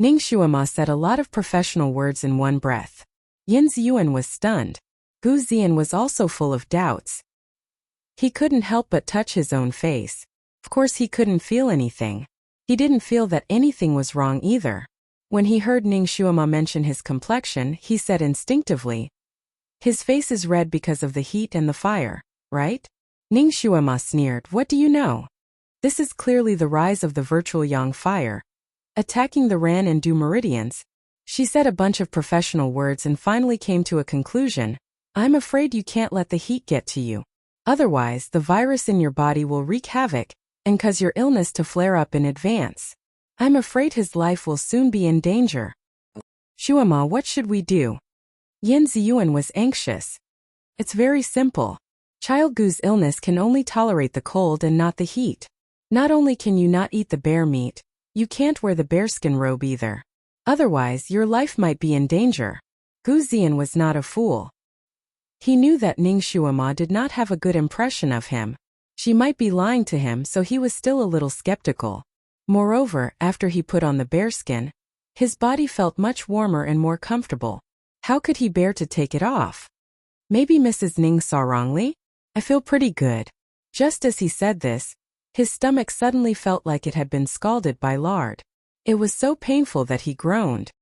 Ningxuama said a lot of professional words in one breath. Yin Ziyuan was stunned. Gu Ziyan was also full of doubts. He couldn't help but touch his own face. Of course he couldn't feel anything. He didn't feel that anything was wrong either. When he heard Ningxuama mention his complexion, he said instinctively, "His face is red because of the heat and the fire, right?" Ningxuama sneered, "What do you know? This is clearly the rise of the virtual yang fire, attacking the Ran and Du meridians." She said a bunch of professional words and finally came to a conclusion. "I'm afraid you can't let the heat get to you. Otherwise, the virus in your body will wreak havoc and cause your illness to flare up in advance. I'm afraid his life will soon be in danger." "Shuama, what should we do?" Yin Ziyuan was anxious. "It's very simple. Child Gu's illness can only tolerate the cold and not the heat. Not only can you not eat the bear meat, you can't wear the bearskin robe either. Otherwise, your life might be in danger." Gu Ziyan was not a fool. He knew that Ningxuama did not have a good impression of him. She might be lying to him, so he was still a little skeptical. Moreover, after he put on the bearskin, his body felt much warmer and more comfortable. How could he bear to take it off? Maybe Mrs. Ning saw wrongly? "I feel pretty good." Just as he said this, his stomach suddenly felt like it had been scalded by lard. It was so painful that he groaned.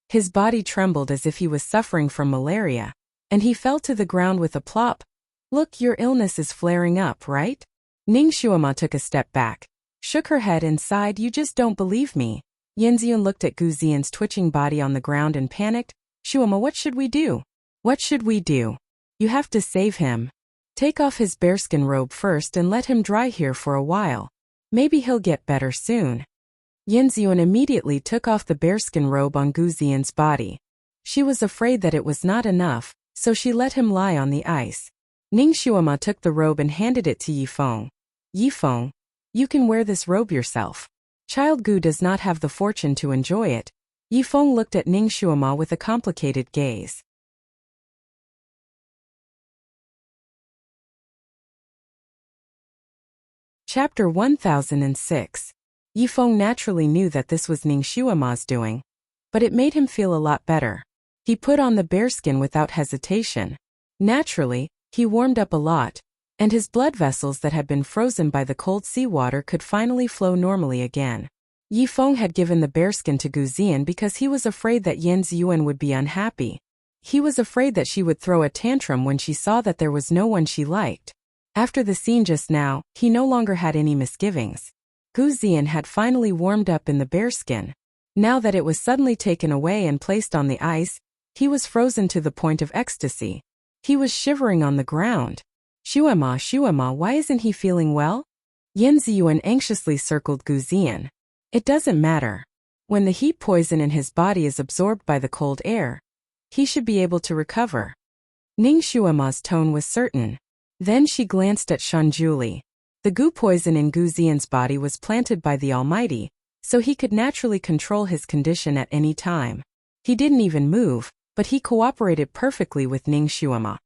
His body trembled as if he was suffering from malaria, and he fell to the ground with a plop. "Look, your illness is flaring up, right?" Ningxuama took a step back, shook her head and sighed, "You just don't believe me." Yin Ziyuan looked at Gu Ziyan's twitching body on the ground and panicked. "Shuama, what should we do?" "What should we do? You have to save him. Take off his bearskin robe first and let him dry here for a while. Maybe he'll get better soon." Yin Ziyuan immediately took off the bearskin robe on Gu Ziyan's body. She was afraid that it was not enough, so she let him lie on the ice. Ningxuama took the robe and handed it to Yifeng. "Yifeng, you can wear this robe yourself." Child Gu does not have the fortune to enjoy it. Yifeng looked at Ning Shuima with a complicated gaze. Chapter 1006. Yifeng naturally knew that this was Ning Shuima's doing, but it made him feel a lot better. He put on the bearskin without hesitation. Naturally, he warmed up a lot, and his blood vessels that had been frozen by the cold seawater could finally flow normally again. Yifeng had given the bearskin to Gu Ziyan because he was afraid that Yan Ziyuan would be unhappy. He was afraid that she would throw a tantrum when she saw that there was no one she liked. After the scene just now, he no longer had any misgivings. Gu Ziyan had finally warmed up in the bearskin. Now that it was suddenly taken away and placed on the ice, he was frozen to the point of ecstasy. He was shivering on the ground. Shuima, why isn't he feeling well? Yan Ziyuan anxiously circled Gu Ziyan. It doesn't matter. When the heat poison in his body is absorbed by the cold air, he should be able to recover. Ning Shuima's tone was certain. Then she glanced at Shanjuli. The gu poison in Gu Ziyan's body was planted by the Almighty, so he could naturally control his condition at any time. He didn't even move, but he cooperated perfectly with Ning Shuima.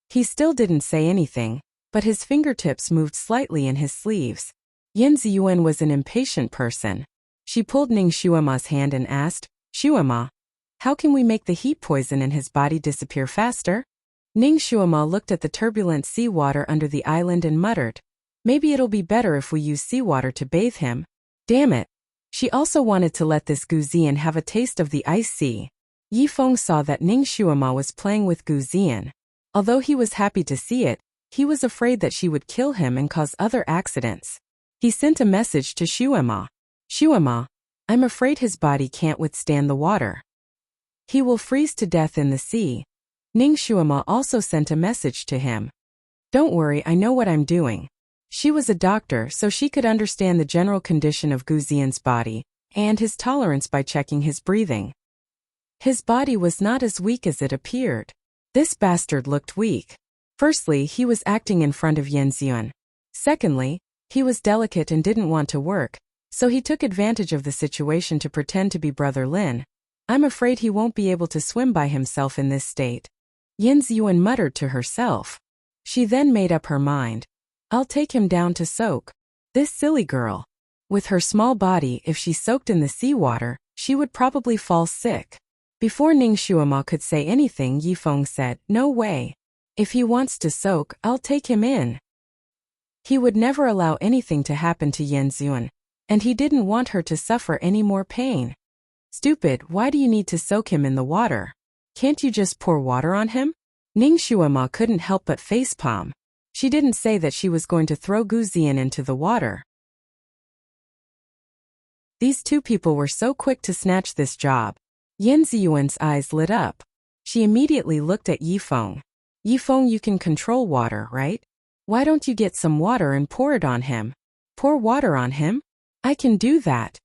He still didn't say anything, but his fingertips moved slightly in his sleeves. Yan Ziyuan was an impatient person. She pulled Ning Shuima's hand and asked, Shuima, how can we make the heat poison in his body disappear faster? Ning Shuima looked at the turbulent seawater under the island and muttered, maybe it'll be better if we use seawater to bathe him. Damn it. She also wanted to let this Gu Ziyan have a taste of the ice sea. Yifeng saw that Ning Shuima was playing with Gu Ziyan. Although he was happy to see it, he was afraid that she would kill him and cause other accidents. He sent a message to Shuima. Shuima, I'm afraid his body can't withstand the water. He will freeze to death in the sea. Ning Shuima also sent a message to him. Don't worry, I know what I'm doing. She was a doctor, so she could understand the general condition of Gu Ziyan's body, and his tolerance by checking his breathing. His body was not as weak as it appeared. This bastard looked weak. Firstly, he was acting in front of Yan Ziyuan. Secondly, he was delicate and didn't want to work, so he took advantage of the situation to pretend to be Brother Lin. I'm afraid he won't be able to swim by himself in this state. Yan Ziyuan muttered to herself. She then made up her mind. I'll take him down to soak. This silly girl. With her small body, if she soaked in the seawater, she would probably fall sick. Before Ning Shuima could say anything, Yifeng said, no way. If he wants to soak, I'll take him in. He would never allow anything to happen to Yan Ziyuan, and he didn't want her to suffer any more pain. Stupid, why do you need to soak him in the water? Can't you just pour water on him? Ning Shuima couldn't help but facepalm. She didn't say that she was going to throw Gu Ziyan into the water. These two people were so quick to snatch this job. Yan Ziyuan's eyes lit up. She immediately looked at Yifeng. Yifeng, you can control water, right? Why don't you get some water and pour it on him? Pour water on him? I can do that.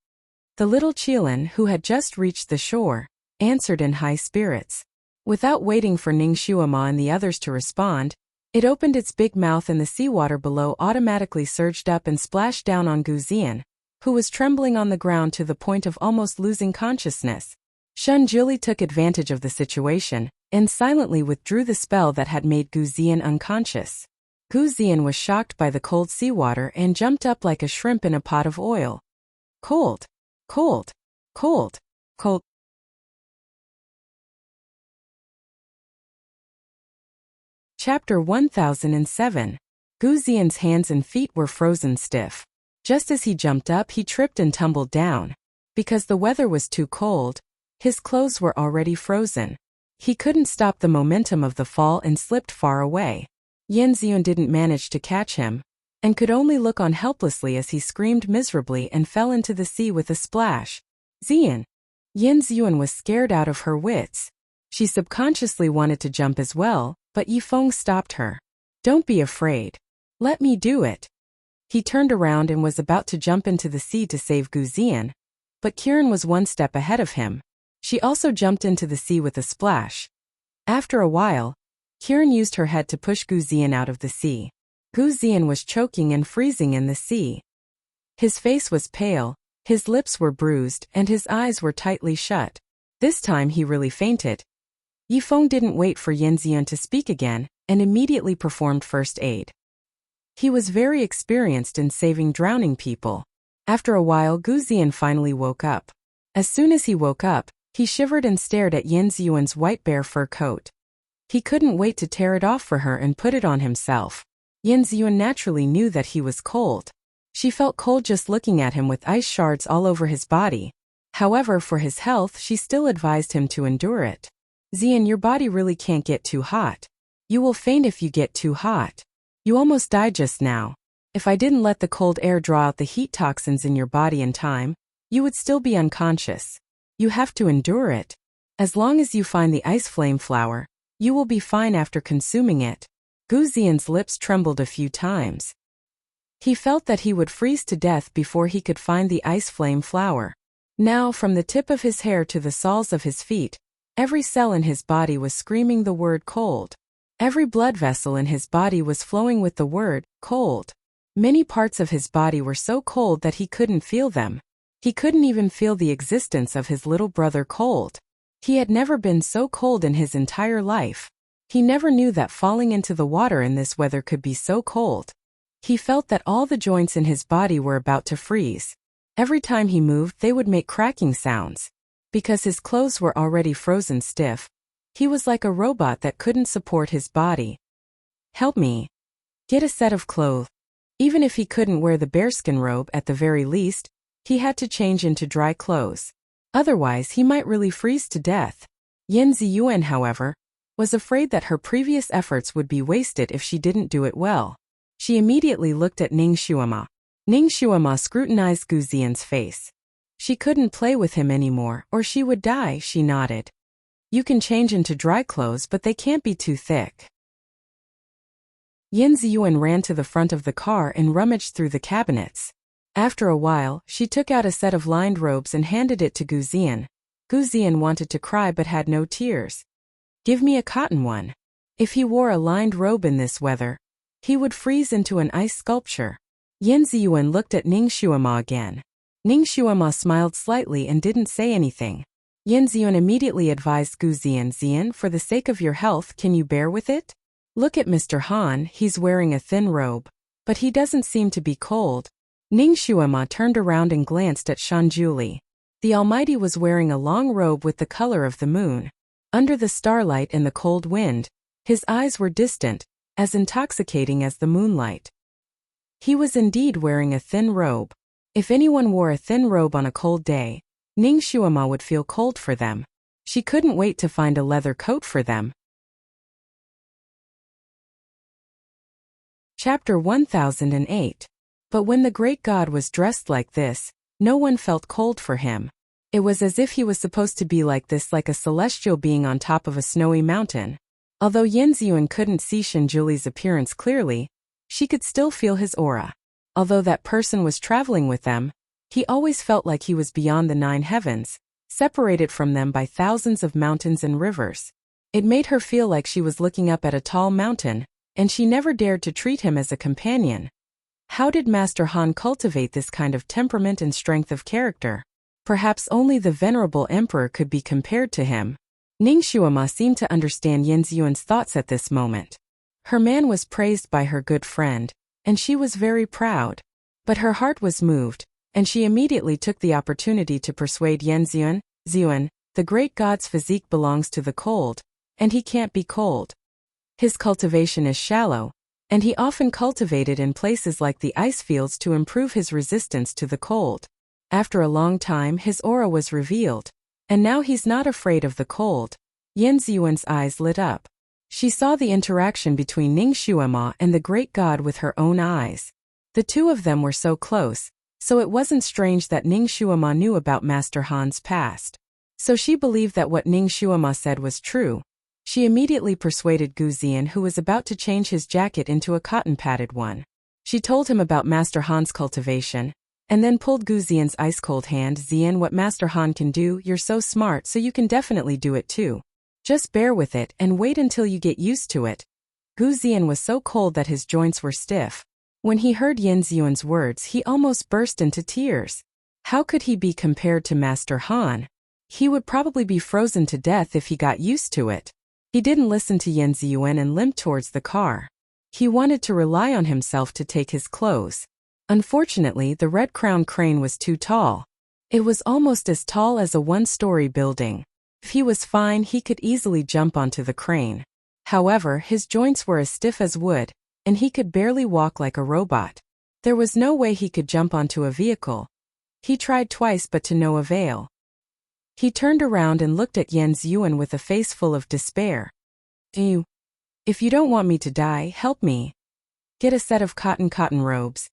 The little Qilin, who had just reached the shore, answered in high spirits. Without waiting for Ning Shuima and the others to respond, it opened its big mouth and the seawater below automatically surged up and splashed down on Gu Ziyan, who was trembling on the ground to the point of almost losing consciousness. Shanjuli took advantage of the situation, and silently withdrew the spell that had made Gu Ziyan unconscious. Gu Ziyan was shocked by the cold seawater and jumped up like a shrimp in a pot of oil. Cold. Cold. Cold. Cold. Chapter 1007. Gu Ziyan's hands and feet were frozen stiff. Just as he jumped up, he tripped and tumbled down. Because the weather was too cold, his clothes were already frozen. He couldn't stop the momentum of the fall and slipped far away. Yan Ziyuan didn't manage to catch him, and could only look on helplessly as he screamed miserably and fell into the sea with a splash. Ziyan! Yan Ziyuan was scared out of her wits. She subconsciously wanted to jump as well, but Yifeng stopped her. Don't be afraid. Let me do it. He turned around and was about to jump into the sea to save Gu Ziyan, but Kiran was one step ahead of him. She also jumped into the sea with a splash. After a while, Kiran used her head to push Gu Ziyan out of the sea. Gu Ziyan was choking and freezing in the sea. His face was pale, His lips were bruised and his eyes were tightly shut. This time he really fainted. Yifeng didn't wait for Yanziyun to speak again and immediately performed first aid. He was very experienced in saving drowning people. After a while, Guzian finally woke up. As soon as he woke up, he shivered and stared at Yanziyun's white bear fur coat. He couldn't wait to tear it off for her and put it on himself. Yanziyun naturally knew that he was cold. She felt cold just looking at him with ice shards all over his body. However, for his health, she still advised him to endure it. Zian, your body really can't get too hot. You will faint if you get too hot. You almost died just now. If I didn't let the cold air draw out the heat toxins in your body in time, you would still be unconscious. You have to endure it. As long as you find the ice flame flower, you will be fine after consuming it. Guzian's lips trembled a few times. He felt that he would freeze to death before he could find the ice flame flower. Now, from the tip of his hair to the soles of his feet, every cell in his body was screaming the word cold. Every blood vessel in his body was flowing with the word cold. Many parts of his body were so cold that he couldn't feel them. He couldn't even feel the existence of his little brother cold. He had never been so cold in his entire life. He never knew that falling into the water in this weather could be so cold. He felt that all the joints in his body were about to freeze. Every time he moved, they would make cracking sounds. Because his clothes were already frozen stiff, he was like a robot that couldn't support his body. Help me. Get a set of clothes. Even if he couldn't wear the bearskin robe at the very least, he had to change into dry clothes. Otherwise, he might really freeze to death. Yanziyun, however, was afraid that her previous efforts would be wasted if she didn't do it well. She immediately looked at Ningxuama. Ningxuama scrutinized Guzian's face. She couldn't play with him anymore, or she would die, she nodded. You can change into dry clothes, but they can't be too thick. Yanziyun ran to the front of the car and rummaged through the cabinets. After a while, she took out a set of lined robes and handed it to Guzian. Guzian wanted to cry but had no tears. Give me a cotton one. If he wore a lined robe in this weather, he would freeze into an ice sculpture. Yanziyun looked at Ningxuama again. Ningxuama smiled slightly and didn't say anything. Yanziyun immediately advised Guzian, Zian, for the sake of your health, can you bear with it? Look at Mr. Han, he's wearing a thin robe. But he doesn't seem to be cold. Ningxuama turned around and glanced at Shanjuli. The Almighty was wearing a long robe with the color of the moon. Under the starlight and the cold wind, his eyes were distant, as intoxicating as the moonlight. He was indeed wearing a thin robe. If anyone wore a thin robe on a cold day, Ningxuama would feel cold for them. She couldn't wait to find a leather coat for them. Chapter 1008. But when the great god was dressed like this, no one felt cold for him. It was as if he was supposed to be like this, like a celestial being on top of a snowy mountain. Although Yanziyun couldn't see Shanjuli's appearance clearly, she could still feel his aura. Although that person was traveling with them, he always felt like he was beyond the 9 heavens, separated from them by thousands of mountains and rivers. It made her feel like she was looking up at a tall mountain, and she never dared to treat him as a companion. How did Master Han cultivate this kind of temperament and strength of character? Perhaps only the venerable emperor could be compared to him. Ningxuama seemed to understand Yanziyun's thoughts at this moment. Her man was praised by her good friend, and she was very proud. But her heart was moved, and she immediately took the opportunity to persuade Yanziyun, Ziyun, the great god's physique belongs to the cold, and he can't be cold. His cultivation is shallow, and he often cultivated in places like the ice fields to improve his resistance to the cold. After a long time his aura was revealed, and now he's not afraid of the cold. Yanziyun's eyes lit up. She saw the interaction between Ningxuama and the great god with her own eyes. The two of them were so close, so it wasn't strange that Ningxuama knew about Master Han's past. So she believed that what Ningxuama said was true. She immediately persuaded Guzian, who was about to change his jacket into a cotton-padded one. She told him about Master Han's cultivation, and then pulled Guzian's ice-cold hand. Zian, what Master Han can do, you're so smart, so you can definitely do it too. Just bear with it and wait until you get used to it. Guzian was so cold that his joints were stiff. When he heard Yanziyun's words, he almost burst into tears. How could he be compared to Master Han? He would probably be frozen to death if he got used to it. He didn't listen to Yan Ziyuan and limped towards the car. He wanted to rely on himself to take his clothes. Unfortunately, the Red Crown crane was too tall. It was almost as tall as a one-story building. If he was fine, he could easily jump onto the crane. However, his joints were as stiff as wood, and he could barely walk like a robot. There was no way he could jump onto a vehicle. He tried twice but to no avail. He turned around and looked at Yan Ziyuan with a face full of despair. If you don't want me to die, help me. Get a set of cotton robes.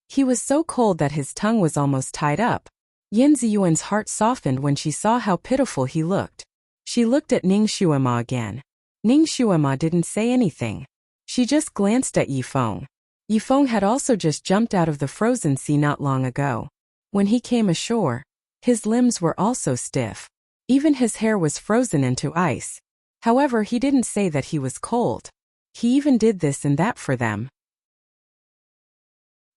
He was so cold that his tongue was almost tied up. Yan Ziyuan's heart softened when she saw how pitiful he looked. She looked at Ning Shuima again. Ning Shuima didn't say anything. She just glanced at Yifeng. Yifeng had also just jumped out of the frozen sea not long ago. When he came ashore, his limbs were also stiff. Even his hair was frozen into ice. However, he didn't say that he was cold. He even did this and that for them.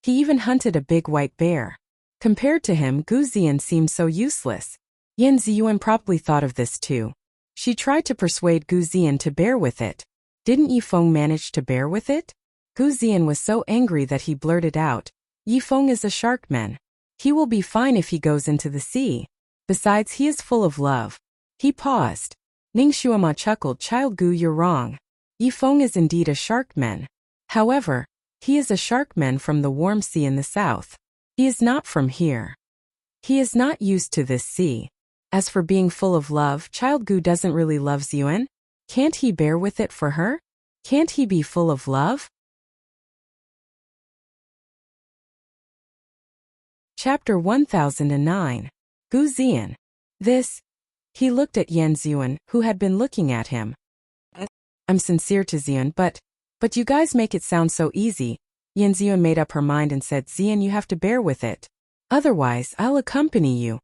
He even hunted a big white bear. Compared to him, Gu Ziyan seemed so useless. Yan Ziyuan probably thought of this too. She tried to persuade Gu Ziyan to bear with it. Didn't Yifeng manage to bear with it? Gu Ziyan was so angry that he blurted out, Yifeng is a sharkman. He will be fine if he goes into the sea. Besides, he is full of love. He paused. Ning Shuima chuckled, Child Gu, you're wrong. Yifeng is indeed a sharkman. However, he is a sharkman from the warm sea in the south. He is not from here. He is not used to this sea. As for being full of love, Child Gu doesn't really love Ziyuan. Can't he bear with it for her? Can't he be full of love? Chapter 1009. Gu Ziyan. This. He looked at Yan Ziyuan, who had been looking at him. I'm sincere to Ziyuan, but you guys make it sound so easy. Yan Ziyuan made up her mind and said, Ziyuan, you have to bear with it. Otherwise, I'll accompany you.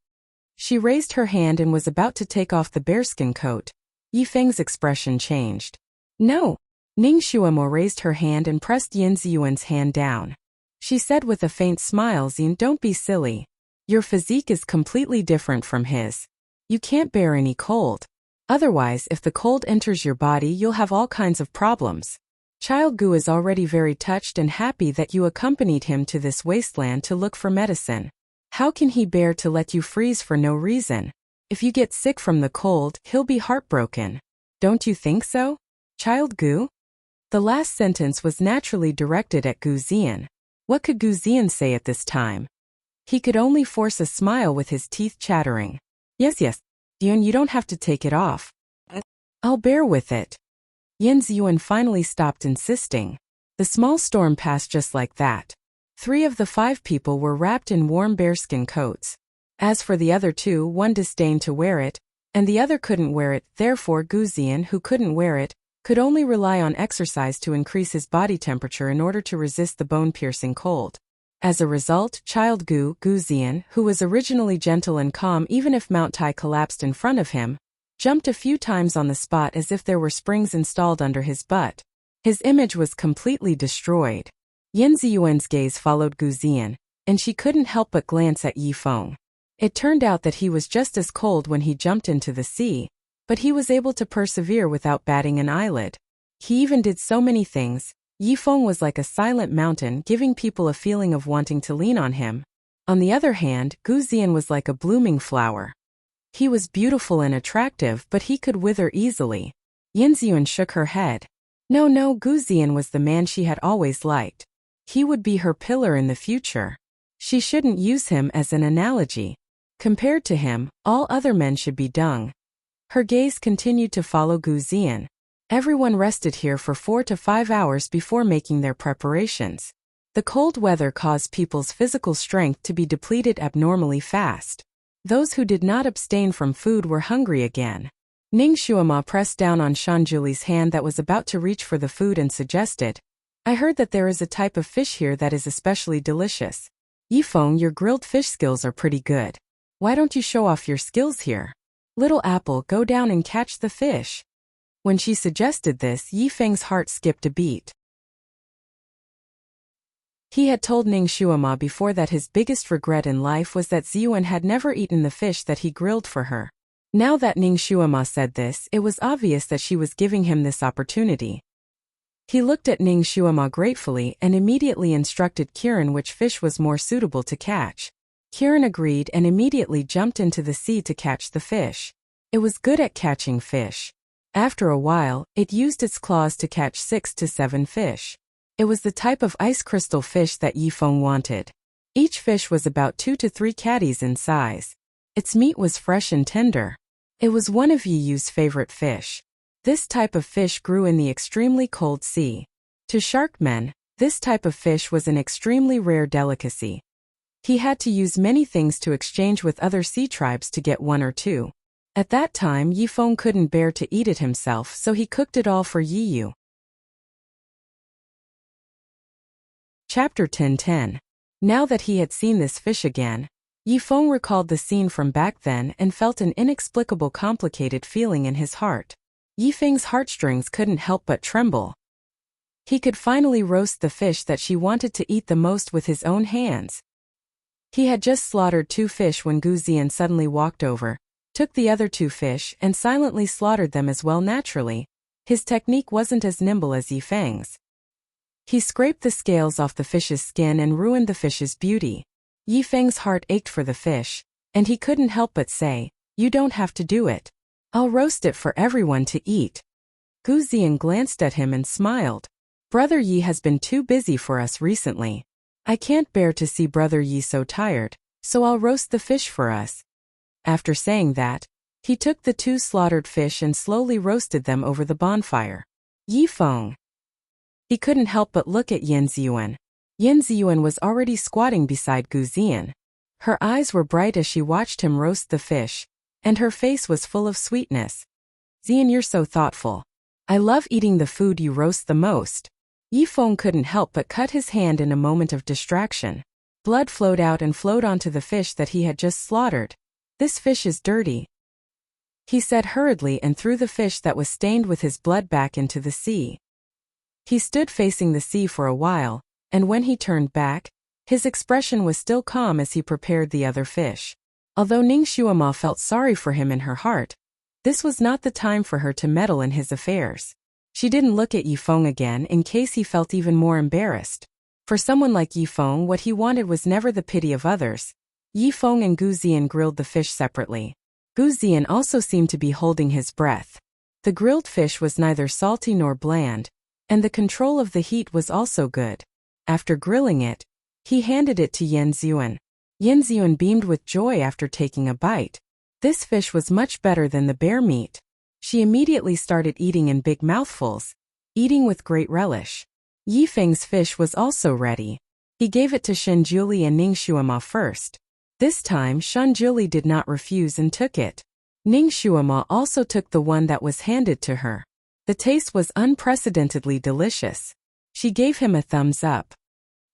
She raised her hand and was about to take off the bearskin coat. Yifeng's expression changed. No. Ning Shuima raised her hand and pressed Yan Ziyuan's hand down. She said with a faint smile, Ziyuan, don't be silly. Your physique is completely different from his. You can't bear any cold. Otherwise, if the cold enters your body, you'll have all kinds of problems. Child Gu is already very touched and happy that you accompanied him to this wasteland to look for medicine. How can he bear to let you freeze for no reason? If you get sick from the cold, he'll be heartbroken. Don't you think so, Child Gu? The last sentence was naturally directed at Gu Ziyan. What could Gu Ziyan say at this time? He could only force a smile with his teeth chattering. Yes, Ziyuan, you don't have to take it off. I'll bear with it. Yan Ziyuan finally stopped insisting. The small storm passed just like that. 3 of the 5 people were wrapped in warm bearskin coats. As for the other 2, one disdained to wear it, and the other couldn't wear it, therefore Gu Ziyan, who couldn't wear it, could only rely on exercise to increase his body temperature in order to resist the bone-piercing cold. As a result, Child Gu Ziyan, who was originally gentle and calm even if Mount Tai collapsed in front of him, jumped a few times on the spot as if there were springs installed under his butt. His image was completely destroyed. Yan Ziyuan's gaze followed Gu Ziyan, and she couldn't help but glance at Yifeng. It turned out that he was just as cold when he jumped into the sea, but he was able to persevere without batting an eyelid. He even did so many things. Yifeng was like a silent mountain, giving people a feeling of wanting to lean on him. On the other hand, Gu Ziyan was like a blooming flower. He was beautiful and attractive, but he could wither easily. Yan Ziyuan shook her head. No, Gu Ziyan was the man she had always liked. He would be her pillar in the future. She shouldn't use him as an analogy. Compared to him, all other men should be dung. Her gaze continued to follow Gu Ziyan. Everyone rested here for 4 to 5 hours before making their preparations. The cold weather caused people's physical strength to be depleted abnormally fast. Those who did not abstain from food were hungry again. Ning Shuima pressed down on Shanjuli's hand that was about to reach for the food and suggested, I heard that there is a type of fish here that is especially delicious. Yifeng, your grilled fish skills are pretty good. Why don't you show off your skills here? Little Apple, go down and catch the fish. When she suggested this, Yifeng's heart skipped a beat. He had told Ning Shuama before that his biggest regret in life was that Ziyuan had never eaten the fish that he grilled for her. Now that Ning Shuama said this, it was obvious that she was giving him this opportunity. He looked at Ning Shuama gratefully and immediately instructed Kiran which fish was more suitable to catch. Kiran agreed and immediately jumped into the sea to catch the fish. It was good at catching fish. After a while, it used its claws to catch 6 to 7 fish. It was the type of ice crystal fish that Yifeng wanted. Each fish was about 2 to 3 caddies in size. Its meat was fresh and tender. It was one of Yiyu's favorite fish. This type of fish grew in the extremely cold sea. To sharkmen, this type of fish was an extremely rare delicacy. He had to use many things to exchange with other sea tribes to get 1 or 2. At that time, Yifeng couldn't bear to eat it himself, so he cooked it all for Yiyu. Chapter 10:10. Now that he had seen this fish again, Yifeng recalled the scene from back then and felt an inexplicable complicated feeling in his heart. Yifeng's heartstrings couldn't help but tremble. He could finally roast the fish that she wanted to eat the most with his own hands. He had just slaughtered 2 fish when Gu Ziyan suddenly walked over, took the other 2 fish and silently slaughtered them as well. Naturally, his technique wasn't as nimble as Yifeng's. He scraped the scales off the fish's skin and ruined the fish's beauty. Yifeng's heart ached for the fish, and he couldn't help but say, "You don't have to do it. I'll roast it for everyone to eat." Gu Ziyan glanced at him and smiled. "Brother Yi has been too busy for us recently. I can't bear to see Brother Yi so tired, so I'll roast the fish for us." After saying that, he took the 2 slaughtered fish and slowly roasted them over the bonfire. Yifeng. He couldn't help but look at Yin Ziyuan. Yin Ziyuan was already squatting beside Gu Ziyan. Her eyes were bright as she watched him roast the fish, and her face was full of sweetness. "Ziyan, you're so thoughtful. I love eating the food you roast the most." Yifeng couldn't help but cut his hand in a moment of distraction. Blood flowed out and flowed onto the fish that he had just slaughtered. "This fish is dirty," he said hurriedly and threw the fish that was stained with his blood back into the sea. He stood facing the sea for a while, and when he turned back, his expression was still calm as he prepared the other fish. Although Ning Shuama felt sorry for him in her heart, this was not the time for her to meddle in his affairs. She didn't look at Yifeng again in case he felt even more embarrassed. For someone like Yifeng, what he wanted was never the pity of others. Yifeng and Gu Ziyan grilled the fish separately. Gu Ziyan also seemed to be holding his breath. The grilled fish was neither salty nor bland, and the control of the heat was also good. After grilling it, he handed it to Yin Ziyuan. Yin Ziyuan beamed with joy after taking a bite. This fish was much better than the bear meat. She immediately started eating in big mouthfuls, eating with great relish. Yifeng's fish was also ready. He gave it to Shen Juli and Ning Shuama first. This time Shen Juli did not refuse and took it. Ning Shuama also took the one that was handed to her. The taste was unprecedentedly delicious. She gave him a thumbs up.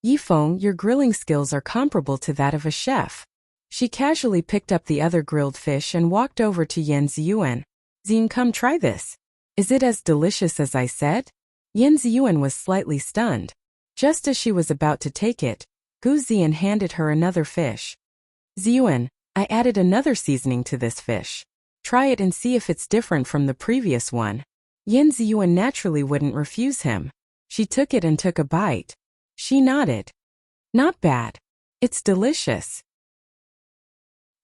"Yifeng, your grilling skills are comparable to that of a chef." She casually picked up the other grilled fish and walked over to Yin Ziyuan. "Ziyan, come try this. Is it as delicious as I said?" Yin Ziyuan was slightly stunned. Just as she was about to take it, Gu Ziyan handed her another fish. "Ziyuan, I added another seasoning to this fish. Try it and see if it's different from the previous one." Yin Ziyuan naturally wouldn't refuse him. She took it and took a bite. She nodded. "Not bad. It's delicious."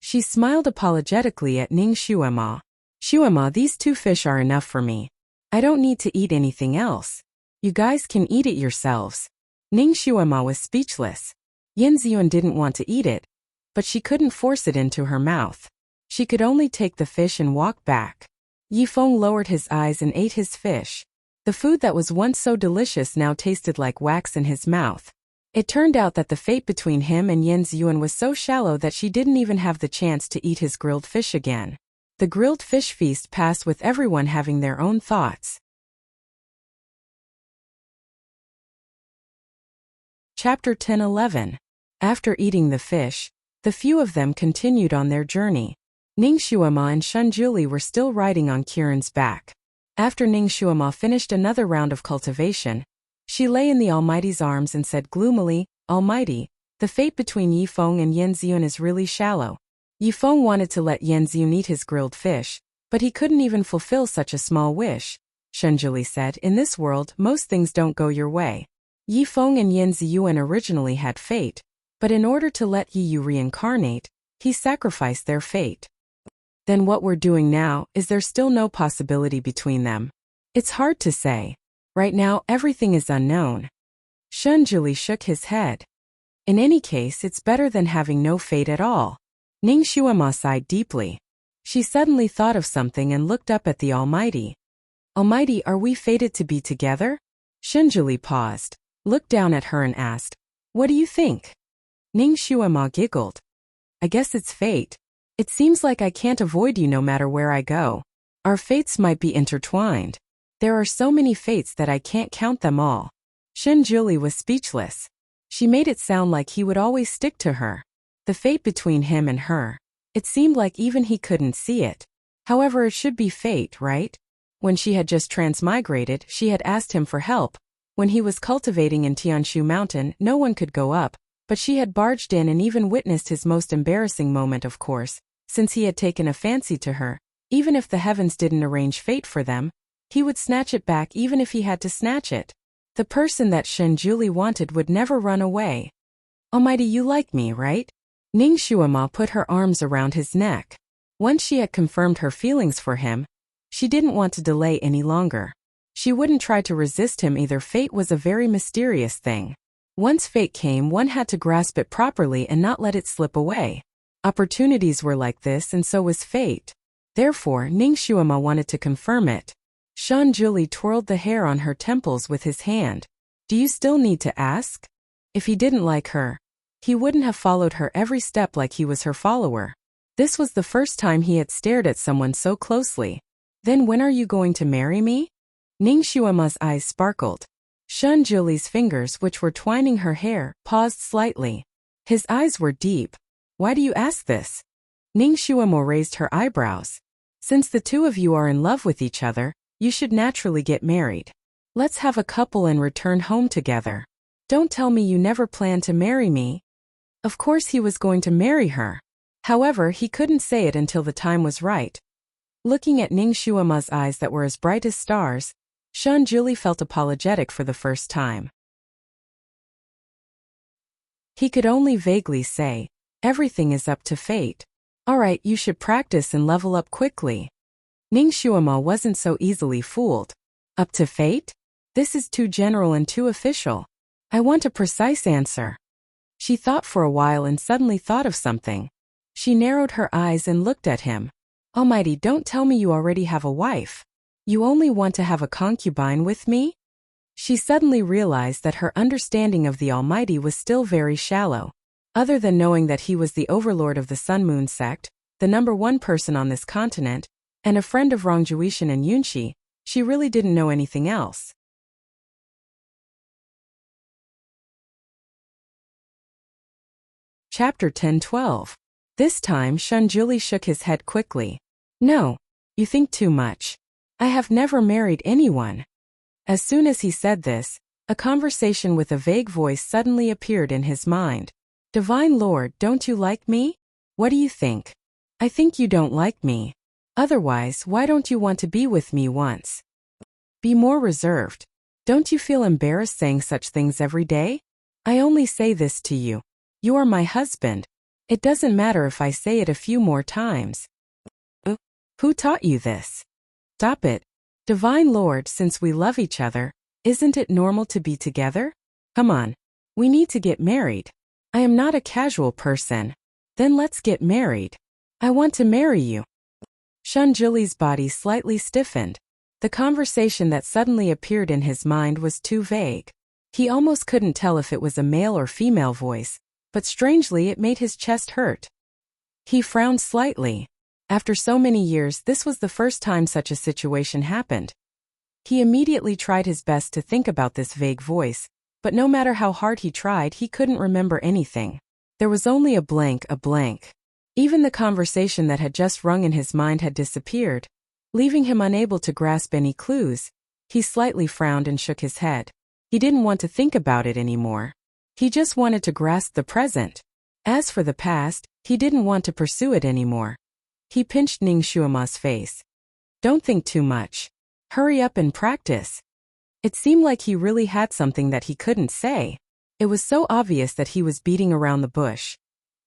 She smiled apologetically at Ning Shuama. "Shuama, these 2 fish are enough for me. I don't need to eat anything else. You guys can eat it yourselves." Ning Shuama was speechless. Yin Ziyuan didn't want to eat it, but she couldn't force it into her mouth. She could only take the fish and walk back. Yifeng lowered his eyes and ate his fish. The food that was once so delicious now tasted like wax in his mouth. It turned out that the fate between him and Yin Ziyuan was so shallow that she didn't even have the chance to eat his grilled fish again. The grilled fish feast passed with everyone having their own thoughts. Chapter 10:11. After eating the fish, the few of them continued on their journey. Ning Shuama and Shen Juli were still riding on Kiran's back. After Ning Shuama finished another round of cultivation, she lay in the Almighty's arms and said gloomily, Almighty, the fate between Yifeng and Yan Ziyun is really shallow. Yifeng wanted to let Yan Ziyun eat his grilled fish, but he couldn't even fulfill such a small wish. Shenzhuli said, in this world, most things don't go your way. Yifeng and Yan Ziyun originally had fate, but in order to let Yi Yu reincarnate, he sacrificed their fate. Then what we're doing now, is there still no possibility between them? It's hard to say. Right now, everything is unknown. Shenzhuli shook his head. In any case, it's better than having no fate at all. Ning Xuema sighed deeply. She suddenly thought of something and looked up at the Almighty. Almighty, are we fated to be together? Shenzhuli paused, looked down at her and asked, what do you think? Ning Xuema giggled. I guess it's fate. It seems like I can't avoid you no matter where I go. Our fates might be intertwined. There are so many fates that I can't count them all. Shenzhuli was speechless. She made it sound like he would always stick to her. The fate between him and her. It seemed like even he couldn't see it. However, it should be fate, right? When she had just transmigrated, she had asked him for help. When he was cultivating in Tianshu Mountain, no one could go up, but she had barged in and even witnessed his most embarrassing moment, of course, since he had taken a fancy to her. Even if the heavens didn't arrange fate for them, he would snatch it back even if he had to snatch it. The person that Shenzhuli wanted would never run away. Almighty, you like me, right? Ning Xuema put her arms around his neck. Once she had confirmed her feelings for him, she didn't want to delay any longer. She wouldn't try to resist him either. Fate was a very mysterious thing. Once fate came, one had to grasp it properly and not let it slip away. Opportunities were like this, and so was fate. Therefore, Ning Xuema wanted to confirm it. Shenzhuli twirled the hair on her temples with his hand. Do you still need to ask? If he didn't like her, he wouldn't have followed her every step like he was her follower. This was the first time he had stared at someone so closely. Then when are you going to marry me? Ning Xuema's eyes sparkled. Shenzhuli's fingers, which were twining her hair, paused slightly. His eyes were deep. Why do you ask this? Ning Xuema raised her eyebrows. Since the two of you are in love with each other, you should naturally get married. Let's have a couple and return home together. Don't tell me you never planned to marry me. Of course he was going to marry her. However, he couldn't say it until the time was right. Looking at Ning Xuema's eyes that were as bright as stars, Shenzhuli felt apologetic for the first time. He could only vaguely say, everything is up to fate. Alright, you should practice and level up quickly. Ning Xuema wasn't so easily fooled. Up to fate? This is too general and too official. I want a precise answer. She thought for a while and suddenly thought of something. She narrowed her eyes and looked at him. Almighty, don't tell me you already have a wife. You only want to have a concubine with me? She suddenly realized that her understanding of the Almighty was still very shallow. Other than knowing that he was the overlord of the Sun Moon sect, the #1 person on this continent, and a friend of Rongjuishan and Yunxi, she really didn't know anything else. Chapter 10-12. This time Shenzhuli shook his head quickly. No, you think too much. I have never married anyone. As soon as he said this, a conversation with a vague voice suddenly appeared in his mind. Divine Lord, don't you like me? What do you think? I think you don't like me. Otherwise, why don't you want to be with me once? Be more reserved. Don't you feel embarrassed saying such things every day? I only say this to you. You are my husband. It doesn't matter if I say it a few more times. Who taught you this? Stop it. Divine Lord, since we love each other, isn't it normal to be together? Come on. We need to get married. I am not a casual person. Then let's get married. I want to marry you. Shenzhuli's body slightly stiffened. The conversation that suddenly appeared in his mind was too vague. He almost couldn't tell if it was a male or female voice, but strangely it made his chest hurt. He frowned slightly. After so many years, this was the first time such a situation happened. He immediately tried his best to think about this vague voice, but no matter how hard he tried, he couldn't remember anything. There was only a blank. Even the conversation that had just rung in his mind had disappeared, leaving him unable to grasp any clues. He slightly frowned and shook his head. He didn't want to think about it anymore. He just wanted to grasp the present. As for the past, he didn't want to pursue it anymore. He pinched Ning Xuema's face. Don't think too much. Hurry up and practice. It seemed like he really had something that he couldn't say. It was so obvious that he was beating around the bush.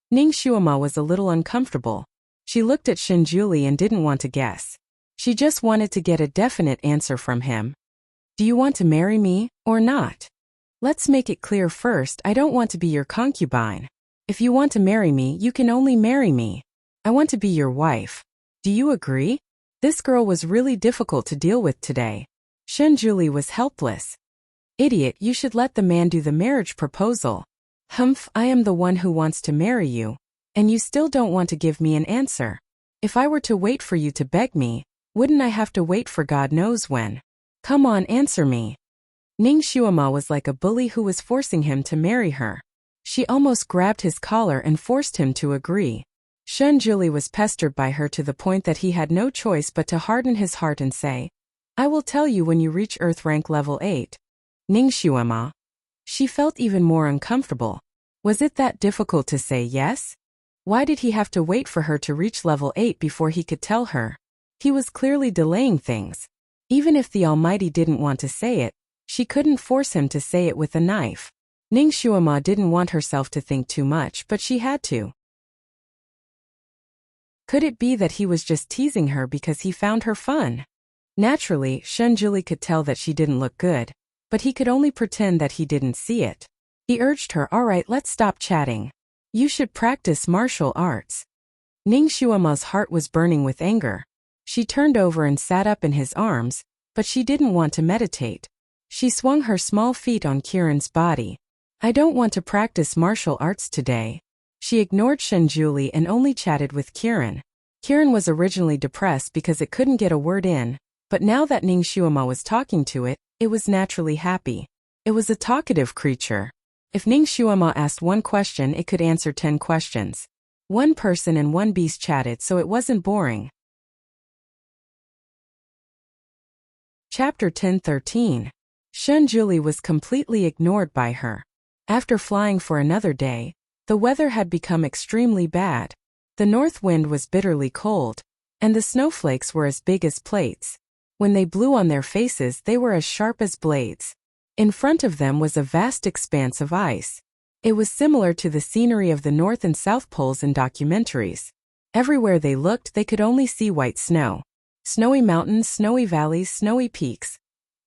Ning Xuema was a little uncomfortable. She looked at Shinjuli and didn't want to guess. She just wanted to get a definite answer from him. Do you want to marry me, or not? Let's make it clear first, I don't want to be your concubine. If you want to marry me, you can only marry me. I want to be your wife. Do you agree? This girl was really difficult to deal with today. Shinjuli was helpless. Idiot, you should let the man do the marriage proposal. Humph, I am the one who wants to marry you. And you still don't want to give me an answer. If I were to wait for you to beg me, wouldn't I have to wait for God knows when? Come on, answer me. Ning Xuema was like a bully who was forcing him to marry her. She almost grabbed his collar and forced him to agree. Shinjuli was pestered by her to the point that he had no choice but to harden his heart and say, I will tell you when you reach Earth rank level 8. Ning Xuema. She felt even more uncomfortable. Was it that difficult to say yes? Why did he have to wait for her to reach level 8 before he could tell her? He was clearly delaying things. Even if the Almighty didn't want to say it, she couldn't force him to say it with a knife. Ning Xuema didn't want herself to think too much, but she had to. Could it be that he was just teasing her because he found her fun? Naturally, Shinjuli could tell that she didn't look good, but he could only pretend that he didn't see it. He urged her, all right, let's stop chatting. You should practice martial arts. Ning Xuema's heart was burning with anger. She turned over and sat up in his arms, but she didn't want to meditate. She swung her small feet on Kiran's body. I don't want to practice martial arts today. She ignored Shinjuli and only chatted with Kiran. Kiran was originally depressed because it couldn't get a word in, but now that Ning Xuema was talking to it, it was naturally happy. It was a talkative creature. If Ning Xuema asked one question, it could answer 10 questions. One person and one beast chatted, so it wasn't boring. Chapter 10:13. Shinjuli was completely ignored by her. After flying for another day, the weather had become extremely bad. The north wind was bitterly cold, and the snowflakes were as big as plates. When they blew on their faces, they were as sharp as blades. In front of them was a vast expanse of ice. It was similar to the scenery of the North and South Poles in documentaries. Everywhere they looked, they could only see white snow. Snowy mountains, snowy valleys, snowy peaks.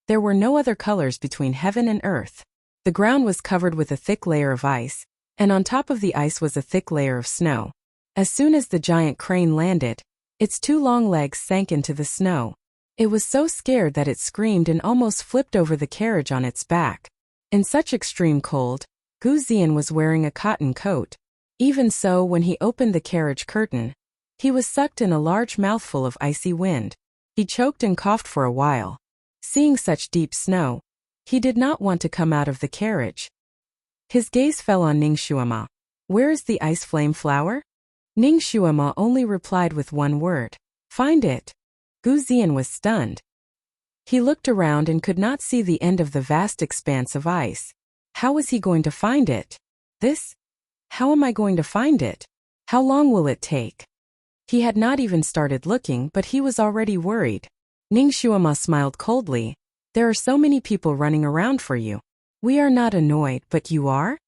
There were no other colors between heaven and earth. The ground was covered with a thick layer of ice, and on top of the ice was a thick layer of snow. As soon as the giant crane landed, its 2 long legs sank into the snow. It was so scared that it screamed and almost flipped over the carriage on its back. In such extreme cold, Gu Zian was wearing a cotton coat. Even so, when he opened the carriage curtain, he was sucked in a large mouthful of icy wind. He choked and coughed for a while. Seeing such deep snow, he did not want to come out of the carriage. His gaze fell on Ning Xuema. Where is the ice flame flower? Ning Xuema only replied with one word. Find it. Gu Zian was stunned. He looked around and could not see the end of the vast expanse of ice. How was he going to find it? How am I going to find it? How long will it take? He had not even started looking, but he was already worried. Ning Xuema smiled coldly. There are so many people running around for you. We are not annoyed, but you are?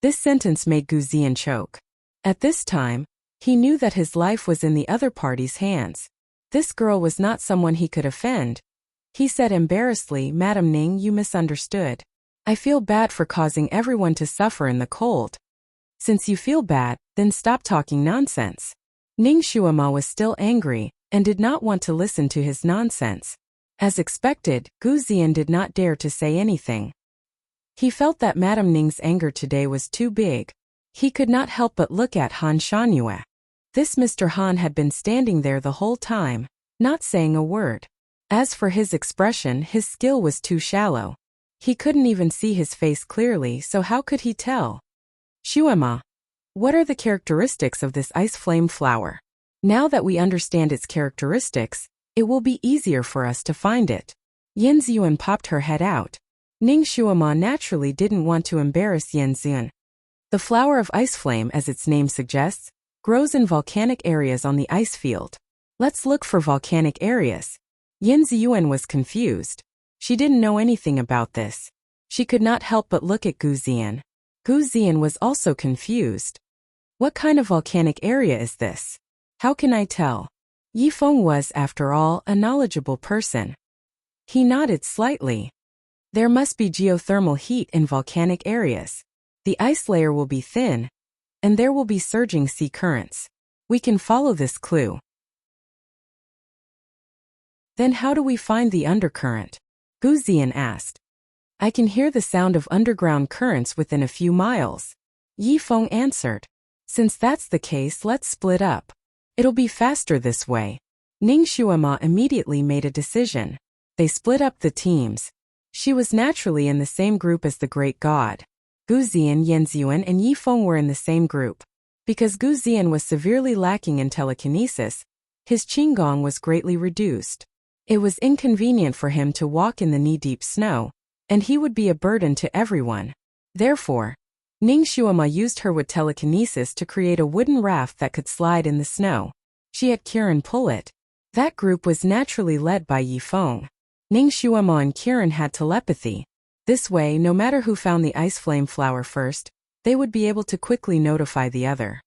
This sentence made Gu Zian choke. At this time, he knew that his life was in the other party's hands. This girl was not someone he could offend. He said embarrassedly, Madam Ning, you misunderstood. I feel bad for causing everyone to suffer in the cold. Since you feel bad, then stop talking nonsense. Ning Xuema was still angry, and did not want to listen to his nonsense. As expected, Gu Zian did not dare to say anything. He felt that Madame Ning's anger today was too big. He could not help but look at Han Shangyue. This Mr. Han had been standing there the whole time, not saying a word. As for his expression, his skill was too shallow. He couldn't even see his face clearly, so how could he tell? Xuema. What are the characteristics of this ice flame flower? Now that we understand its characteristics, it will be easier for us to find it. Yin Ziyuan popped her head out. Ning Shuama naturally didn't want to embarrass Yan Ziun. The flower of ice flame, as its name suggests, grows in volcanic areas on the ice field. Let's look for volcanic areas. Yin Ziyuan was confused. She didn't know anything about this. She could not help but look at Gu Zian. Gu Zian was also confused. What kind of volcanic area is this? How can I tell? Yi Feng was, after all, a knowledgeable person. He nodded slightly. There must be geothermal heat in volcanic areas. The ice layer will be thin, and there will be surging sea currents. We can follow this clue. Then how do we find the undercurrent? Gu Zian asked. I can hear the sound of underground currents within a few miles. Yi Feng answered. Since that's the case, let's split up. It'll be faster this way. Ning Shuama immediately made a decision. They split up the teams. She was naturally in the same group as the great god. Gu Zian, Yan Ziyuan, and Yi Feng were in the same group. Because Gu Zian was severely lacking in telekinesis, his qigong was greatly reduced. It was inconvenient for him to walk in the knee-deep snow, and he would be a burden to everyone. Therefore, Ning Shuama used her with telekinesis to create a wooden raft that could slide in the snow. She had Kiran pull it. That group was naturally led by Yi Feng. Ning Shuama and Kiran had telepathy. This way, no matter who found the ice flame flower first, they would be able to quickly notify the other.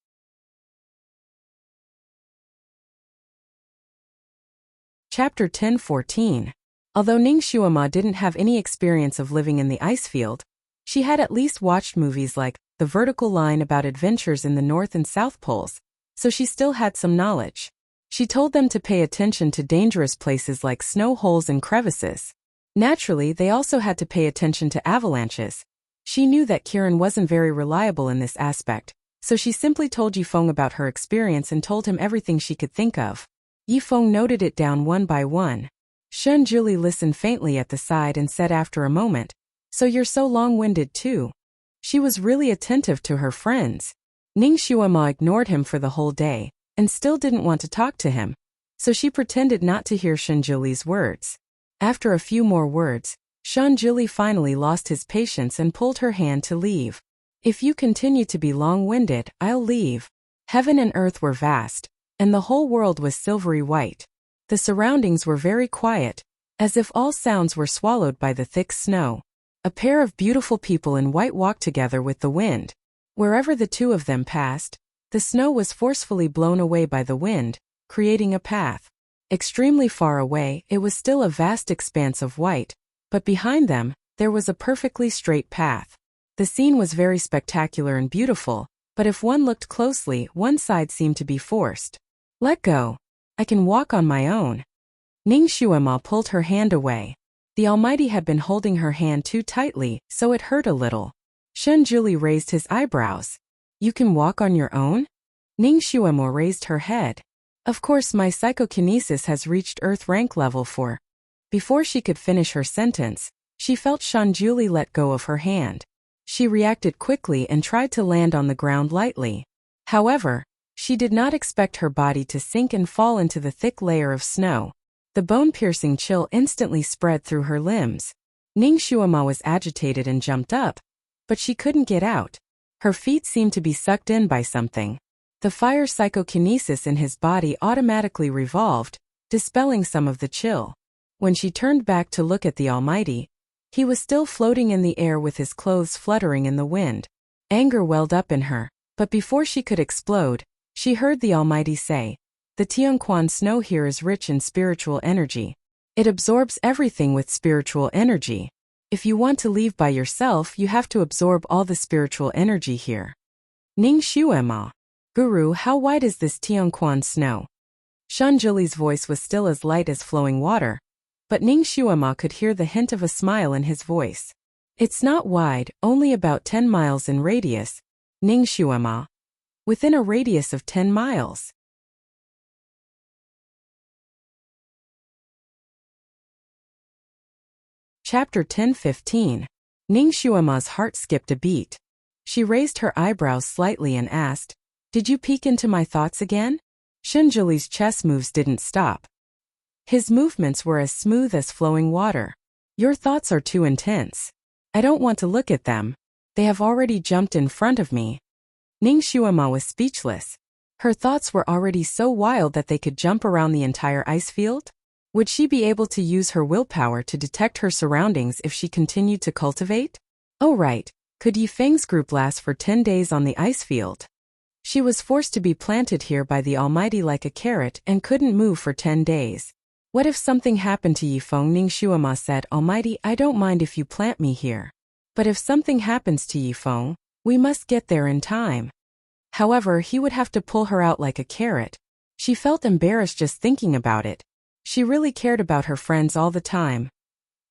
Chapter 10:14. Although Ning Shuama didn't have any experience of living in the ice field, she had at least watched movies like The Vertical Line about adventures in the North and South Poles, so she still had some knowledge. She told them to pay attention to dangerous places like snow holes and crevices. Naturally, they also had to pay attention to avalanches. She knew that Kiran wasn't very reliable in this aspect, so she simply told Yi Feng about her experience and told him everything she could think of. Yi Feng noted it down one by one. Shun Juli listened faintly at the side and said after a moment, "So you're so long-winded too." She was really attentive to her friends. Ning Shuama ignored him for the whole day, and still didn't want to talk to him, so she pretended not to hear Shun Juli's words. After a few more words, Shun Juli finally lost his patience and pulled her hand to leave. "If you continue to be long-winded, I'll leave." Heaven and earth were vast, and the whole world was silvery white. The surroundings were very quiet, as if all sounds were swallowed by the thick snow. A pair of beautiful people in white walked together with the wind. Wherever the two of them passed, the snow was forcefully blown away by the wind, creating a path. Extremely far away, it was still a vast expanse of white, but behind them, there was a perfectly straight path. The scene was very spectacular and beautiful, but if one looked closely, one side seemed to be forced. "Let go. I can walk on my own." Ning Shuama pulled her hand away. The Almighty had been holding her hand too tightly, so it hurt a little. Shun Juli raised his eyebrows. "You can walk on your own?" Ning Shuama raised her head. "Of course, my psychokinesis has reached Earth rank level 4. Before she could finish her sentence, she felt Shun Juli let go of her hand. She reacted quickly and tried to land on the ground lightly. However, she did not expect her body to sink and fall into the thick layer of snow. The bone-piercing chill instantly spread through her limbs. Ning Shuama was agitated and jumped up, but she couldn't get out. Her feet seemed to be sucked in by something. The fire psychokinesis in his body automatically revolved, dispelling some of the chill. When she turned back to look at the Almighty, he was still floating in the air with his clothes fluttering in the wind. Anger welled up in her, but before she could explode, she heard the Almighty say, "The Tianquan snow here is rich in spiritual energy. It absorbs everything with spiritual energy. If you want to leave by yourself, you have to absorb all the spiritual energy here." Ning Shuema. "Guru, how wide is this Tianquan snow?" Shun Juli's voice was still as light as flowing water, but Ning Shuema could hear the hint of a smile in his voice. "It's not wide, only about 10 miles in radius." Ning Shuema. "Within a radius of 10 miles. Chapter 10:15. Ning Shuema's heart skipped a beat. She raised her eyebrows slightly and asked, "Did you peek into my thoughts again?" Shunjuli's chess moves didn't stop. His movements were as smooth as flowing water. "Your thoughts are too intense. I don't want to look at them. They have already jumped in front of me. Ning Xuema was speechless. Her thoughts were already so wild that they could jump around the entire ice field? Would she be able to use her willpower to detect her surroundings if she continued to cultivate? Oh right, could Yifeng's group last for 10 days on the ice field? She was forced to be planted here by the Almighty like a carrot and couldn't move for 10 days. What if something happened to Yifeng? Ning Xuema said, Almighty, I don't mind if you plant me here. But if something happens to Yifeng, we must get there in time. However, he would have to pull her out like a carrot. She felt embarrassed just thinking about it. She really cared about her friends all the time.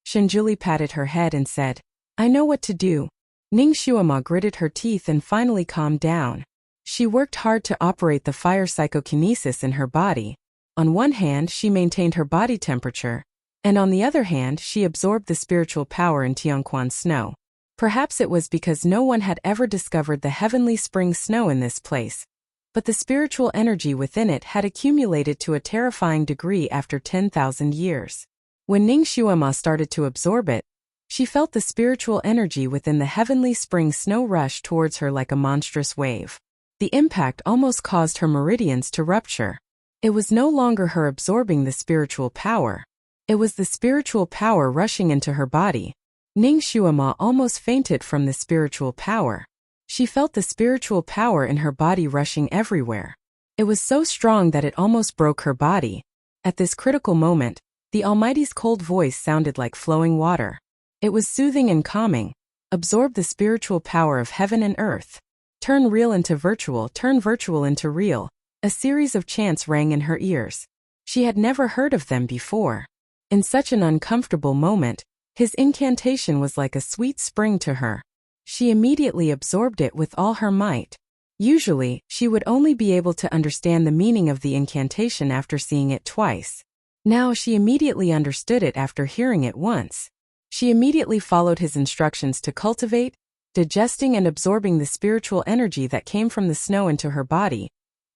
Shinjuli patted her head and said, I know what to do. Ning Xuema gritted her teeth and finally calmed down. She worked hard to operate the fire psychokinesis in her body. On one hand, she maintained her body temperature, and on the other hand, she absorbed the spiritual power in Tianquan snow. Perhaps it was because no one had ever discovered the heavenly spring snow in this place. But the spiritual energy within it had accumulated to a terrifying degree after 10,000 years. When Ning Xuema started to absorb it, she felt the spiritual energy within the heavenly spring snow rush towards her like a monstrous wave. The impact almost caused her meridians to rupture. It was no longer her absorbing the spiritual power. It was the spiritual power rushing into her body. Ning Xuema almost fainted from the spiritual power. She felt the spiritual power in her body rushing everywhere. It was so strong that it almost broke her body. At this critical moment, the Almighty's cold voice sounded like flowing water. It was soothing and calming. Absorb the spiritual power of heaven and earth. Turn real into virtual, turn virtual into real. A series of chants rang in her ears. She had never heard of them before. In such an uncomfortable moment, his incantation was like a sweet spring to her. She immediately absorbed it with all her might. Usually, she would only be able to understand the meaning of the incantation after seeing it twice. Now she immediately understood it after hearing it once. She immediately followed his instructions to cultivate, digesting and absorbing the spiritual energy that came from the snow into her body.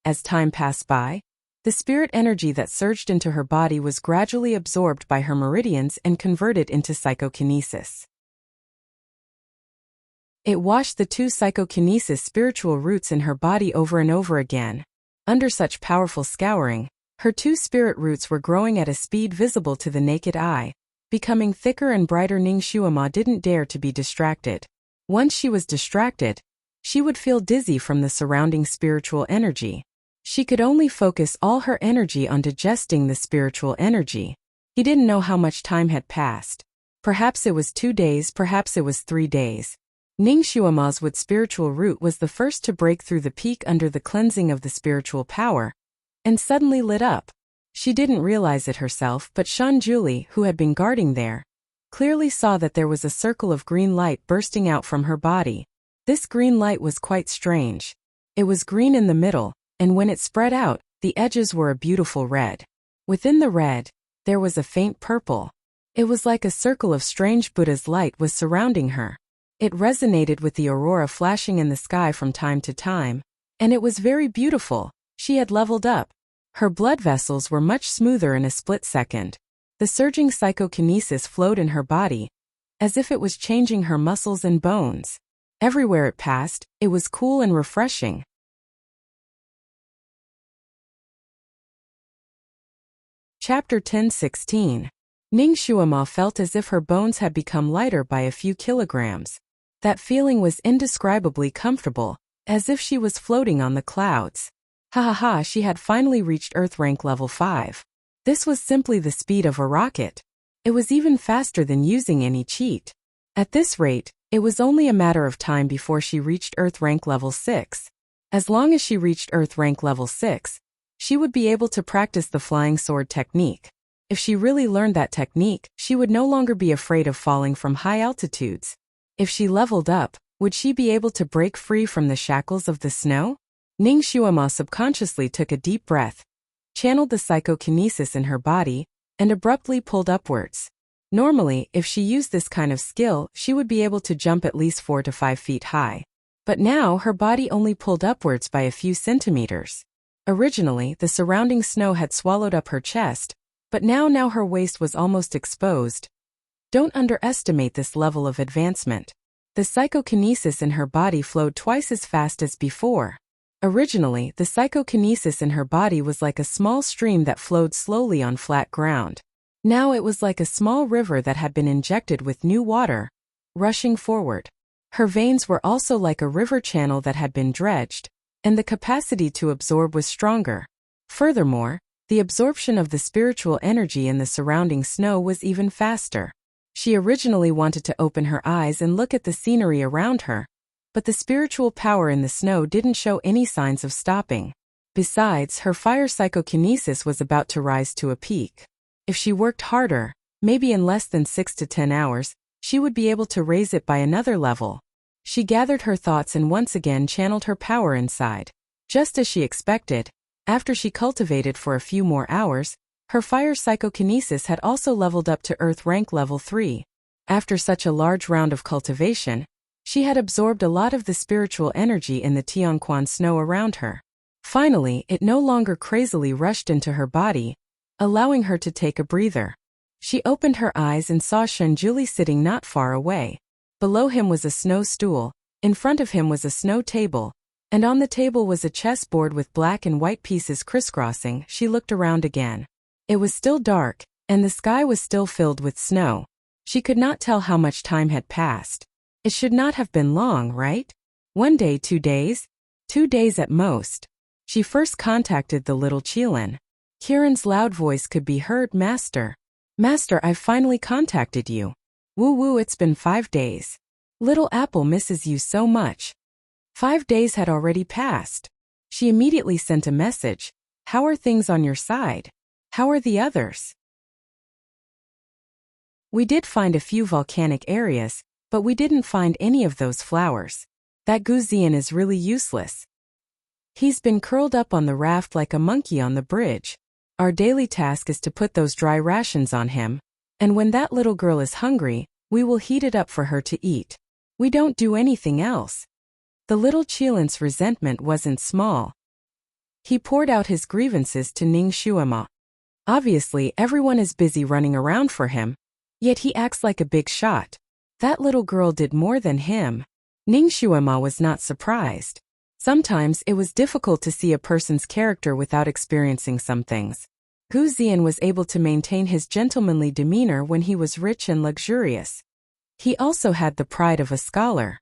As time passed by, the spirit energy that surged into her body was gradually absorbed by her meridians and converted into psychokinesis. It washed the two psychokinesis spiritual roots in her body over and over again. Under such powerful scouring, her two spirit roots were growing at a speed visible to the naked eye, becoming thicker and brighter. Ning Xuema didn't dare to be distracted. Once she was distracted, she would feel dizzy from the surrounding spiritual energy. She could only focus all her energy on digesting the spiritual energy. He didn't know how much time had passed. Perhaps it was 2 days, perhaps it was 3 days. Ning Xuema's wood spiritual root was the first to break through the peak under the cleansing of the spiritual power, and suddenly lit up. She didn't realize it herself, but Shanjuli, who had been guarding there, clearly saw that there was a circle of green light bursting out from her body. This green light was quite strange. It was green in the middle, and when it spread out, the edges were a beautiful red. Within the red, there was a faint purple. It was like a circle of strange Buddha's light was surrounding her. It resonated with the aurora flashing in the sky from time to time, and it was very beautiful. She had leveled up. Her blood vessels were much smoother in a split second. The surging psychokinesis flowed in her body, as if it was changing her muscles and bones. Everywhere it passed, it was cool and refreshing. Chapter 10:16. Ning Xuema felt as if her bones had become lighter by a few kilograms. That feeling was indescribably comfortable, as if she was floating on the clouds. Ha ha ha, she had finally reached Earth rank level 5. This was simply the speed of a rocket. It was even faster than using any cheat. At this rate, it was only a matter of time before she reached Earth rank level 6. As long as she reached Earth rank level 6, she would be able to practice the flying sword technique. If she really learned that technique, she would no longer be afraid of falling from high altitudes. If she leveled up, would she be able to break free from the shackles of the snow? Ning Xuema subconsciously took a deep breath, channeled the psychokinesis in her body, and abruptly pulled upwards. Normally, if she used this kind of skill, she would be able to jump at least 4 to 5 feet high. But now her body only pulled upwards by a few centimeters. Originally, the surrounding snow had swallowed up her chest, but now her waist was almost exposed. Don't underestimate this level of advancement. The psychokinesis in her body flowed twice as fast as before. Originally, the psychokinesis in her body was like a small stream that flowed slowly on flat ground. Now it was like a small river that had been injected with new water, rushing forward. Her veins were also like a river channel that had been dredged, and the capacity to absorb was stronger. Furthermore, the absorption of the spiritual energy in the surrounding snow was even faster. She originally wanted to open her eyes and look at the scenery around her, but the spiritual power in the snow didn't show any signs of stopping. Besides, her fire psychokinesis was about to rise to a peak. If she worked harder, maybe in less than 6 to 10 hours, she would be able to raise it by another level. She gathered her thoughts and once again channeled her power inside. Just as she expected, after she cultivated for a few more hours, her fire psychokinesis had also leveled up to Earth rank level 3. After such a large round of cultivation, she had absorbed a lot of the spiritual energy in the Tianquan snow around her. Finally, it no longer crazily rushed into her body, allowing her to take a breather. She opened her eyes and saw Shenjuli sitting not far away. Below him was a snow stool, in front of him was a snow table, and on the table was a chessboard with black and white pieces crisscrossing. She looked around again. It was still dark, and the sky was still filled with snow. She could not tell how much time had passed. It should not have been long, right? 1 day, 2 days? 2 days at most. She first contacted the little Qilin. Kiran's loud voice could be heard. Master. Master, I've finally contacted you. Woo woo, it's been 5 days. Little Apple misses you so much. 5 days had already passed. She immediately sent a message. How are things on your side? How are the others? We did find a few volcanic areas, but we didn't find any of those flowers. That Guzian is really useless. He's been curled up on the raft like a monkey on the bridge. Our daily task is to put those dry rations on him, and when that little girl is hungry, we will heat it up for her to eat. We don't do anything else. The little Qilin's resentment wasn't small. He poured out his grievances to Ning Shuima. Obviously, everyone is busy running around for him, yet he acts like a big shot. That little girl did more than him. Ning Shuima was not surprised. Sometimes it was difficult to see a person's character without experiencing some things. Gu Zian was able to maintain his gentlemanly demeanor when he was rich and luxurious. He also had the pride of a scholar.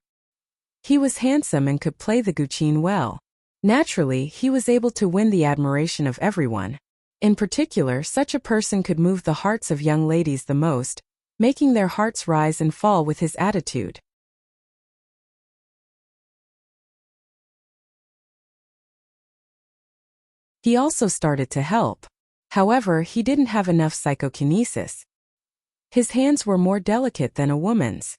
He was handsome and could play the guqin well. Naturally, he was able to win the admiration of everyone. In particular, such a person could move the hearts of young ladies the most, making their hearts rise and fall with his attitude. He also started to help. However, he didn't have enough psychokinesis. His hands were more delicate than a woman's.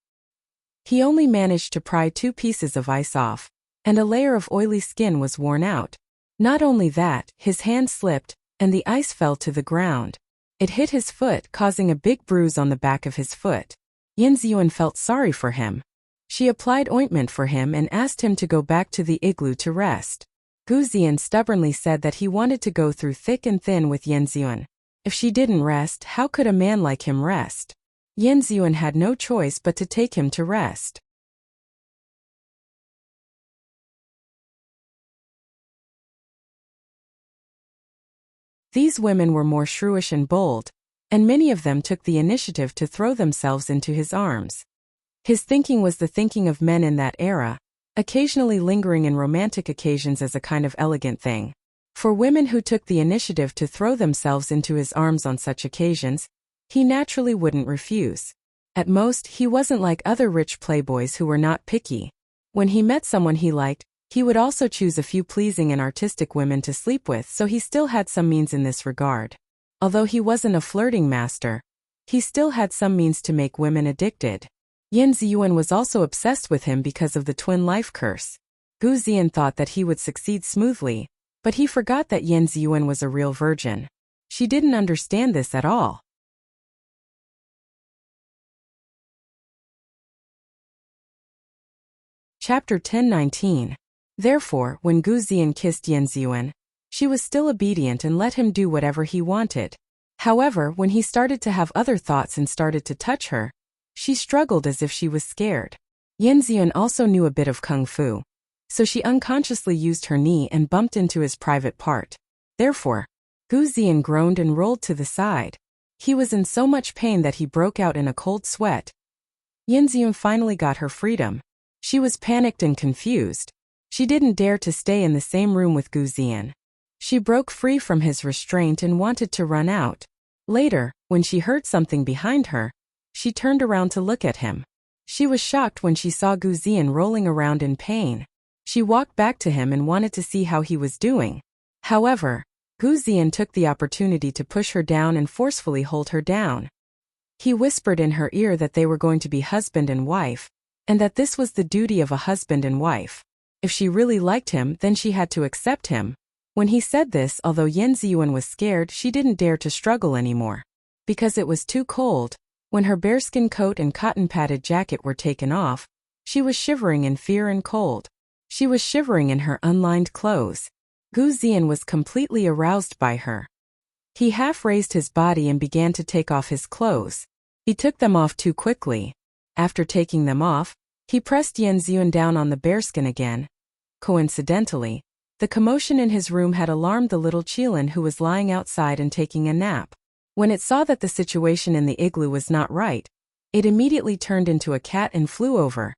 He only managed to pry 2 pieces of ice off, and a layer of oily skin was worn out. Not only that, his hand slipped, and the ice fell to the ground. It hit his foot, causing a big bruise on the back of his foot. Yin Ziyuan felt sorry for him. She applied ointment for him and asked him to go back to the igloo to rest. Gu Zian stubbornly said that he wanted to go through thick and thin with Yin Ziyuan. If she didn't rest, how could a man like him rest? Yin Ziyuan had no choice but to take him to rest. These women were more shrewish and bold, and many of them took the initiative to throw themselves into his arms. His thinking was the thinking of men in that era, occasionally lingering in romantic occasions as a kind of elegant thing. For women who took the initiative to throw themselves into his arms on such occasions, he naturally wouldn't refuse. At most, he wasn't like other rich playboys who were not picky. When he met someone he liked, he would also choose a few pleasing and artistic women to sleep with, so he still had some means in this regard. Although he wasn't a flirting master, he still had some means to make women addicted. Yin Ziyuan was also obsessed with him because of the twin life curse. Gu Zian thought that he would succeed smoothly, but he forgot that Yin Ziyuan was a real virgin. She didn't understand this at all. Chapter 10:19. Therefore, when Gu Zian kissed Yin Ziyuan, she was still obedient and let him do whatever he wanted. However, when he started to have other thoughts and started to touch her, She struggled as if she was scared. Yin Ziyun also knew a bit of kung fu, so she unconsciously used her knee and bumped into his private part. Therefore, Gu Ziyan groaned and rolled to the side. He was in so much pain that he broke out in a cold sweat. Yin Ziyun finally got her freedom. She was panicked and confused. She didn't dare to stay in the same room with Gu Ziyan. She broke free from his restraint and wanted to run out. Later, when she heard something behind her, she turned around to look at him. She was shocked when she saw Gu Ziyan rolling around in pain. She walked back to him and wanted to see how he was doing. However, Gu Ziyan took the opportunity to push her down and forcefully hold her down. He whispered in her ear that they were going to be husband and wife, and that this was the duty of a husband and wife. If she really liked him, then she had to accept him. When he said this, although Yin Ziyun was scared, she didn't dare to struggle anymore. Because it was too cold, when her bearskin coat and cotton-padded jacket were taken off, she was shivering in fear and cold. She was shivering in her unlined clothes. Gu Ziyan was completely aroused by her. He half raised his body and began to take off his clothes. He took them off too quickly. After taking them off, he pressed Yin Ziyun down on the bearskin again. Coincidentally, the commotion in his room had alarmed the little Qilin who was lying outside and taking a nap. When it saw that the situation in the igloo was not right, it immediately turned into a cat and flew over.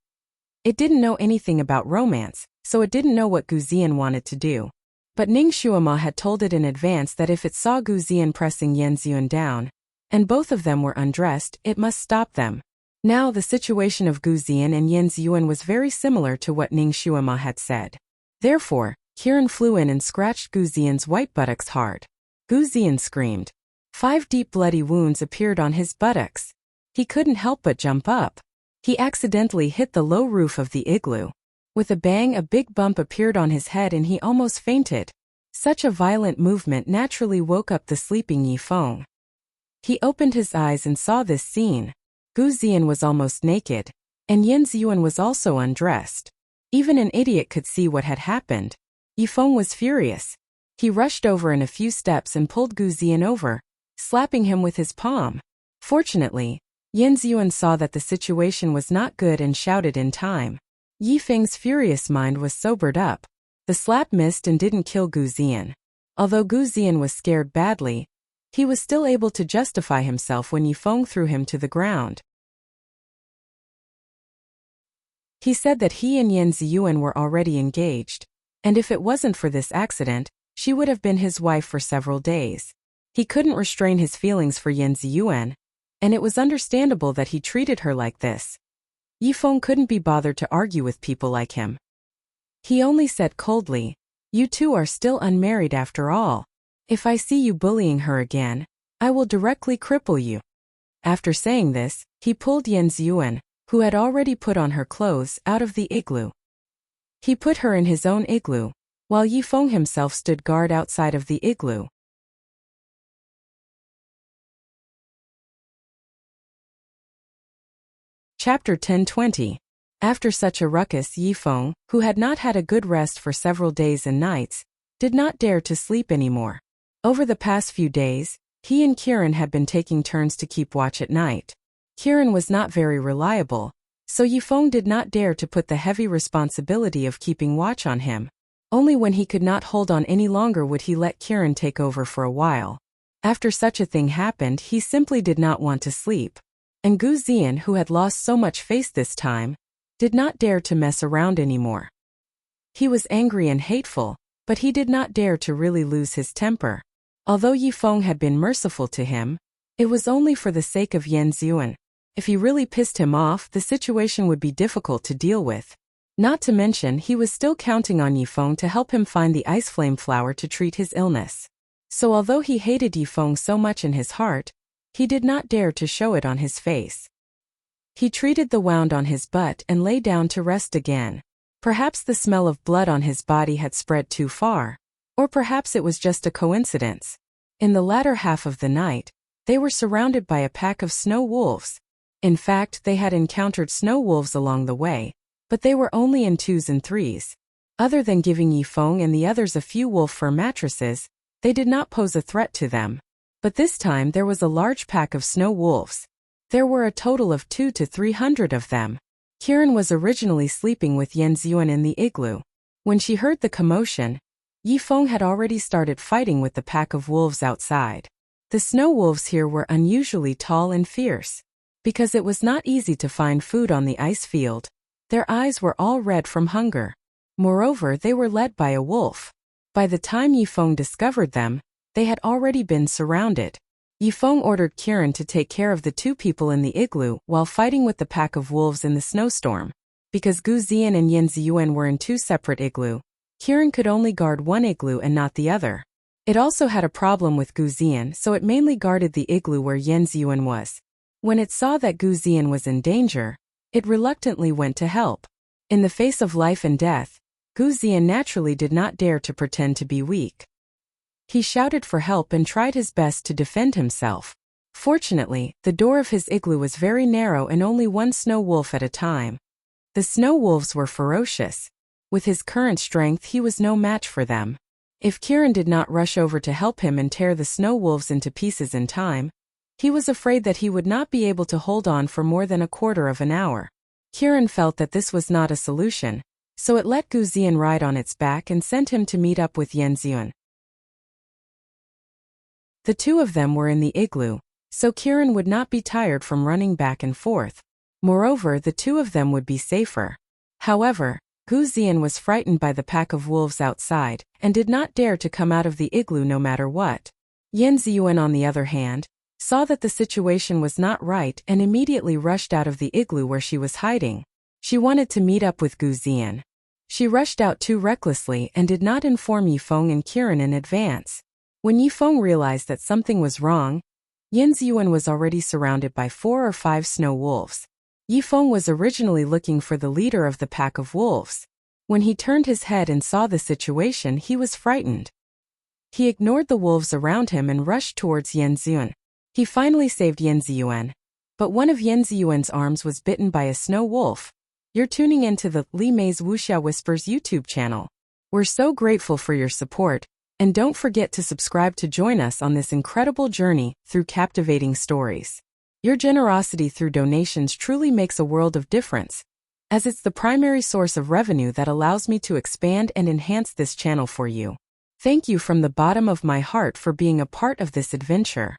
It didn't know anything about romance, so it didn't know what Gu Ziyan wanted to do. But Ning Shuama had told it in advance that if it saw Gu Ziyan pressing Yin Ziyun down, and both of them were undressed, it must stop them. Now the situation of Gu Ziyan and Yin Ziyun was very similar to what Ning Shuama had said. Therefore, Kiran flew in and scratched Gu Ziyan's white buttocks hard. Gu Ziyan screamed. 5 deep bloody wounds appeared on his buttocks. He couldn't help but jump up. He accidentally hit the low roof of the igloo. With a bang, a big bump appeared on his head and he almost fainted. Such a violent movement naturally woke up the sleeping Yifeng. He opened his eyes and saw this scene. Gu Ziyan was almost naked, and Yin Ziyun was also undressed. Even an idiot could see what had happened. Yifeng was furious. He rushed over in a few steps and pulled Gu Ziyan over, slapping him with his palm. Fortunately, Yin Ziyun saw that the situation was not good and shouted in time. Yifeng's furious mind was sobered up. The slap missed and didn't kill Gu Ziyan. Although Gu Ziyan was scared badly, he was still able to justify himself when Yifeng threw him to the ground. He said that he and Yin Ziyun were already engaged, and if it wasn't for this accident, she would have been his wife for several days. He couldn't restrain his feelings for Yin Ziyun, and it was understandable that he treated her like this. Yifeng couldn't be bothered to argue with people like him. He only said coldly, "You two are still unmarried after all. If I see you bullying her again, I will directly cripple you." After saying this, he pulled Yin Ziyun, who had already put on her clothes, out of the igloo. He put her in his own igloo, while Yifeng himself stood guard outside of the igloo. Chapter 10:20. After such a ruckus, Yifeng, who had not had a good rest for several days and nights, did not dare to sleep anymore. Over the past few days, he and Kiran had been taking turns to keep watch at night. Kiran was not very reliable, so Yifeng did not dare to put the heavy responsibility of keeping watch on him. Only when he could not hold on any longer would he let Kiran take over for a while. After such a thing happened, he simply did not want to sleep. And Gu Ziyan, who had lost so much face this time, did not dare to mess around anymore. He was angry and hateful, but he did not dare to really lose his temper. Although Yifeng had been merciful to him, it was only for the sake of Yin Ziyun. If he really pissed him off, the situation would be difficult to deal with. Not to mention, he was still counting on Yifeng to help him find the ice flame flower to treat his illness. So although he hated Yifeng so much in his heart, he did not dare to show it on his face. He treated the wound on his butt and lay down to rest again. Perhaps the smell of blood on his body had spread too far, or perhaps it was just a coincidence. In the latter half of the night, they were surrounded by a pack of snow wolves. In fact, they had encountered snow wolves along the way, but they were only in 2s and 3s. Other than giving Yifeng and the others a few wolf fur mattresses, they did not pose a threat to them. But this time there was a large pack of snow wolves. There were a total of 200 to 300 of them. Kiran was originally sleeping with Yan Ziyuan in the igloo. When she heard the commotion, Yifeng had already started fighting with the pack of wolves outside. The snow wolves here were unusually tall and fierce. Because it was not easy to find food on the ice field, their eyes were all red from hunger. Moreover, they were led by a wolf. By the time Yifeng discovered them, they had already been surrounded. Yifeng ordered Kiran to take care of the two people in the igloo while fighting with the pack of wolves in the snowstorm. Because Gu Ziyan and Yan Ziyuan were in two separate igloos, Kiran could only guard one igloo and not the other. It also had a problem with Gu Ziyan, so it mainly guarded the igloo where Yan Ziyuan was. When it saw that Gu Ziyan was in danger, it reluctantly went to help. In the face of life and death, Gu Ziyan naturally did not dare to pretend to be weak. He shouted for help and tried his best to defend himself. Fortunately, the door of his igloo was very narrow and only one snow wolf at a time. The snow wolves were ferocious. With his current strength, he was no match for them. If Kiran did not rush over to help him and tear the snow wolves into pieces in time, he was afraid that he would not be able to hold on for more than a quarter of an hour. Kiran felt that this was not a solution, so it let Gu Ziyan ride on its back and sent him to meet up with Yan Ziyuan. The two of them were in the igloo, so Kiran would not be tired from running back and forth. Moreover, the two of them would be safer. However, Gu Ziyan was frightened by the pack of wolves outside and did not dare to come out of the igloo no matter what. Yan Ziyuan, on the other hand, saw that the situation was not right and immediately rushed out of the igloo where she was hiding. She wanted to meet up with Gu Ziyan. She rushed out too recklessly and did not inform Yifeng and Kiran in advance. When Yifeng realized that something was wrong, Yan Ziyuan was already surrounded by 4 or 5 snow wolves. Yifeng was originally looking for the leader of the pack of wolves. When he turned his head and saw the situation, he was frightened. He ignored the wolves around him and rushed towards Yan Ziyuan. He finally saved Yan Ziyuan, but one of Yan Ziyuan's arms was bitten by a snow wolf. You're tuning into the Li Mei's Wuxia Whispers YouTube channel. We're so grateful for your support, and don't forget to subscribe to join us on this incredible journey through captivating stories. Your generosity through donations truly makes a world of difference, as it's the primary source of revenue that allows me to expand and enhance this channel for you. Thank you from the bottom of my heart for being a part of this adventure.